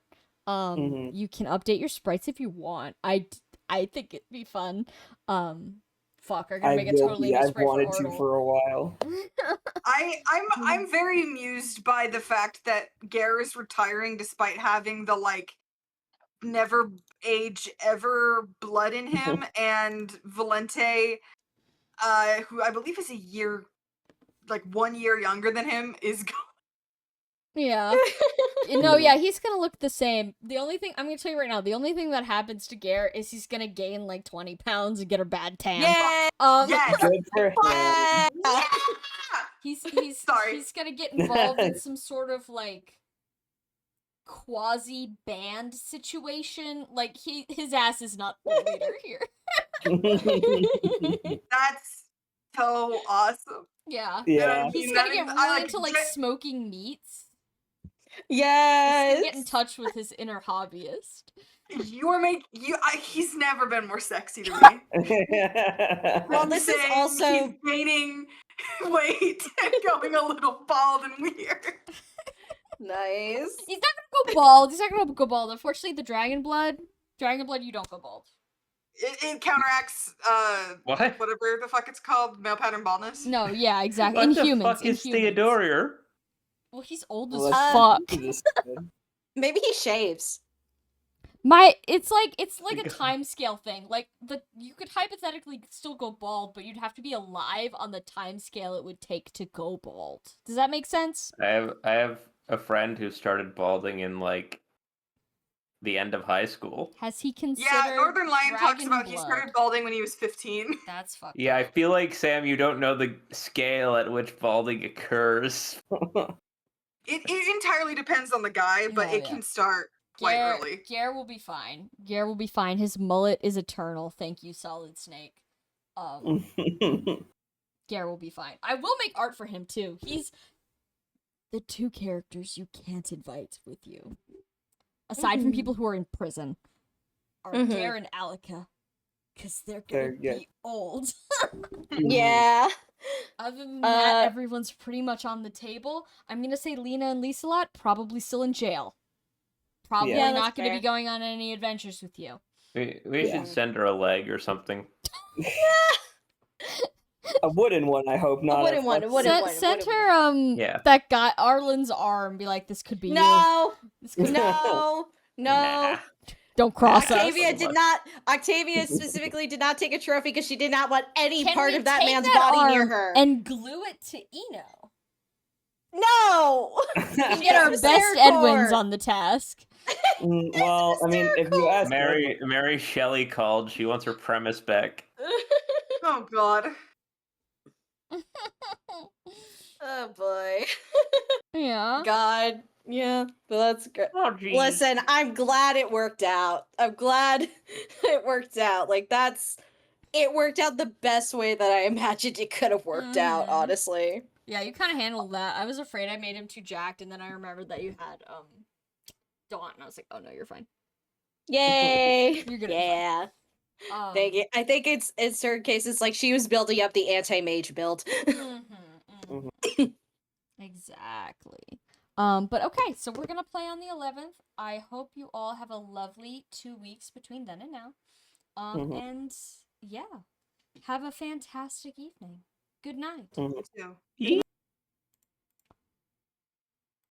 Mhm. You can update your sprites if you want. I think it'd be fun. Fuck, I'm gonna I make a will totally be. new I've sprite wanted for to Ordle. for a while. I'm very amused by the fact that Gare is retiring despite having the like never age ever blood in him, and Valente, who I believe is 1 year younger than him, is Yeah. No, yeah, he's gonna look the same. The only thing I'm gonna tell you right now, the only thing that happens to Gare is he's gonna gain like 20 pounds and get a bad tan. Yeah. yes. Good for him. Yeah. He's Sorry. he's gonna get involved in some sort of like quasi band situation. Like his ass is not the leader here. That's so awesome. Yeah. Yeah. He's mean, gonna that get is- really I like into like J- smoking meats. Yes. He's gonna get in touch with his inner hobbyist. He's never been more sexy to me. Well, I'm this is saying also- he's gaining weight and going a little bald and weird. Nice. He's not gonna go bald. He's not gonna go bald. Unfortunately, the dragon blood, you don't go bald. It counteracts What? whatever the fuck it's called, male pattern baldness. No, yeah, exactly. What In the humans, fuck in is humans. Theodorier? Well, he's old Well, as that's fuck. Jesus. Maybe he shaves. It's like a God. time scale thing. Like you could hypothetically still go bald, but you'd have to be alive on the time scale it would take to go bald. Does that make sense? I have a friend who started balding in like the end of high school. Has he considered? Yeah, Northern Lion talks dragon about he blood? started balding when he was 15. That's fucked Yeah, I up. feel like Sam, you don't know the scale at which balding occurs. It entirely depends on the guy, but Oh, it yeah. can start quite early. Gare will be fine. Gare will be fine. His mullet is eternal. Thank you, Solid Snake. Gare will be fine. I will make art for him too. He's the two characters you can't invite with you, aside from people who are in prison, are Gare and Alika, because they're gonna be old. Yeah. Other than that, everyone's pretty much on the table. I'm gonna say Lena and Lieselot probably still in jail. Probably Yeah, not that's gonna fair. be going on any adventures with you. We Yeah. should send her a leg or something. A wooden one, I hope, not wooden one, flex- a wooden one. Send her Yeah. that guy Arlen's arm. Be like, this could be you. No. This could No. No. Nah. Don't cross us. Octavia so did much. not. Octavia specifically did not take a trophy because she did not want any Can part we of that take man's that body near arm her. and glue it to Eno? No. We can get our It's best Sarah Edwins Core. on the task. Well, I mean, if you ask Mary Shelley called. She wants her premise back. Oh god. Oh boy. Yeah. God. Yeah, but that's great. Oh, geez. Listen, I'm glad it worked out. I'm glad it worked out. Like it worked out the best way that I imagined it could have worked out, Mhm. honestly. Yeah, you kind of handled that. I was afraid I made him too jacked, and then I remembered that you had Dawn, and I was like, oh no, you're fine. Yay. You're gonna be Yeah. fine. Thank you. I think it's in certain cases like she was building up the anti-mage build. Exactly. But okay, so we're gonna play on the 11th. I hope you all have a lovely 2 weeks between then and now. And yeah, have a fantastic evening. Good night. Me too.